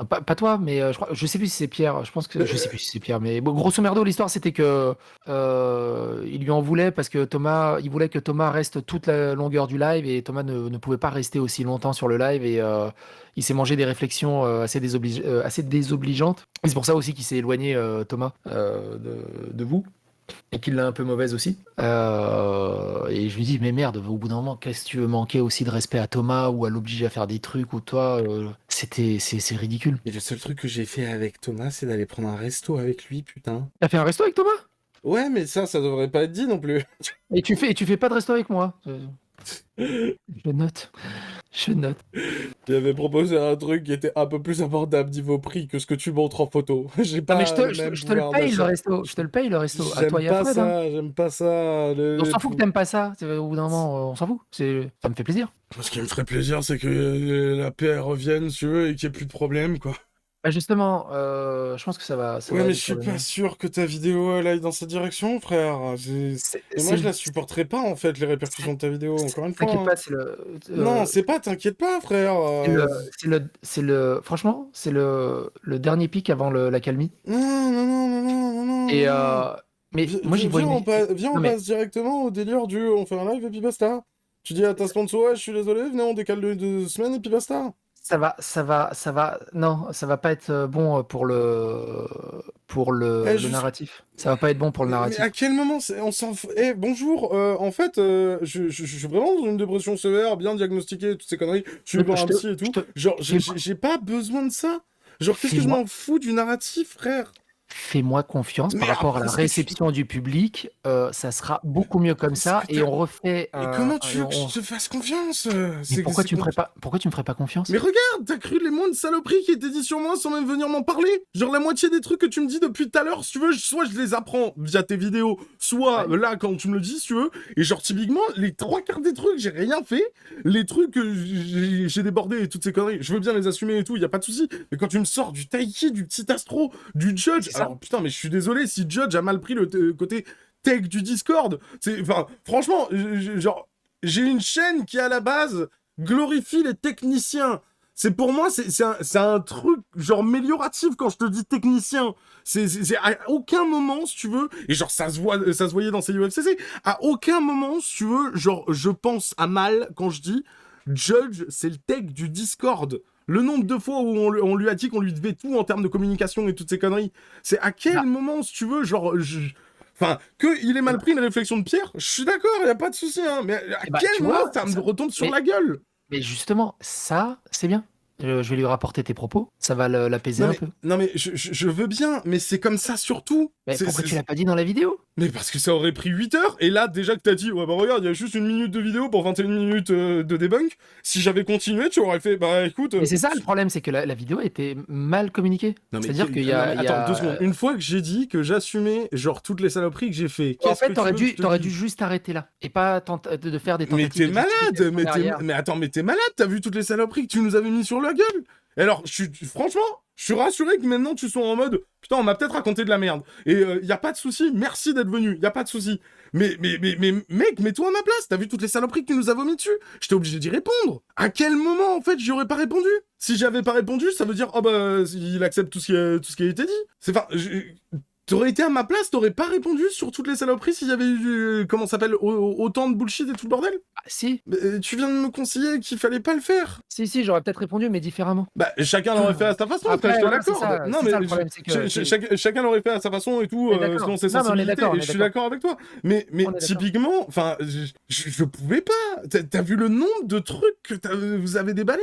Pas toi, mais je sais plus si c'est Pierre. Je pense que je sais plus si c'est Pierre, mais bon, grosso merdo, l'histoire c'était que il lui en voulait parce que il voulait que Thomas reste toute la longueur du live et Thomas ne pouvait pas rester aussi longtemps sur le live et il s'est mangé des réflexions assez désobligeantes. Et c'est pour ça aussi qu'il s'est éloigné Thomas de vous. Et qu'il l'a un peu mauvaise aussi. Et je lui dis, mais merde, au bout d'un moment, qu'est-ce que tu veux manquer aussi de respect à Thomas ou à l'obliger à faire des trucs ou toi c'est ridicule. Et le seul truc que j'ai fait avec Thomas, c'est d'aller prendre un resto avec lui, putain. T'as fait un resto avec Thomas? Ouais, mais ça devrait pas être dit non plus. Et tu fais pas de resto avec moi? Je note. Il avait proposé un truc qui était un peu plus abordable niveau prix que ce que tu montres en photo. J'ai pas Non mais je même te le pouvoir paye le d'achat. resto. Je te le paye le resto. À toi et à Fred. J'aime pas ça. On s'en fout que t'aimes pas ça. Au bout d'un moment, on s'en fout. Ça me fait plaisir. Ce qui me ferait plaisir, c'est que la paix revienne, si tu veux, et qu'il n'y ait plus de problème, quoi. Bah justement, je pense que ça va. Ouais, mais je suis pas sûr que ta vidéo elle aille dans cette direction, frère. Et moi, je la supporterai pas, en fait, les répercussions de ta vidéo, encore une fois. T'inquiète hein. pas, c'est le. Non, c'est pas, t'inquiète pas, frère. Franchement, c'est le dernier pic avant la calmie. Non. Et mais moi j'y vois Viens, une. on passe directement au délire du on fait un live et puis basta. Tu dis à ta sponsor, ouais, je suis désolé, venez, on décale de 2 semaines et puis basta. Ça va. Non, ça va pas être bon pour le narratif. Ça va pas être bon pour le narratif. Mais à quel moment on s'en fout. Eh, bonjour, en fait, je suis vraiment dans une dépression sévère, bien diagnostiquée, toutes ces conneries. Je suis voir un psy et tout. Genre, j'ai pas besoin de ça. Genre, qu'est-ce que je m'en fous du narratif, frère? fais-moi confiance par Mais rapport à la après, réception du public, ça sera beaucoup mieux comme ça que et on refait Mais comment tu et veux que on je te fasse confiance? mais pourquoi tu me ferais pas confiance? Mais regarde, t'as cru les moindres saloperies qui étaient dites sur moi sans même venir m'en parler. Genre la moitié des trucs que tu me dis depuis tout à l'heure, si tu veux, soit je les apprends via tes vidéos, soit là quand tu me le dis, si tu veux. Et genre typiquement, les 3/4 des trucs, j'ai rien fait. Les trucs que j'ai débordé et toutes ces conneries, je veux bien les assumer et tout, y a pas de souci. Mais quand tu me sors du Taiki, du petit Astro, du Judge, C'est ça. alors putain, mais je suis désolé si Judge a mal pris le côté tech du Discord. Enfin, franchement, genre, j'ai une chaîne qui à la base glorifie les techniciens. C'est pour moi, c'est un truc genre amélioratif quand je te dis technicien. C'est à aucun moment, si tu veux, et genre ça se voyait dans ces UFCC, à aucun moment, si tu veux, genre je pense à mal quand je dis Judge, c'est le tech du Discord. Le nombre de fois où on lui a dit qu'on lui devait tout en termes de communication et toutes ces conneries. C'est à quel moment, si tu veux, genre... Enfin, qu'il ait mal pris une réflexion de Pierre, je suis d'accord, y a pas de souci, hein, mais à quel moment ça me retombe sur la gueule? Mais justement, ça, c'est bien. Je vais lui rapporter tes propos, ça va l'apaiser un peu. Non mais je veux bien, mais c'est comme ça surtout. Mais pourquoi tu l'as pas dit dans la vidéo? Mais parce que ça aurait pris 8 heures, et là déjà que t'as dit, ouais bah regarde, il y a juste 1 minute de vidéo pour 21 minutes de debunk, si j'avais continué, tu aurais fait, bah écoute... Mais c'est ça le problème, c'est que la vidéo était mal communiquée. C'est-à-dire qu'il y a... Attends, 2 secondes. Une fois que j'ai dit que j'assumais genre toutes les saloperies que j'ai fait... En fait, t'aurais dû juste arrêter là, et pas de faire des Mais tentatives t'es malade, mais attends, mais t'es malade, t'as vu toutes les saloperies que tu nous avais mis sur la gueule? Et alors, franchement, je suis rassuré que maintenant tu sois en mode putain, on m'a peut-être raconté de la merde. Et y a pas de souci, merci d'être venu, y a pas de souci. Mais mec, mets-toi à ma place, t'as vu toutes les saloperies que tu nous as vomi dessus? J'étais obligé d'y répondre. À quel moment en fait j'y aurais pas répondu? Si j'avais pas répondu, ça veut dire oh bah il accepte tout ce qui a été dit. C'est enfin t'aurais été à ma place, t'aurais pas répondu sur toutes les saloperies s'il y avait eu, comment ça s'appelle, autant de bullshit et tout le bordel? Ah, si. Mais, tu viens de me conseiller qu'il fallait pas le faire. Si, j'aurais peut-être répondu, mais différemment. Bah, chacun l'aurait fait à sa façon, Après, je te voilà, l'accorde. Non, c'est mais ça le problème, c'est que... chacun l'aurait fait à sa façon et tout, On est d'accord. selon ses Non, mais on est sensibilités, d'accord, on et est je suis d'accord. d'accord avec toi. Mais On est d'accord. typiquement, enfin, je pouvais pas. T'as vu le nombre de trucs que vous avez déballés?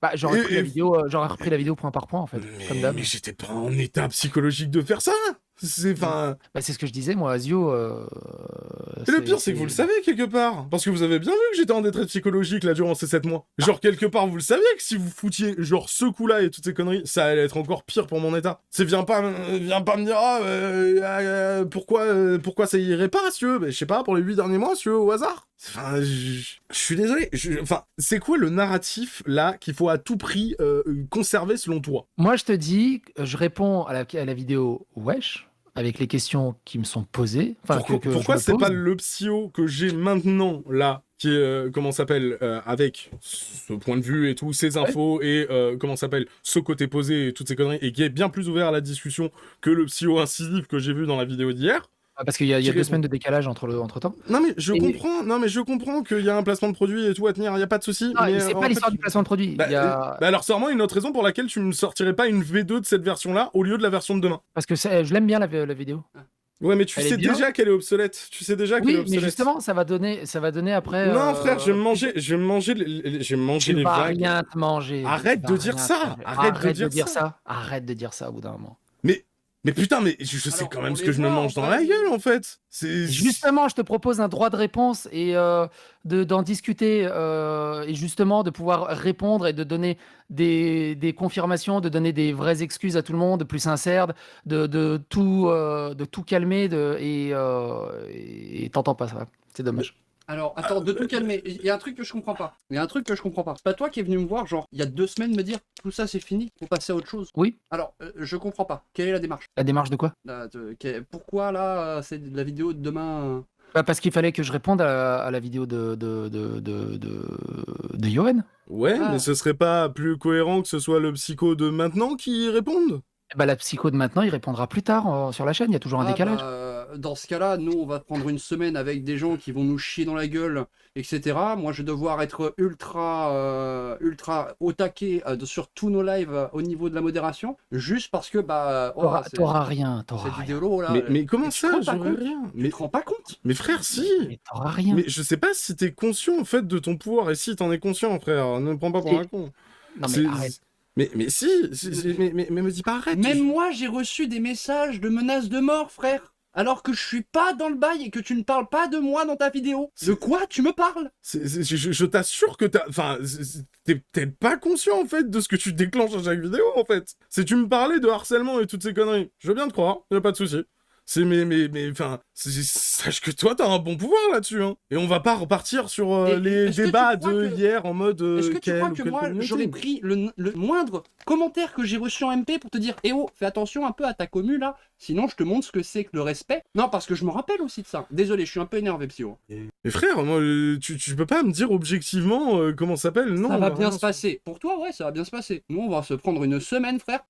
Bah, j'aurais repris la vidéo point par point, en fait, comme d'hab. Mais j'étais pas en état psychologique de faire ça. C'est Bah, c'est ce que je disais, moi, Asio. Et le pire, c'est que vous le savez quelque part. Parce que vous avez bien vu que j'étais en détresse psychologique là durant ces 7 mois. Genre, quelque part, vous le saviez que si vous foutiez genre ce coup-là et toutes ces conneries, ça allait être encore pire pour mon état. Viens pas me dire, pourquoi ça irait pas, si tu veux. Je sais pas, pour les 8 derniers mois, si tu veux, au hasard. Enfin, je suis désolé. Enfin, c'est quoi le narratif là qu'il faut à tout prix conserver selon toi? Moi, je te dis, je réponds à la vidéo Wesh, avec les questions qui me sont posées. Enfin, Pourquoi c'est pas le psyo que j'ai maintenant là qui est comment s'appelle avec ce point de vue et tout, ces infos et comment s'appelle ce côté posé et toutes ces conneries et qui est bien plus ouvert à la discussion que le psyo incisif que j'ai vu dans la vidéo d'hier? Parce qu'il y a 2 semaines de décalage entre temps. Non mais je comprends qu'il y a un placement de produit et tout à tenir, il y a pas de souci. Non, mais c'est pas l'histoire du placement de produit. Bah alors sors-moi une autre raison pour laquelle tu me sortirais pas une V2 de cette version-là au lieu de la version de demain. Parce que je l'aime bien la vidéo. Ouais, mais tu sais déjà qu'elle est obsolète. Tu sais déjà qu'elle est obsolète. Oui, mais justement, ça va donner après. Non, frère, je vais me manger les vas vagues. rien te manger. Arrête de dire ça. Arrête de dire ça. Arrête de dire ça au bout d'un moment. Mais putain, mais je sais quand même ce que je me mange dans la gueule, en fait. Justement, je te propose un droit de réponse et d'en discuter et justement de pouvoir répondre et de donner des confirmations, de donner des vraies excuses à tout le monde, plus sincères, de tout calmer et t'entends pas ça. C'est dommage. Alors, attends, de tout calmer, il y a un truc que je comprends pas. C'est pas toi qui es venu me voir, genre, il y a 2 semaines, me dire, tout ça c'est fini, faut passer à autre chose. Oui. Alors, je comprends pas. Quelle est la démarche? La démarche de quoi? Pourquoi, là, c'est la vidéo de demain Parce qu'il fallait que je réponde à la vidéo de Yoann. Ouais, mais ce serait pas plus cohérent que ce soit le psycho de maintenant qui réponde? Bah, la psycho de maintenant, il répondra plus tard sur la chaîne, il y a toujours un décalage. Dans ce cas-là, nous, on va prendre une semaine avec des gens qui vont nous chier dans la gueule, etc. Moi, je vais devoir être ultra au taquet sur tous nos lives au niveau de la modération, juste parce que, T'auras rien, cette vidéo-là... Mais comment ça, j'aurais rien? Tu te rends pas compte? Mais frère, si! Mais t'auras rien. Mais je sais pas si t'es conscient, en fait, de ton pouvoir, et si t'en es conscient, frère, ne me prends pas pour un con. Non mais arrête. Mais si, mais me dis pas arrête. Même moi, j'ai reçu des messages de menaces de mort, frère. Alors que je suis pas dans le bail et que tu ne parles pas de moi dans ta vidéo. De quoi tu me parles? Je t'assure que t'es pas conscient en fait de ce que tu déclenches à chaque vidéo en fait. Si tu me parlais de harcèlement et toutes ces conneries, je veux bien te croire, y a pas de souci. Sache que toi t'as un bon pouvoir là-dessus, hein. Et on va pas repartir sur les est-ce que tu débats crois de que- hier en mode. Est-ce que tu quelle crois ou que quelle moi, communauté. j'aurais pris le moindre commentaire que j'ai reçu en MP pour te dire eh oh, fais attention un peu à ta commu là, sinon je te montre ce que c'est que le respect. Non, parce que je me rappelle aussi de ça. Désolé, je suis un peu énervé, Psyo. Mais frère, moi, tu peux pas me dire objectivement comment ça s'appelle, non? Ça on va va bien rien se passer. Pour toi, ouais, ça va bien se passer. Nous, on va se prendre une semaine, frère.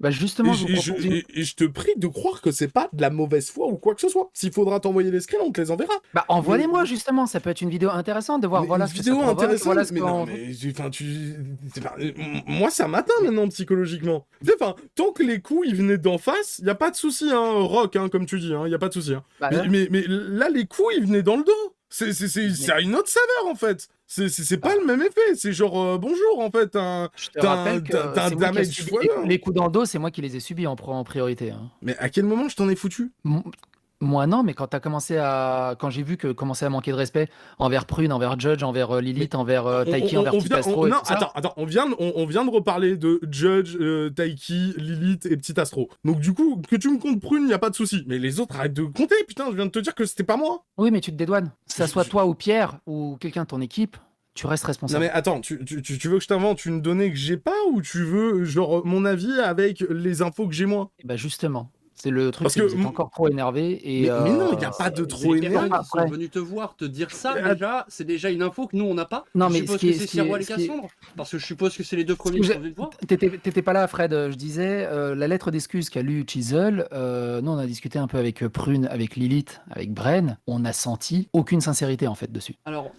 Bah justement, je vous Et propose une- et je te prie de croire que c'est pas de la mauvaise foi ou quoi que ce soit. S'il faudra t'envoyer les screens, on te les enverra. Bah envoyez-moi justement, ça peut être une vidéo intéressante de voir Mais voilà une ce que ça vidéo provoque, intéressante, voilà ce mais qu'on- non, mais enfin, moi ça m'atteint maintenant psychologiquement. Enfin, tant que les coups ils venaient d'en face, y a pas de souci, hein, rock, hein, comme tu dis, hein, y a pas de souci. Hein. Bah, Mais là, les coups ils venaient dans le dos. Ça a une autre saveur en fait. C'est pas le même effet. C'est genre bonjour en fait. je te t'as rappelle un- que t'as un c'est moi qui ai damage subi foireux. les coups dans le dos, c'est moi qui les ai subis en priorité. Hein. Mais à quel moment je t'en ai foutu? Moi non, mais quand quand j'ai vu que commençait à manquer de respect envers Prune, envers Judge, envers Lilith, envers Taiki, envers Petit Astro, et non, tout ça. attends, on vient de reparler de Judge, Taiki, Lilith et Petit Astro. Donc du coup, que tu me comptes Prune, y a pas de souci. Mais les autres, arrête de compter, putain, je viens de te dire que c'était pas moi. Oui, mais tu te dédouanes. Que ça soit toi ou Pierre ou quelqu'un de ton équipe, tu restes Non responsable. mais attends, tu veux que je t'invente une donnée que j'ai pas ou tu veux, genre, mon avis avec les infos que j'ai moi? Et bah justement, c'est le truc, Parce c'est que que vous êtes encore trop énervé. Et, mais non, y a pas de trop Les personnes énervé. qui sont venues te voir te dire ça, Mais déjà, c'est déjà une info que nous, on n'a pas. Non, Je mais suppose ce qui est- que c'est ce qui est- Serwal et ce qui est- Cassandre. Parce que je suppose que c'est les deux que premiers qui j'ai- sont venus te voir. T'étais pas là, Fred. Je disais, la lettre d'excuse qu'a lu Chisel, nous, on a discuté un peu avec Prune, avec Lilith, avec Bren. On a senti aucune sincérité, en fait, dessus. Alors,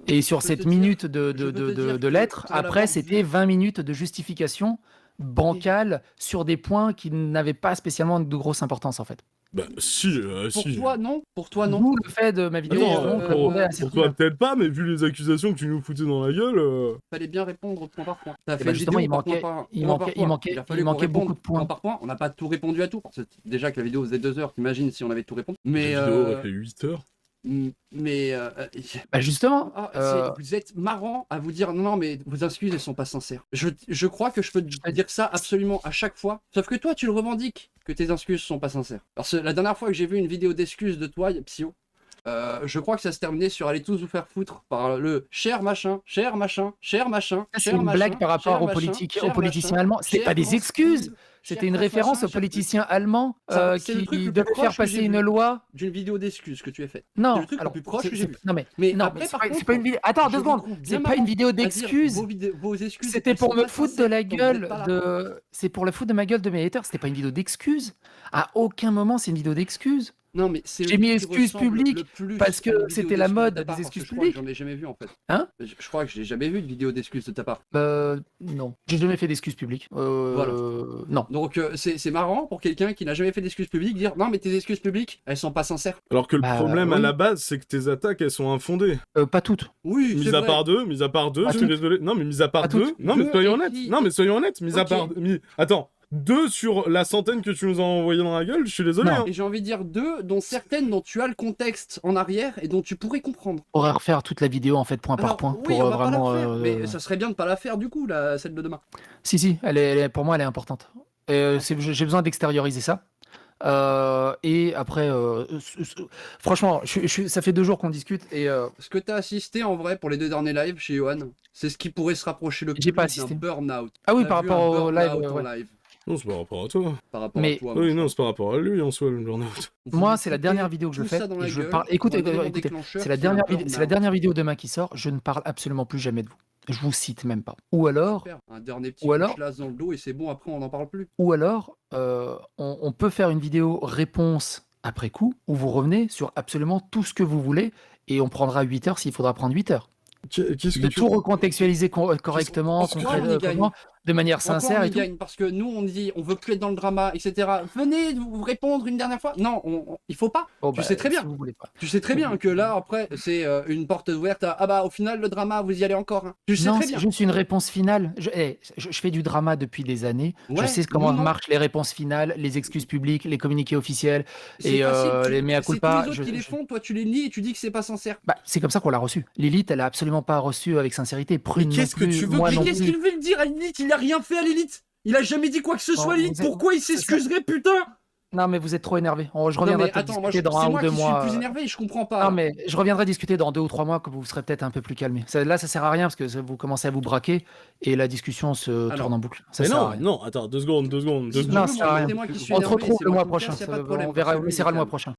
Et sur je peux cette te dire- minute je peux te dire de que lettre, pour après, l'avoir c'était vu- 20 minutes de justification bancale sur des points qui n'avaient pas spécialement de grosse importance, en fait. Bah si, pour si. toi, non. Pour toi, non. D'où le fait de ma vidéo, Attends, justement, pour- répondait à pour ces toi trucs-là. peut-être pas, mais vu les accusations que tu nous foutais dans la gueule... Fallait bien répondre point par point. T'as bah fait une justement, vidéo il par point manquait- par- il point manquait- par il point. manquait- Il a fallu il qu'on manquait beaucoup réponde de points. point par point. On n'a pas tout répondu à tout. Parce que déjà que la vidéo faisait 2 heures, t'imagines si on avait tout répondu. Mais La vidéo aurait fait 8 heures. mais Bah justement, vous êtes marrant à vous dire non mais vos excuses elles sont pas sincères. Je crois que je peux te dire ça absolument à chaque fois. Sauf que toi tu le revendiques que tes excuses sont pas sincères. Parce que la dernière fois que j'ai vu une vidéo d'excuses de toi, Psyo, je crois que ça se terminait sur allez tous vous faire foutre par le cher machin, cher machin, cher machin. ça, c'est cher une machin, blague par rapport cher aux machin, politiques, cher aux politiciens machin, allemands. C'était cher pas des France, excuses. cher C'était une France, référence machin, aux cher- politiciens allemands Ça, c'est le truc qui le plus devaient proche faire que passer j'ai une vu. loi. D'une vidéo d'excuses que tu as faite. Non, C'est le truc le alors, plus proche que j'ai vu. non mais, Mais non, après, mais par c'est contre, pas une vidéo. Attends, je 2 vous secondes. trouve C'est bien pas une marrant vidéo à dire d'excuses. vos excuses, C'était elles pour sont me pas foutre de sincères la quand vous êtes gueule pas là. de. C'est pour le foutre de ma gueule de mes haters. C'était pas une vidéo d'excuses. À aucun moment, c'est une vidéo d'excuses. Non, mais c'est J'ai le mis truc qui excuses ressemble publiques le plus parce que à une vidéo c'était la d'excuses mode de ta part, des parce que excuses je crois que publiques. j'en ai jamais vu en fait. Hein? Je crois que je n'ai jamais vu de vidéo d'excuses de ta part. Non. J'ai jamais fait d'excuses publiques. Voilà. Non. Donc c'est marrant pour quelqu'un qui n'a jamais fait d'excuses publiques dire non mais tes excuses publiques elles sont pas sincères. Alors que le Bah, problème à oui. la base, c'est que tes attaques, elles sont infondées. Pas toutes. Oui, c'est Mis à vrai. part deux, Pas je suis toutes. désolé. Non, mais mis à part Pas deux. toutes. Non, mais Deux soyons et honnêtes. puis- Non, mais soyons honnêtes. Mis à Ok. part. Attends. 2 sur la centaine que tu nous as envoyé dans la gueule, je suis désolé. Non. Hein. Et j'ai envie de dire 2 dont certaines dont tu as le contexte en arrière et dont tu pourrais comprendre. On pourrait refaire toute la vidéo en fait point par Alors, point oui, pour on va vraiment. pas la faire, mais ça serait bien de pas la faire du coup celle de demain. Si, pour moi, elle est importante. J'ai besoin d'extérioriser ça. Et après, franchement, ça fait 2 jours qu'on discute et Ce que tu as assisté en vrai pour les 2 derniers lives chez Johan, c'est ce qui pourrait se rapprocher le plus J'ai pas d'un assisté. burn-out. ah oui, T'as par vu rapport un au live. burn-out en ouais. live Non, c'est par rapport à toi. par rapport Mais- à toi. Oui, non, c'est par rapport à lui en soi, le burn-out. Moi, c'est la dernière vidéo que je Tout fais ça dans la et je gueule, parle. Écoutez, pour un élément écoutez, déclencheur c'est la qui est un burn-out. dernière vidéo demain qui sort. Je ne parle absolument plus jamais de vous. Je vous cite même pas. Ou alors, Super, un dernier petit Ou alors- coup de dans le dos et c'est bon, après on n'en parle plus. on peut faire une vidéo réponse après coup où vous revenez sur absolument tout ce que vous voulez et on prendra 8 heures s'il faudra prendre 8 heures. Qu'est-ce que De tu... tout recontextualiser correctement, Qu'est-ce que- concrètement, de manière Encore sincère on et y tout. gagne parce que nous on dit on veut plus être dans le drama, etc. Venez vous répondre une dernière fois. Non, il faut pas. Bon, Tu sais très bien. si vous voulez pas. Tu sais très bien que là après c'est une porte ouverte à ah bah au final le drama vous y allez encore. Hein. Tu sais Non, très c'est bien. juste une réponse finale. Je fais du drama depuis des années. Je Ouais, sais comment non. marchent les réponses finales, les excuses publiques, les communiqués officiels C'est et facile, les mea c'est tous culpa. les autres qui les font, toi tu les nies et tu dis que c'est pas sincère. Bah, c'est comme ça qu'on l'a reçu. Lilith, elle a absolument pas reçu avec sincérité. Prune, qu'est-ce non que plus, tu veux moi que- non Mais qu'est-ce plus. qu'il veut le dire à Lilith? Il a rien fait à Lilith. Il a jamais dit quoi que ce Bon, soit à Lilith. vous êtes- Pourquoi il c'est ça. s'excuserait, putain? Non, mais vous êtes trop énervé. Je Non reviendrai mais peut-être attends, moi discuter dans c'est 1 ou moi 2 qui suis mois. le plus énervé, je comprends pas. Non, mais je reviendrai discuter dans 2 ou 3 mois quand vous serez peut-être un peu plus calmé. Là, ça sert à rien parce que vous commencez à vous braquer et la discussion se Alors. tourne en boucle. Ça Mais sert à non, rien. non, attends, 2 secondes. Si tu Non, veux, ça sert à rien. c'est moi qui suis On se énervé, retrouve c'est le moi mois qui me prochain. casse, y a pas de problème, On verra, parce que on lui, essaiera il le mois calme. prochain.